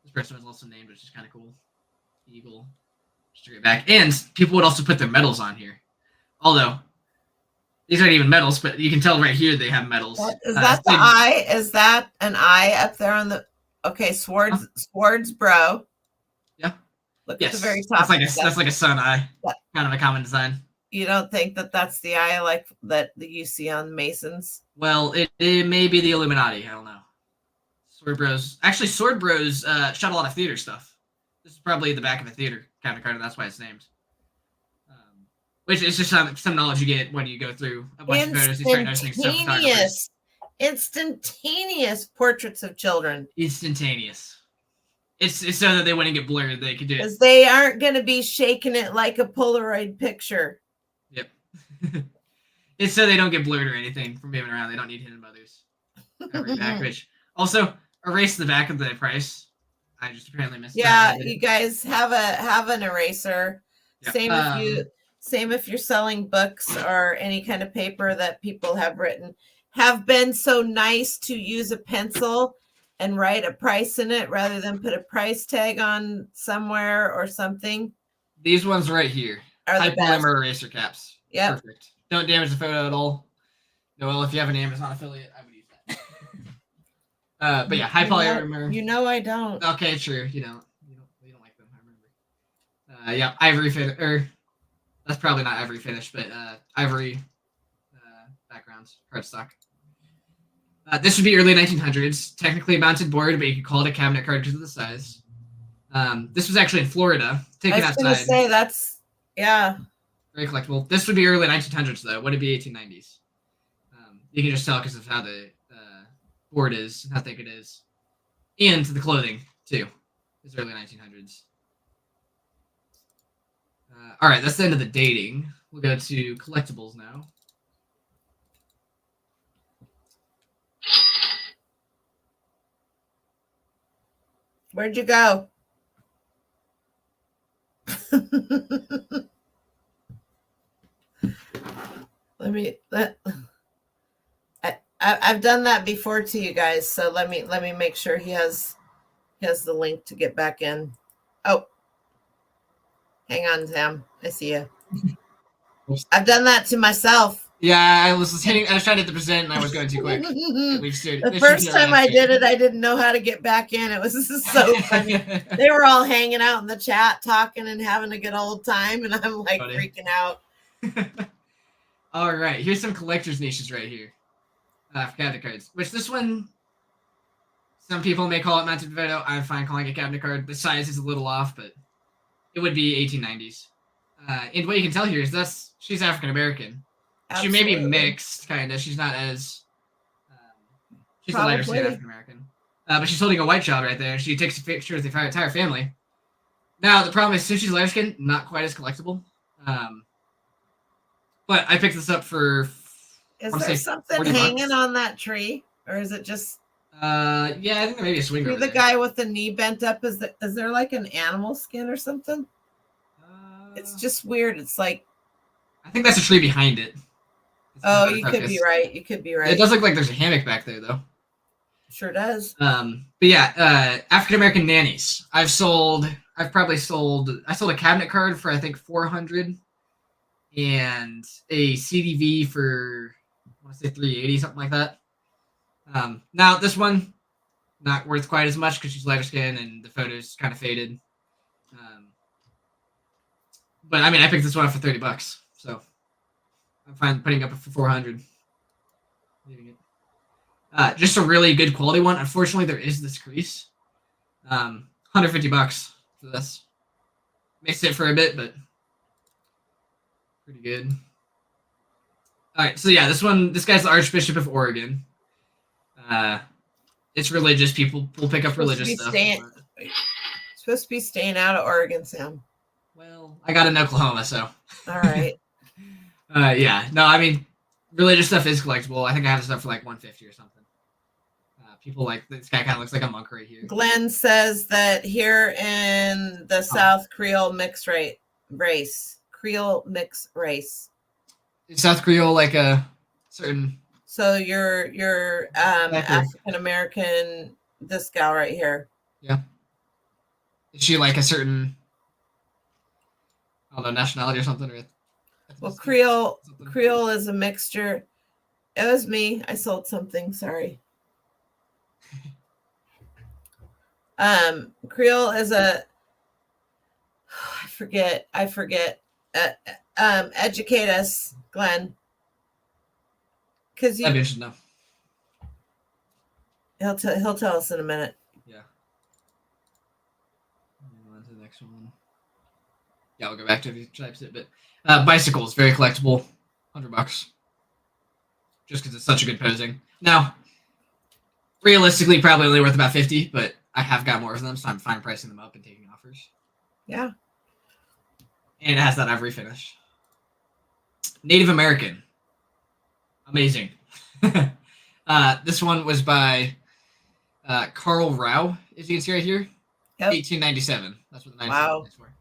This person was also named, which is kind of cool. Eagle. Straight back. And people would also put their medals on here. Although, these aren't even medals, but you can tell right here they have medals. Is that the eye? Is that an eye up there on the... Okay, Swords Bro. Yeah. Look at the very top. That's like a sun eye. Kind of a common design. You don't think that that's the eye like that you see on Masons? Well, it may be the Illuminati. I don't know. Sword Bros. Actually, Sword Bros shot a lot of theater stuff. This is probably the back of a theater kind of card, and that's why it's named. Which is just some knowledge you get when you go through a bunch of photos. You start noticing stuff. Instantaneous portraits of children. Instantaneous. It's so that they wouldn't get blurred. They could do it. Because they aren't going to be shaking it like a Polaroid picture. Yep. It's so they don't get blurred or anything from moving around. They don't need hidden mothers. Back, which also erase the back of the price. I just apparently missed. Yeah, you guys have an eraser. Yep. Same if you're selling books or any kind of paper that people have written. Have been so nice to use a pencil and write a price in it rather than put a price tag on somewhere or something. These ones right here are the hypolymer eraser caps. Yeah, perfect. Don't damage the photo at all. No, well, if you have an Amazon affiliate, I would use that. But yeah, high polymer. You know I don't. Okay, true. You don't. You don't like them. I remember. Yeah, ivory finish. Or that's probably not ivory finish, but ivory backgrounds cardstock. This would be early 1900s. Technically a mounted board, but you could call it a cabinet card because of the size. This was actually in Florida. Taken I was going to outside. say that's Very collectible. This would be early 1900s though. Would it be 1890s? You can just tell because of how the board is, how thick it is, and the clothing too. It's early 1900s. All right, that's the end of the dating. We'll go to collectibles now. Where'd you go? I've done that before to you guys, so let me make sure he has the link to get back in. Oh, hang on, Sam. I see you. I've done that to myself. Yeah, I was trying to hit the present and I was going too quick. The first time I did it, I didn't know how to get back in. It was so funny. They were all hanging out in the chat, talking and having a good old time, and I'm like freaking out. All right, here's some collector's niches right here for cabinet cards. Which this one, some people may call it mounted photo. I'm fine calling it cabinet card. The size is a little off, but it would be 1890s. And what you can tell here is she's African American. She may be mixed, kind of. She's not as. She's a lighter skin African American. But she's holding a white child right there. She takes a picture of the entire family. Now, the problem is, since she's lighter skin, not quite as collectible. But I picked this up for. Is there something hanging on that tree? Or is it just. Yeah, I think there may be a swing. The guy with the knee bent up, is there like an animal skin or something? It's just weird. It's like. I think that's a tree behind it. Oh, you could be right. You could be right. It does look like there's a hammock back there, though. Sure does. But yeah, African American nannies. I sold a cabinet card for I think 400, and a CDV for I want to say 380, something like that. Now this one not worth quite as much because she's lighter skin and the photo's kind of faded. But I mean, I picked this one up for $30, so. I'm fine putting up for 400. Just a really good quality one. Unfortunately, there is this crease. $150 for this. May sit for a bit, but pretty good. All right, so yeah, this guy's the Archbishop of Oregon. It's religious. People will pick up religious stuff. Supposed to be staying out of Oregon, Sam. Well, I got in Oklahoma, so. All right. Yeah, no, I mean, religious stuff is collectible. I think I have stuff for like 150 or something. People like this guy kind of looks like a monk right here. Glenn says that here in the South, Creole mixed race. Creole mixed race. Is South Creole like a certain? So you're African American. This gal right here. Yeah. Is she like a certain? I don't know, nationality or something, or? Well, Creole is a mixture. It was me. I sold something. Sorry. Creole is a. I forget. Educate us, Glenn. Because you should know. He'll tell us in a minute. Yeah. On to the next one. Yeah, I'll go back to if he types it, but. Bicycles, very collectible, $100. Just because it's such a good posing. Now, realistically, probably only worth about 50, but I have got more of them, so I'm fine pricing them up and taking offers. Yeah. And it has that ivory finish. Native American. Amazing. This one was by Carl Rao, as you can see right here. Yep. 1897. That's what the 97 is for.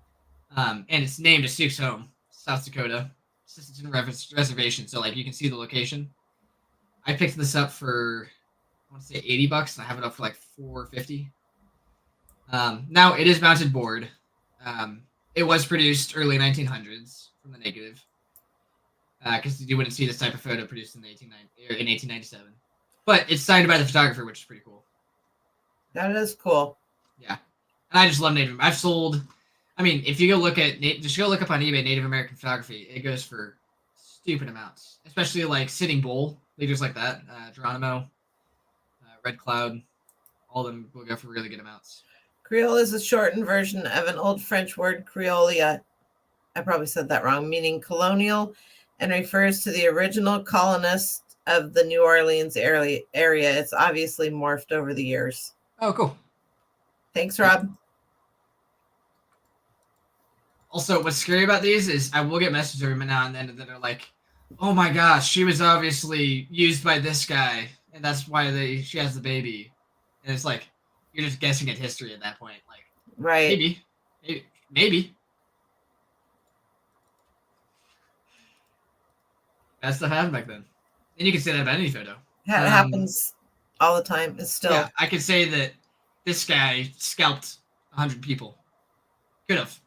And it's named Sioux Home, South Dakota. It's in reservation, so like you can see the location. I picked this up for I want to say $80, and I have it up for like $450. Now it is mounted board. It was produced early 1900s from the negative. because you wouldn't see this type of photo produced in 1897. But it's signed by the photographer, which is pretty cool. That is cool. Yeah, and I just love Native. I've sold. I mean, if you go look at just go look up on eBay Native American photography, it goes for stupid amounts, especially like Sitting Bull leaders like that, Geronimo, Red Cloud, all of them will go for really good amounts. Creole is a shortened version of an old French word creolia. I probably said that wrong, meaning colonial, and refers to the original colonists of the New Orleans area. It's obviously morphed over the years. Oh, cool. Thanks, Rob. Also, what's scary about these is I will get messages every now and then that are like, "Oh my gosh, she was obviously used by this guy, and that's why she has the baby." And it's like you're just guessing at history at that point. Like, right? Maybe. That stuff happened back then, and you can say that about any photo. It happens all the time. It's still. Yeah, I could say that this guy scalped 100 people. Could have.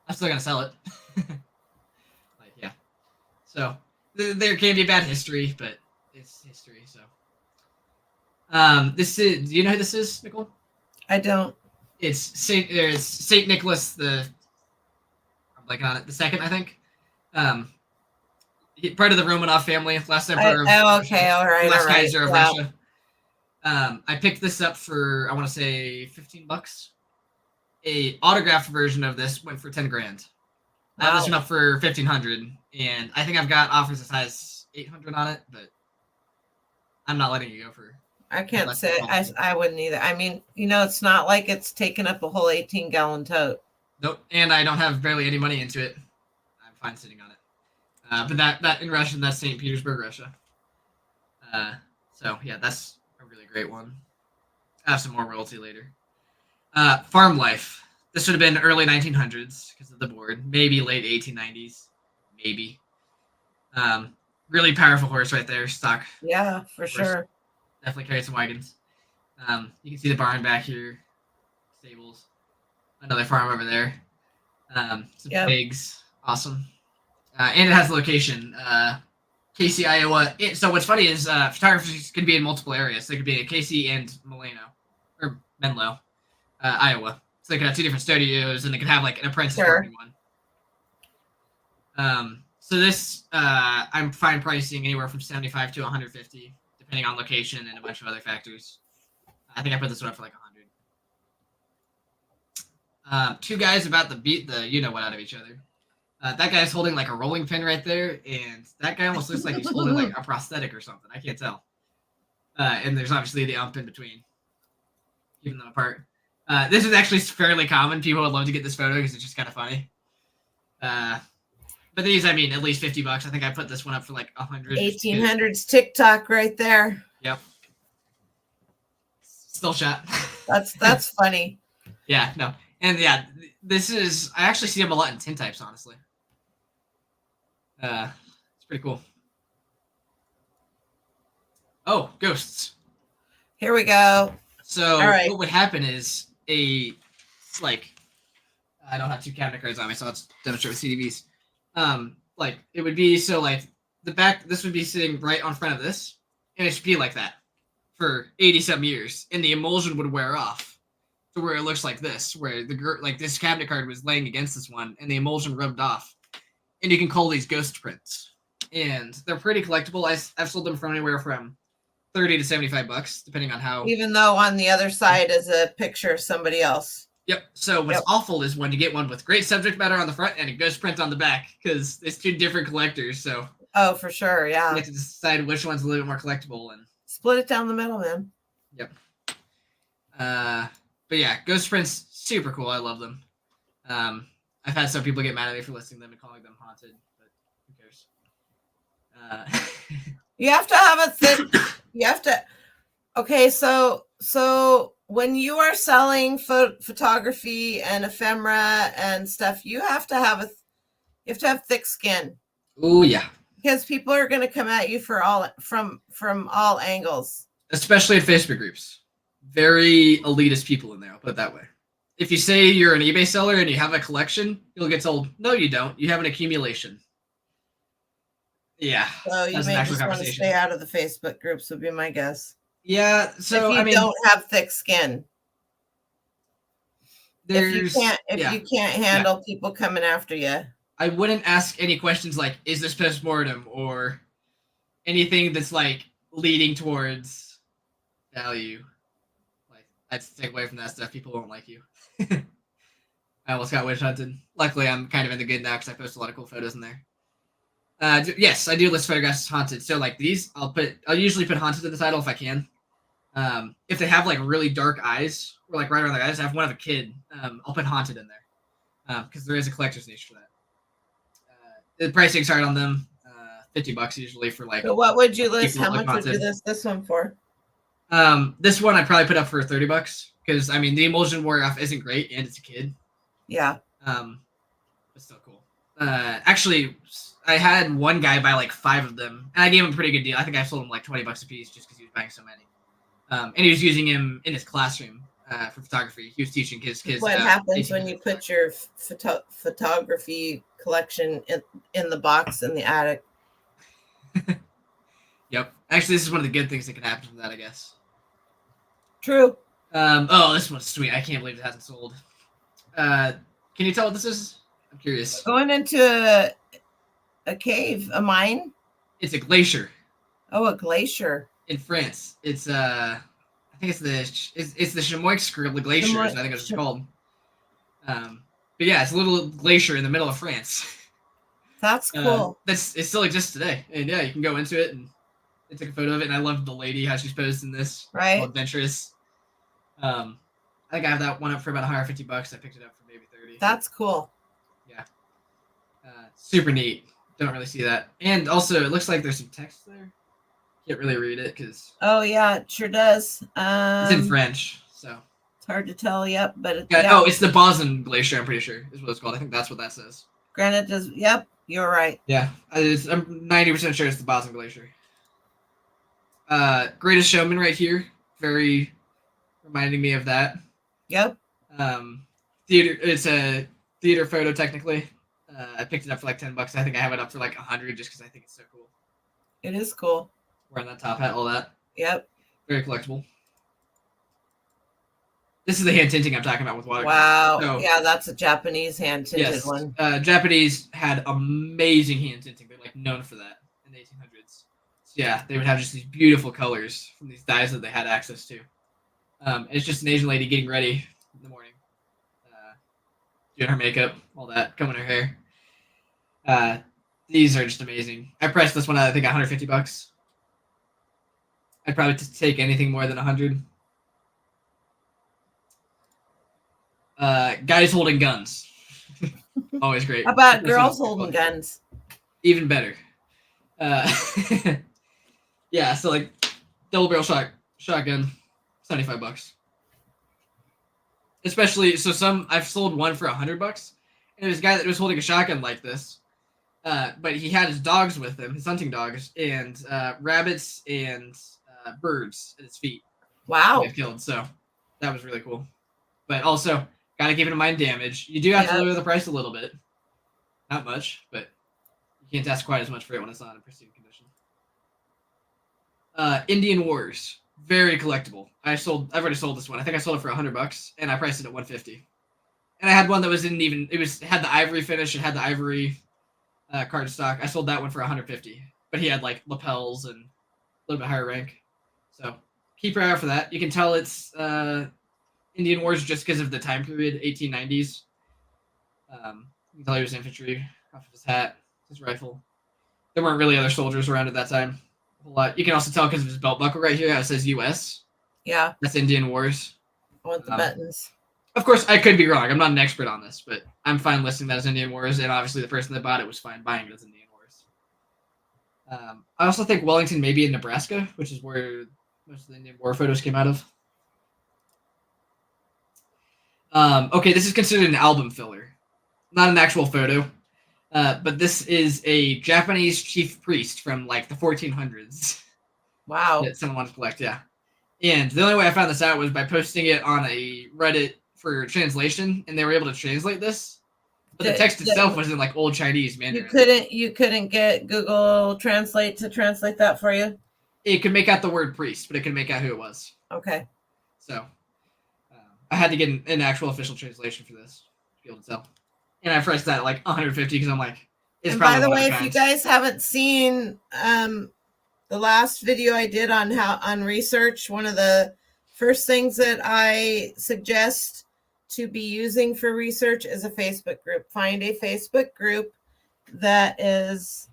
I'm still gonna sell it. Like, yeah. So there can be bad history, but it's history. So, this is. Do you know who this is, Nicole? I don't. It's Saint Nicholas the. I'm blanking on it. The second, I think. Part of the Romanov family, last emperor. Okay, all right, last all right. Kaiser of Russia. I picked this up for I want to say $15. A autographed version of this went for 10 grand. I have this one up for 1,500, and I think I've got offers as high as 800 on it, but I'm not letting you go for. I can't say I wouldn't either. I mean, it's not like it's taken up a whole 18-gallon tote. Nope, and I don't have barely any money into it. I'm fine sitting on it. But that in Russian, that's St. Petersburg, Russia. So yeah, that's a really great one. I have some more royalty later. Farm life. This would have been early 1900s because of the board. Maybe late 1890s. Maybe. Really powerful horse right there. Stock. Yeah, for sure. Definitely carried some wagons. You can see the barn back here. Stables. Another farm over there. Some pigs. Awesome. And it has the location. Casey, Iowa. So what's funny is photographers can be in multiple areas. They could be at Casey and Menlo, Iowa. So they could have two different studios, and they could have like an apprentice working one. So this, I'm fine pricing anywhere from 75 to 150, depending on location and a bunch of other factors. I think I put this one up for like 100. Two guys about to beat the you-know-what out of each other. That guy's holding like a rolling pin right there, and that guy almost looks like he's holding like a prosthetic or something. I can't tell. And there's obviously the ump in between, keeping them apart. This is actually fairly common. People would love to get this photo because it's just kind of funny. But these, I mean, at least $50. I think I put this one up for like 100. 1800s TikTok right there. Yep. Still shot. That's funny. Yeah, no. And yeah, this is, I actually see them a lot in tintypes, honestly. It's pretty cool. Oh, ghosts. Here we go. So what would happen is I don't have two cabinet cards on me, so I'll demonstrate with CDVs. Like it would be so like the back, this would be sitting right on front of this, and it should be like that for 80-some years, and the emulsion would wear off to where it looks like this, where this cabinet card was laying against this one, and the emulsion rubbed off, and you can call these ghost prints, and they're pretty collectible. I've sold them for anywhere from $30 to $75, depending on how. Even though on the other side is a picture of somebody else. Yep. So what's awful is when you get one with great subject matter on the front and a ghost print on the back, because it's two different collectors. So. Oh, for sure. Yeah. You have to decide which one's a little bit more collectible and. Split it down the middle, man. Yep. But yeah, ghost prints, super cool. I love them. I've had some people get mad at me for listing them and calling them haunted, but who cares? You have to have a thick. You have to. Okay, so when you are selling photography and ephemera and stuff, you have to have thick skin. Oh yeah. Because people are going to come at you from all angles. Especially in Facebook groups. Very elitist people in there, I'll put it that way. If you say you're an eBay seller and you have a collection, you'll get told, no, you don't. You have an accumulation. Yeah, So you that's an may actual just want to conversation. stay out of the Facebook groups would be my guess. Yeah, so if you I mean, don't have thick skin. If you there's can't handle people coming after you. I wouldn't ask any questions like, is this postmortem, or anything that's like leading towards value. Like, I'd stay away from that stuff. People won't like you. I almost got witch hunted. Luckily, I'm kind of in the good now because I post a lot of cool photos in there. Yes, I do list photographs as haunted. So like these, I'll usually put haunted in the title if I can. If they have like really dark eyes, or like right around their eyes, I have one of a kid. I'll put haunted in there because there is a collector's niche for that. The pricing started on them $50 usually for like. So what would you list? people How that look much would you haunted. list this one for? This one I'd probably put up for $30 because I mean the emulsion wore off isn't great and it's a kid. Yeah. But still cool. Actually, I had one guy buy like 5 of them, and I gave him a pretty good deal. I think I sold him like $20 a piece just because he was buying so many. And he was using him in his classroom for photography. He was teaching his kids. What happens when you put your photography collection in the box in the attic? Yep. Actually, this is one of the good things that can happen from that, I guess. True. Oh, this one's sweet. I can't believe it hasn't sold. Can you tell what this is? I'm curious. Going into a cave, a mine. It's a glacier. Oh, a glacier in France. It's I think it's the Chamois glaciers. I think it's called. But yeah, it's a little glacier in the middle of France. That's cool. It still exists today, and yeah, you can go into it and I took a photo of it, and I loved the lady how she's posed in this. Right. Adventurous. I think I have that one up for about $150. I picked it up for maybe 30. That's cool. Yeah. Super neat. Don't really see that, and also it looks like there's some text there. Can't really read it because. Oh yeah, it sure does. It's in French, so it's hard to tell. Yep, but oh, it's the Boson Glacier. I'm pretty sure is what it's called. I think that's what that says. Granted, does yep, you're right. Yeah, I'm 90% sure it's the Boson Glacier. Greatest Showman right here, very reminding me of that. Yep. Theater. It's a theater photo technically. I picked it up for like $10. I think I have it up for like 100 just because I think it's so cool. It is cool. Wearing that top hat, all that. Yep. Very collectible. This is the hand tinting I'm talking about with watercolor. Wow. So, yeah, that's a Japanese hand tinted one. Japanese had amazing hand tinting. They're like known for that in the 1800s. So, yeah, they would have just these beautiful colors from these dyes that they had access to. It's just an Asian lady getting ready in the morning, doing her makeup, all that, combing her hair. These are just amazing. I priced this one at I think $150. I'd probably take anything more than 100. Guys holding guns. Always great. How about girls holding guns? Even better. Yeah, so like double barrel shotgun, $75. Especially I've sold one for $100, and there's a guy that was holding a shotgun like this. But he had his dogs with him, his hunting dogs, and rabbits and birds at his feet. Wow. He killed, so that was really cool. But also, gotta keep in mind damage. You do have to lower the price a little bit. Not much, but you can't ask quite as much for it when it's not in pristine condition. Indian Wars, very collectible. I've already sold this one. I think I sold it for $100, and I priced it at $150. And I had one that had the ivory finish. It had the ivory cardstock. I sold that one for $150, but he had like lapels and a little bit higher rank. So keep your eye out for that. You can tell it's Indian Wars just because of the time period, 1890s. You can tell he was infantry off of his hat, his rifle. There weren't really other soldiers around at that time. A whole lot. You can also tell because of his belt buckle right here how it says U.S. Yeah. That's Indian Wars. I want the buttons. Of course, I could be wrong. I'm not an expert on this, but I'm fine listing that as Indian Wars, and obviously the person that bought it was fine buying it as Indian Wars. I also think Wellington may be in Nebraska, which is where most of the Indian War photos came out of. Okay, this is considered an album filler. Not an actual photo, but this is a Japanese chief priest from like the 1400s. Wow. That someone wanted to collect, yeah. And the only way I found this out was by posting it on a Reddit for translation, and they were able to translate this. But the text itself was in like old Chinese Mandarin. You couldn't get Google Translate to translate that for you? It could make out the word priest, but it could make out who it was. Okay. So I had to get an actual official translation for this to be able to tell. And I priced that at like 150 because I'm like, it's and probably by the one way, of if you kinds. guys haven't seen the last video I did on research, one of the first things that I suggest to be using for research is a Facebook group. Find a Facebook group that is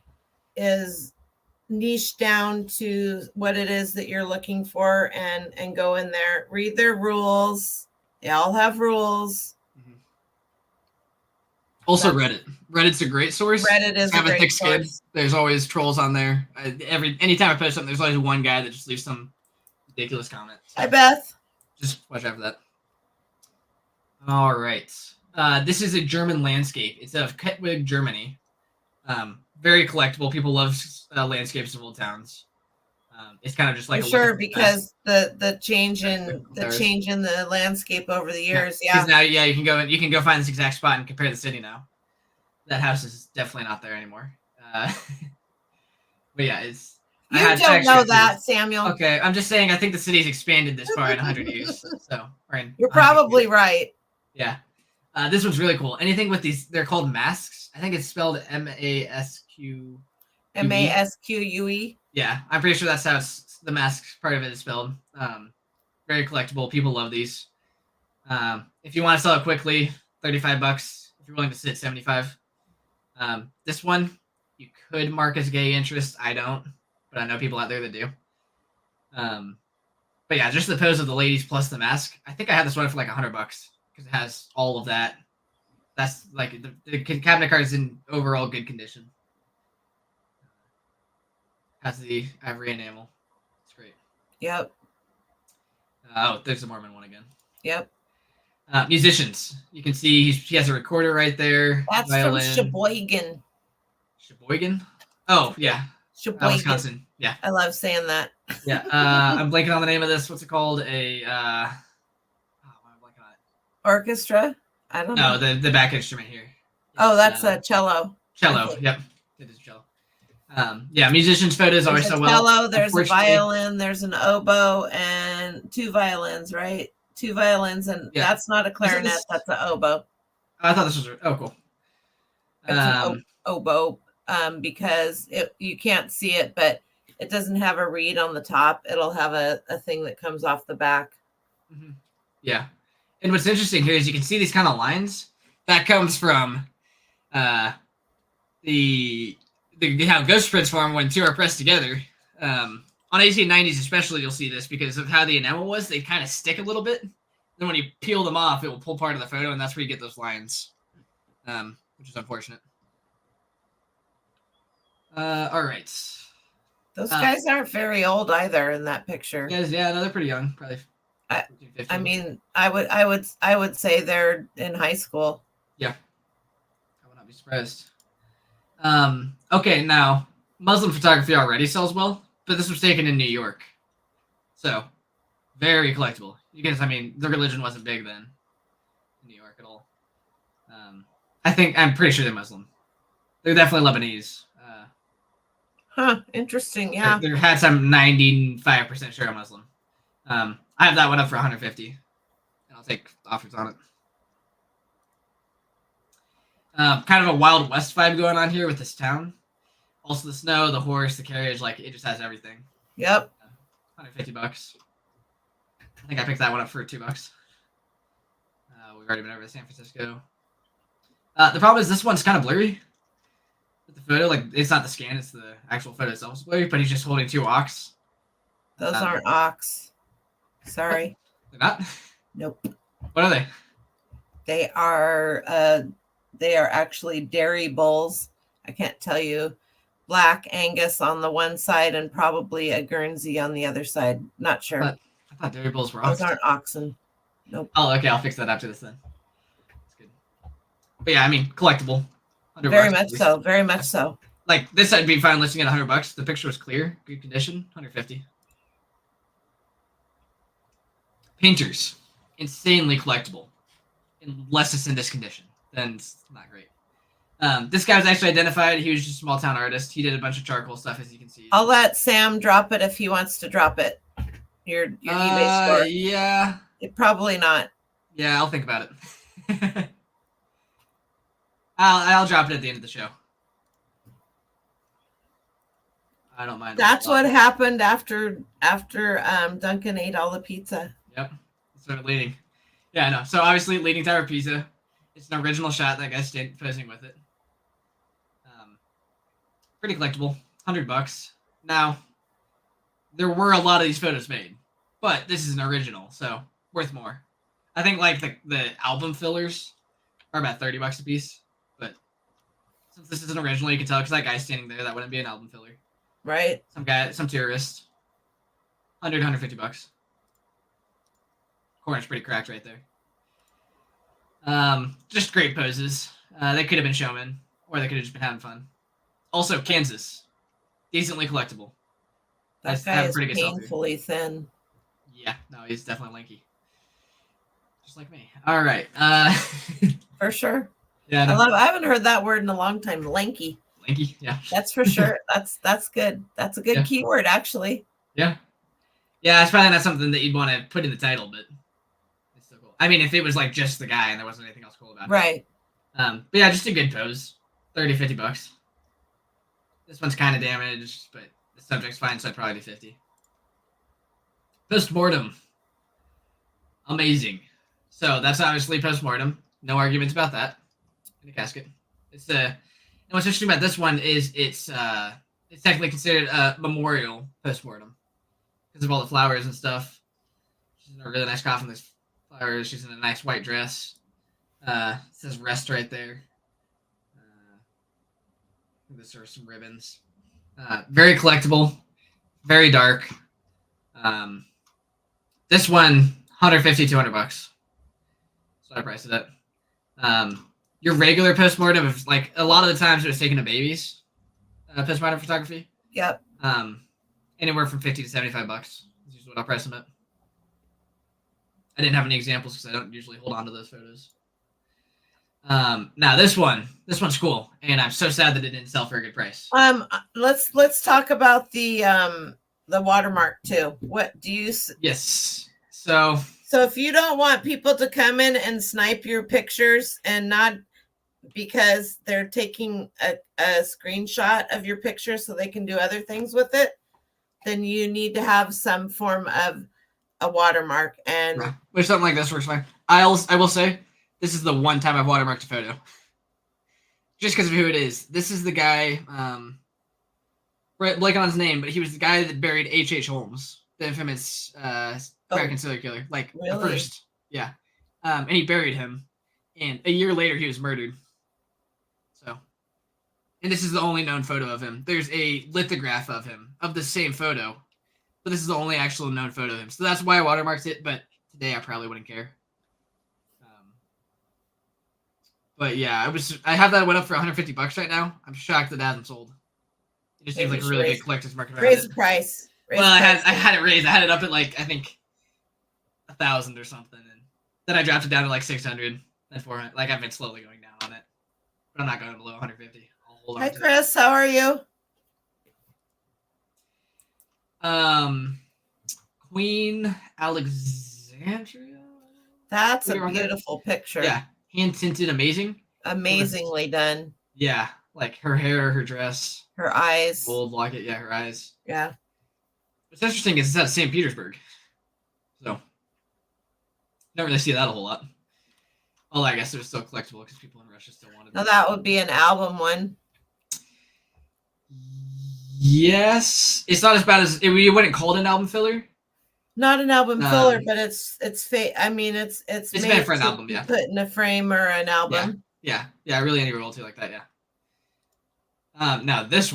niche down to what it is that you're looking for, and go in there, read their rules. They all have rules. Also, Reddit's a great source. Reddit is a great source. There's always trolls on there. Anytime I post something, there's always one guy that just leaves some ridiculous comment. So Hi, Beth. just watch out for that. All right. This is a German landscape. It's of Kettwig, Germany. Very collectible. People love landscapes of old towns. It's kind of just like because the change in the landscape over the years. Yeah. Now, you can go find this exact spot and compare the city now. That house is definitely not there anymore. But yeah, it's. You don't know that, Samuel. Okay, I'm just saying. I think the city's expanded this far in 100 years. So you're probably right. Yeah. This one's really cool. Anything with these, they're called masks. I think it's spelled M-A-S-Q. M-A-S-Q-U-E. Yeah, I'm pretty sure that's how the mask part of it is spelled. Very collectible. People love these. If you want to sell it quickly, $35. If you're willing to sit, $75. This one, you could mark as gay interest. I don't, but I know people out there that do. But yeah, just the pose of the ladies plus the mask. I think I had this one for like $100 because it has all of that. That's like the cabinet card is in overall good condition. Has the ivory enamel. It's great. Yep. Oh, there's the Mormon one again. Yep. Musicians. You can see he has a recorder right there. That's violin. From Sheboygan. Sheboygan? Oh, yeah. Sheboygan. Wisconsin. Yeah. I love saying that. Yeah. I'm blanking on the name of this. What's it called? Why am I blanking on it? Orchestra? I don't know. No, the back instrument here. Oh, that's a cello. Cello. Yep. It is cello. Yeah, musicians' photos always so well. Cello, there's a violin, there's an oboe, and 2 violins, right? 2 violins, and that's not a clarinet, that's an oboe. I thought this was cool. It's an oboe, because you can't see it, but it doesn't have a reed on the top. It'll have a thing that comes off the back. Mm-hmm. Yeah. And what's interesting here is you can see these kind of lines. That comes from how ghost prints form when 2 are pressed together. On 1890s especially, you'll see this because of how the enamel was. They kind of stick a little bit. Then when you peel them off, it will pull part of the photo, and that's where you get those lines, which is unfortunate. All right. Those guys aren't very old either in that picture. Yeah, no, they're pretty young, probably. 14, I mean, I would say they're in high school. Yeah, I would not be surprised. Okay, now Muslim photography already sells well, but this was taken in New York, so very collectible. You guys, I mean, the religion wasn't big then in New York at all. I'm pretty sure they're Muslim. They're definitely Lebanese. Interesting. Yeah. Their hats, I'm 95% sure are Muslim. I have that one up for 150, and I'll take offers on it. Kind of a Wild West vibe going on here with this town. Also the snow, the horse, the carriage, like it just has everything. Yep. $150. I think I picked that one up for $2. We've already been over to San Francisco. The problem is this one's kind of blurry. With the photo, like it's not the scan, it's the actual photo itself is blurry, but he's just holding 2 ox. Those aren't ox. Sorry. They're not? Nope. What are they? They are actually dairy bulls. I can't tell you. Black Angus on the one side and probably a Guernsey on the other side. Not sure. I thought dairy bulls were oxen. Those aren't oxen. Nope. Oh, okay. I'll fix that after this then. That's good. But yeah, I mean, collectible. Very much so. Very much so. Like this, I'd be fine listing at $100. The picture was clear, good condition. 150. Painters, insanely collectible. Unless it's in this condition, then it's not great. This guy was actually identified. He was just a small town artist. He did a bunch of charcoal stuff, as you can see. I'll let Sam drop it if he wants to drop it. Your eBay store. Yeah. Probably not. Yeah, I'll think about it. I'll drop it at the end of the show. I don't mind. That's what happened after Duncan ate all the pizza. Yep. So leading. Yeah, I know. So obviously, Leaning Tower of Pisa. It's an original shot. That guy's posing with it. Pretty collectible. $100. Now, there were a lot of these photos made, but this is an original, so worth more. I think like the album fillers are about $30 a piece, but since this is an original, you can tell because that guy's standing there. That wouldn't be an album filler. Right. Some tourist. $150. Corner's pretty cracked right there. Just great poses. They could have been showmen, or they could have just been having fun. Also, Kansas, decently collectible. That guy is painfully thin. Yeah, no, he's definitely lanky. Just like me. All right. For sure. Yeah, no. I haven't heard that word in a long time. Lanky. Lanky, yeah. That's for sure. That's good. That's a good keyword, actually. Yeah. Yeah, it's probably not something that you'd want to put in the title, but it's still cool. I mean, if it was like just the guy and there wasn't anything else cool about it. Right. But yeah, just a good pose. $30-$50. This one's kind of damaged, but the subject's fine, so I'd probably do 50. Postmortem. Amazing. So that's obviously postmortem. No arguments about that. In a casket. It's and what's interesting about this one is it's technically considered a memorial postmortem because of all the flowers and stuff. She's in a really nice coffin. There's flowers. She's in a nice white dress. It says rest right there. This are some ribbons. Very collectible. Very dark. This one, $150-$200. So I priced it at. Your regular postmortem, of like a lot of the times it was taken to babies. Postmortem photography. Yep. Anywhere from $50 to $75 is usually what I'll price them at. I didn't have any examples because I don't usually hold on to those photos. Now this one's cool, and I'm so sad that it didn't sell for a good price. Let's talk about the watermark too. What do you? Yes. So if you don't want people to come in and snipe your pictures, and not because they're taking a screenshot of your picture so they can do other things with it, then you need to have some form of a watermark. And which something like this works fine. I will say, this is the one time I've watermarked a photo. Just because of who it is. This is the guy, blanking on his name, but he was the guy that buried H.H. Holmes, the infamous American serial killer. Like, really? The first. Yeah. And he buried him. And a year later, he was murdered. So. And this is the only known photo of him. There's a lithograph of him, of the same photo. But this is the only actual known photo of him. So that's why I watermarked it, but today I probably wouldn't care. But yeah, I have that one up for $150 right now. I'm shocked that hasn't sold. It just seems like a really big collector's market. Raise the price. I had it raised. I had it up at like I think 1,000 or something, and then I dropped it down to like 600 and 400. Like I've been slowly going down on it, but I'm not going below 150. I'll hold on. Hi, Chris. How are you? Queen Alexandria. That's a beautiful picture. Yeah. Hand tinted, amazingly done. Yeah, like her hair, her dress, her eyes, gold locket. Yeah, her eyes. Yeah. What's interesting is it's out of St. Petersburg, so don't really see that a whole lot. Well, I guess they're still collectible because people in Russia still wanted them. Now that would be an album one. Yes, it's not as bad as you wouldn't call it an album filler. Not an album filler, but it's I mean, it's made for an album, yeah. Put in a frame or an album. Yeah, really any royalty like that, yeah. Now this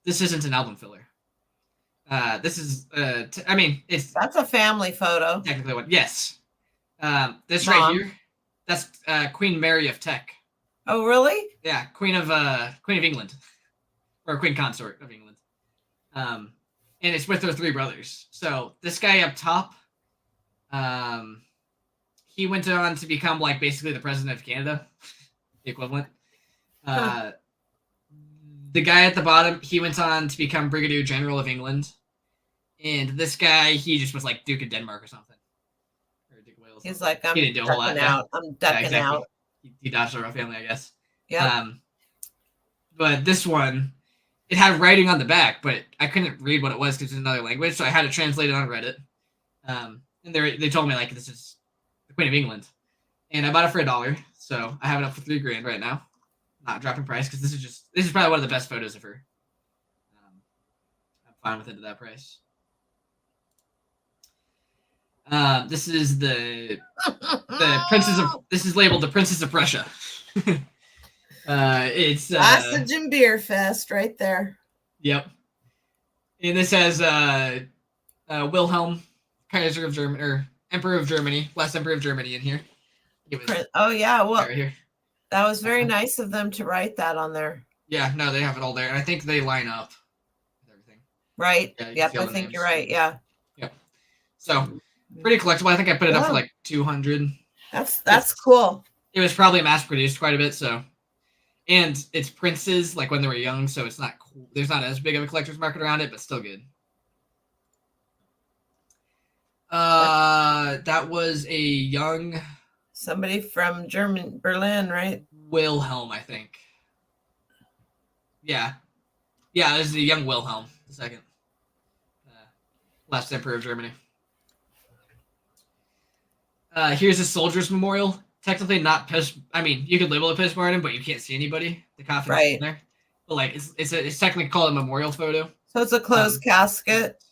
isn't an album filler. This is that's a family photo. Technically one, yes. This Mom. Right here, that's Queen Mary of Teck. Oh, really? Yeah, Queen of England, or Queen Consort of England. And it's with her 3 brothers. So this guy up top, he went on to become like basically the president of Canada, the equivalent. The guy at the bottom, he went on to become Brigadier General of England. And this guy, he just was like Duke of Denmark or something. Or Duke of Wales. He's like, I'm he didn't do a whole lot. ducking out. I'm Yeah, ducking exactly. out. He dodged the royal family, I guess. Yeah. But this one, it had writing on the back, but I couldn't read what it was because it's another language, so I had to translate it on Reddit. And they told me like this is the Queen of England, and I bought it for $1, so I have it up for $3,000 right now. Not dropping price because this is probably one of the best photos of her. I'm fine with it at that price. This is the Princess of. This is labeled the Princess of Prussia. It's Sausage and beer fest right there. Yep. And this has Wilhelm, Kaiser of Germany, or Emperor of Germany, last Emperor of Germany in here. Oh yeah, well, right here. That was very nice of them to write that on there. Yeah, no, they have it all there, and I think they line up with everything. Right. Yeah, yep, I think names. You're right. Yeah. Yep. So pretty collectible. I think I put it up for like 200. That's cool. It was probably mass produced quite a bit, so. And it's princes, like when they were young, so it's not cool. There's not as big of a collector's market around it, but still good. That was a young... Somebody from Berlin, right? Wilhelm, I think. Yeah. Yeah, this is a young Wilhelm II. Last Emperor of Germany. Here's a soldier's memorial. Technically not post. I mean, you could label it postmortem, but you can't see anybody. The coffin is in there. But like, it's technically called a memorial photo. So it's a closed casket.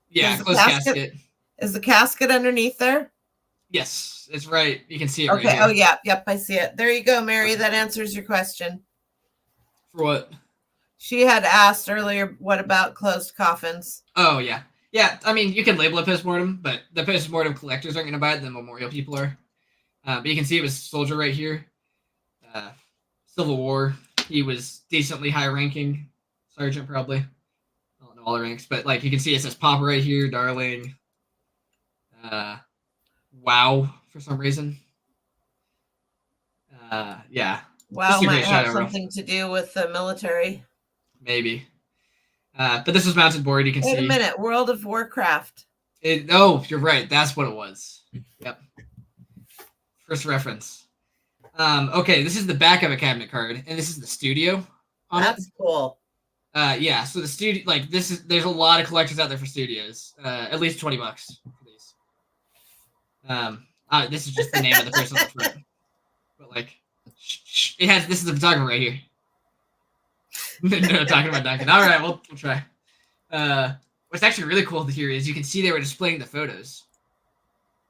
Yeah, closed casket. Is the casket underneath there? Yes, it's right. You can see it. Okay. Right here. Oh yeah. Yep. I see it. There you go, Mary. That answers your question. For what? She had asked earlier. What about closed coffins? Oh yeah. Yeah. I mean, you can label it postmortem, but the postmortem collectors aren't going to buy it. The memorial people are. But you can see it was soldier right here. Civil War. He was decently high ranking. Sergeant, probably. I don't know all the ranks, but like you can see it says Papa right here, Darling. Wow, for some reason. Yeah. Wow might have something to do with the military. Maybe. But this was mounted board, you can see. Wait a minute, World of Warcraft. Oh, you're right. That's what it was. Yep. First reference. Okay, this is the back of a cabinet card, and this is the studio on it. That's cool. Yeah, so the studio, like there's a lot of collectors out there for studios. At least $20 for these. This is just the name of the person on the front. But like, it has. This is the photographer right here. No, talking about Duncan. All right, we'll try. What's actually really cool to hear is you can see they were displaying the photos.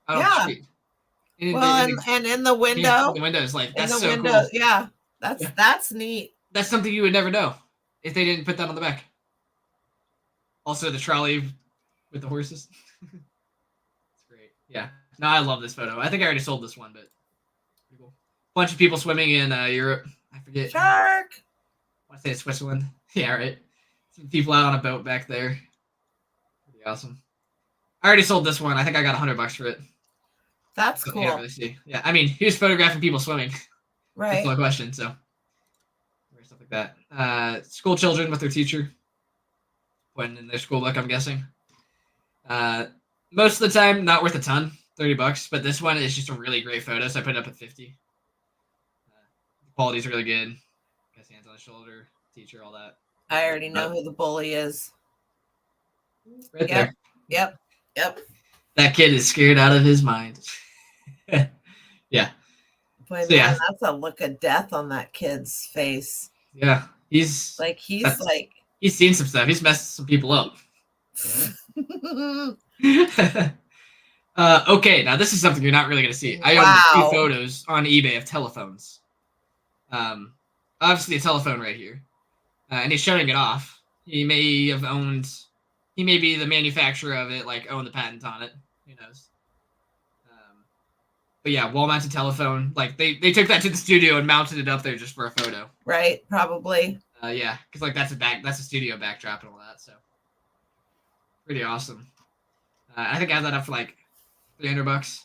Oh, yeah. And in the window. The windows, like that's so window, cool. Yeah, that's neat. That's something you would never know if they didn't put that on the back. Also, the trolley with the horses. It's great. Yeah. No, I love this photo. I think I already sold this one, but pretty cool. Bunch of people swimming in Europe. I forget. Shark. I want to say it's Switzerland. Yeah, right. Some people out on a boat back there. Pretty awesome. I already sold this one. I think I got $100 for it. That's cool. You can't really see. Yeah, I mean, he was photographing people swimming. Right. That's no question. So, stuff like that. School children with their teacher. When in their school book, I'm guessing. Most of the time, not worth a ton. $30, but this one is just a really great photo, so I put it up at 50. The quality's really good. Got hands on the shoulder, teacher, all that. I already know who the bully is. Right there. Yep. That kid is scared out of his mind. Yeah. Boy, so, man, that's a look of death on that kid's face. Yeah, he's seen some stuff. He's messed some people up. Okay, now this is something you're not really going to see. I own 2 photos on eBay of telephones. Obviously a telephone right here. And he's showing it off. He may be the manufacturer of it, like own the patent on it. Who knows? But yeah, wall-mounted telephone. Like they took that to the studio and mounted it up there just for a photo. Right, probably. Yeah, because like that's a studio backdrop and all that. So pretty awesome. I think I have that up for like $300.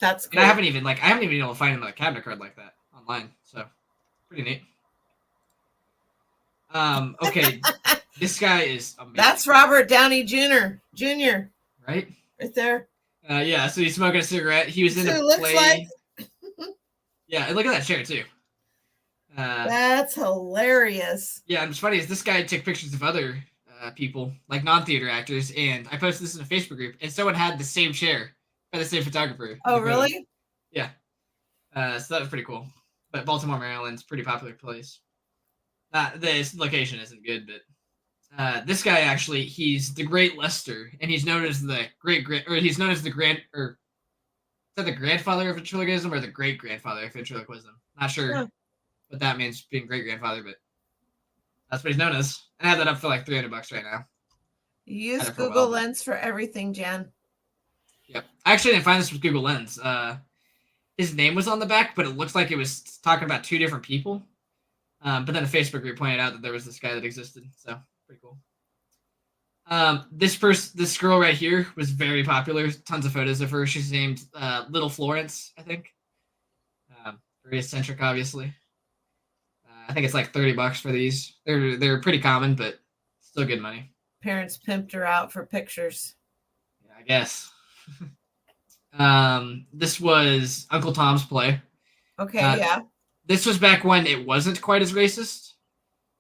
That's cool. And I haven't even been able to find another cabinet card like that online. So Pretty neat. Okay, this guy is amazing. That's Robert Downey Jr. Right there. Yeah, so he's smoking a cigarette. He was in a play. Like. Yeah, and look at that chair too. That's hilarious. Yeah, and what's funny is this guy took pictures of other people, like non-theater actors, and I posted this in a Facebook group, and someone had the same chair by the same photographer. Oh, really? Yeah. So that was pretty cool. But Baltimore, Maryland's a pretty popular place. This location isn't good, but this guy actually, he's the Great Lester, and he's known as the he's known as the the grandfather of ventriloquism or the great grandfather of ventriloquism. Not sure what that means, being great grandfather, but that's what he's known as. I have that up for like $300 right now. You use Google Lens for everything, Jan. Yep. I actually didn't find this with Google Lens. His name was on the back, but it looks like it was talking about two different people. But then a Facebook group pointed out that there was this guy that existed. So pretty cool. This girl right here was very popular. Tons of photos of her. She's named Little Florence, I think. Very eccentric, obviously. I think it's like $30 for these. They're pretty common, but still good money. Parents pimped her out for pictures. Yeah, I guess. This was Uncle Tom's Play. Okay, yeah. This was back when it wasn't quite as racist.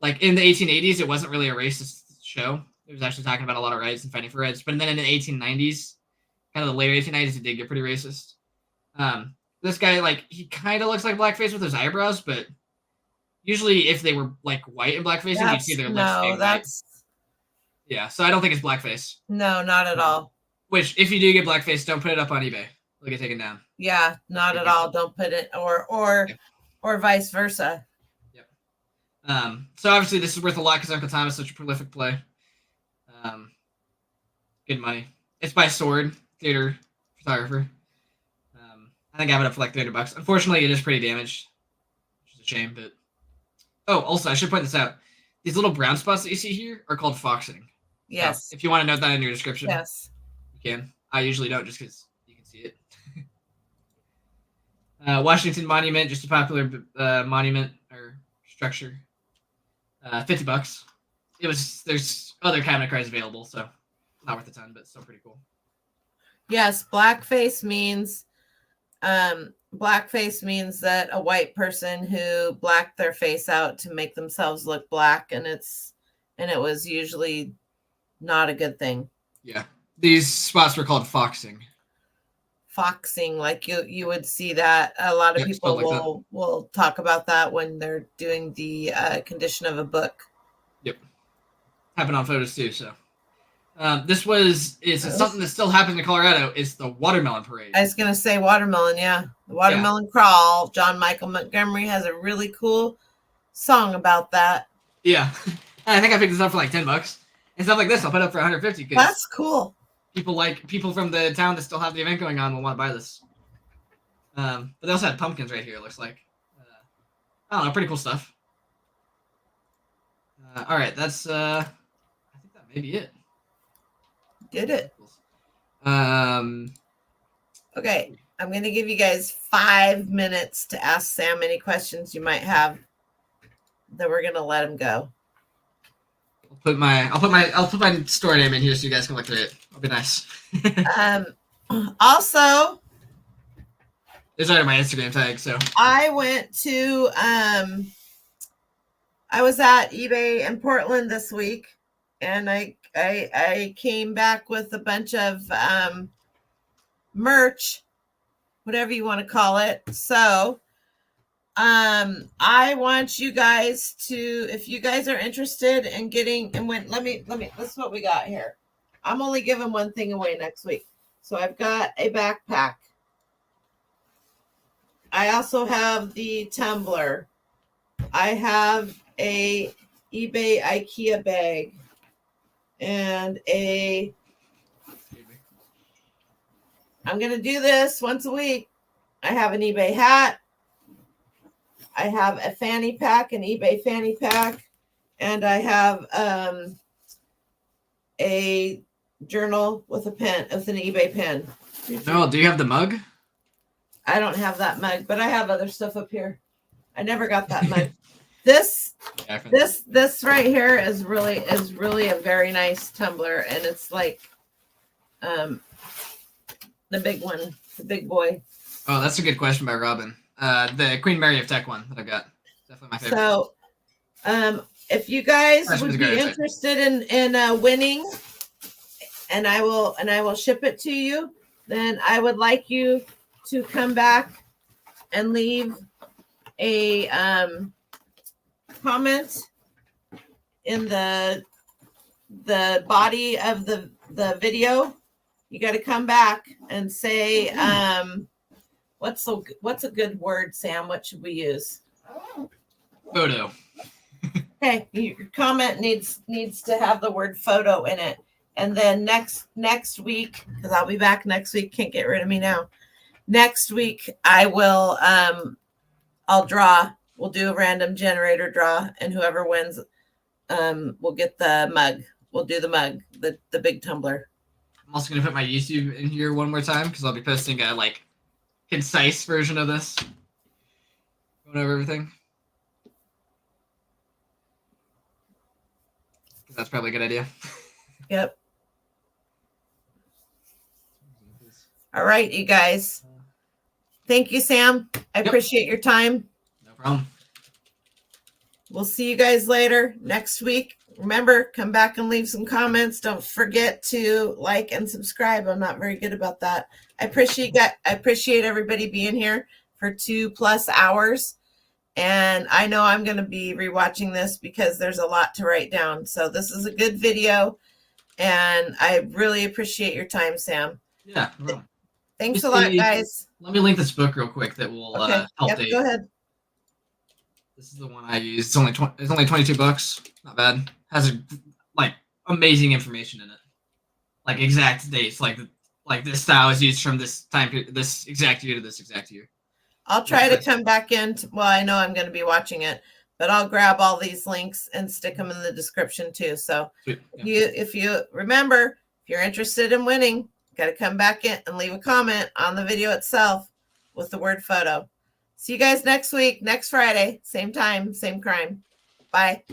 Like in the 1880s, it wasn't really a racist show. It was actually talking about a lot of rights and fighting for rights. But then in the 1890s, kind of the later 1890s, it did get pretty racist. This guy, like, he kind of looks like blackface with his eyebrows, but usually if they were like white and blackface, you'd see their lips being white. Yeah, so I don't think it's blackface. No, not at all. Which, if you do get blackface, don't put it up on eBay. They'll get taken down. Yeah, not at all. Don't put it, or vice versa. Yep. So obviously this is worth a lot because Uncle Tom is such a prolific play. Good money. It's by Sword Theater Photographer. I think I have it up for like $300. Unfortunately, it is pretty damaged, which is a shame. But also I should point this out. These little brown spots that you see here are called foxing. Yes. So if you want to note that in your description, yes, you can. I usually don't, just because you can see it. Washington Monument, just a popular monument or structure. $50. There's other cabinet cards available, so not worth a ton, but still pretty cool. Yes, blackface means that a white person who blacked their face out to make themselves look black, and it was usually not a good thing. Yeah, these spots were called foxing. Foxing, like you would see that a lot of people will talk about that when they're doing the condition of a book. Yep, happened on photos too. So it's something that still happens in Colorado. It's the watermelon parade. I was gonna say watermelon, yeah, the watermelon crawl. John Michael Montgomery has a really cool song about that. Yeah, I think I picked this up for like $10 and stuff like this. I'll put up for $150. That's cool. People from the town that still have the event going on will want to buy this. But they also had pumpkins right here. It looks like. I don't know, pretty cool stuff. All right, that's. I think that may be it. Did it? Okay, I'm going to give you guys 5 minutes to ask Sam any questions you might have. Then we're going to let him go. I'll put my store name in here so you guys can look through it. It'll be nice. Also, there's already my Instagram tag. So I went to I was at eBay in Portland this week, and I came back with a bunch of merch, whatever you want to call it. So I want you guys to, if you guys are interested in getting, and let me, this is what we got here. I'm only giving one thing away next week. So I've got a backpack. I also have the tumbler. I have a eBay IKEA bag and I'm going to do this once a week. I have an eBay hat. I have a fanny pack, an eBay fanny pack, and I have a journal with an eBay pen. Oh, do you have the mug? I don't have that mug, but I have other stuff up here. I never got that mug. This right here is really a very nice tumbler, and it's like the big one, the big boy. Oh, that's a good question by Robin. The Queen Mary of Tech one that I've got. Definitely my favorite. So, if you guys would be interested in winning, and I will ship it to you, then I would like you to come back and leave a comment in the body of the video. You got to come back and say what's a good word, Sam? What should we use? Photo. Okay, your comment needs to have the word photo in it. And then next week, because I'll be back next week, can't get rid of me now. Next week I will I'll draw. We'll do a random generator draw, and whoever wins will get the mug. We'll do the mug, the big tumbler. I'm also gonna put my YouTube in here one more time because I'll be posting a like concise version of this. Going over everything. Because that's probably a good idea. Yep. All right, you guys. Thank you, Sam. I appreciate your time. No problem. We'll see you guys later next week. Remember, come back and leave some comments. Don't forget to like and subscribe. I'm not very good about that. I appreciate everybody being here for 2+ hours. And I know I'm going to be rewatching this because there's a lot to write down. So this is a good video. And I really appreciate your time, Sam. Yeah. No. Thanks a lot, guys. Let me link this book real quick that will help date. Go ahead. This is the one I use. It's only $22. Not bad. Has amazing information in it, like exact dates, like this style is used from this time period, this exact year to this exact year. I'll try to come back in. Well, I know I'm going to be watching it, but I'll grab all these links and stick them in the description too. So if you remember, if you're interested in winning, got to come back in and leave a comment on the video itself with the word photo. See you guys next week, next Friday, same time, same crime. Bye.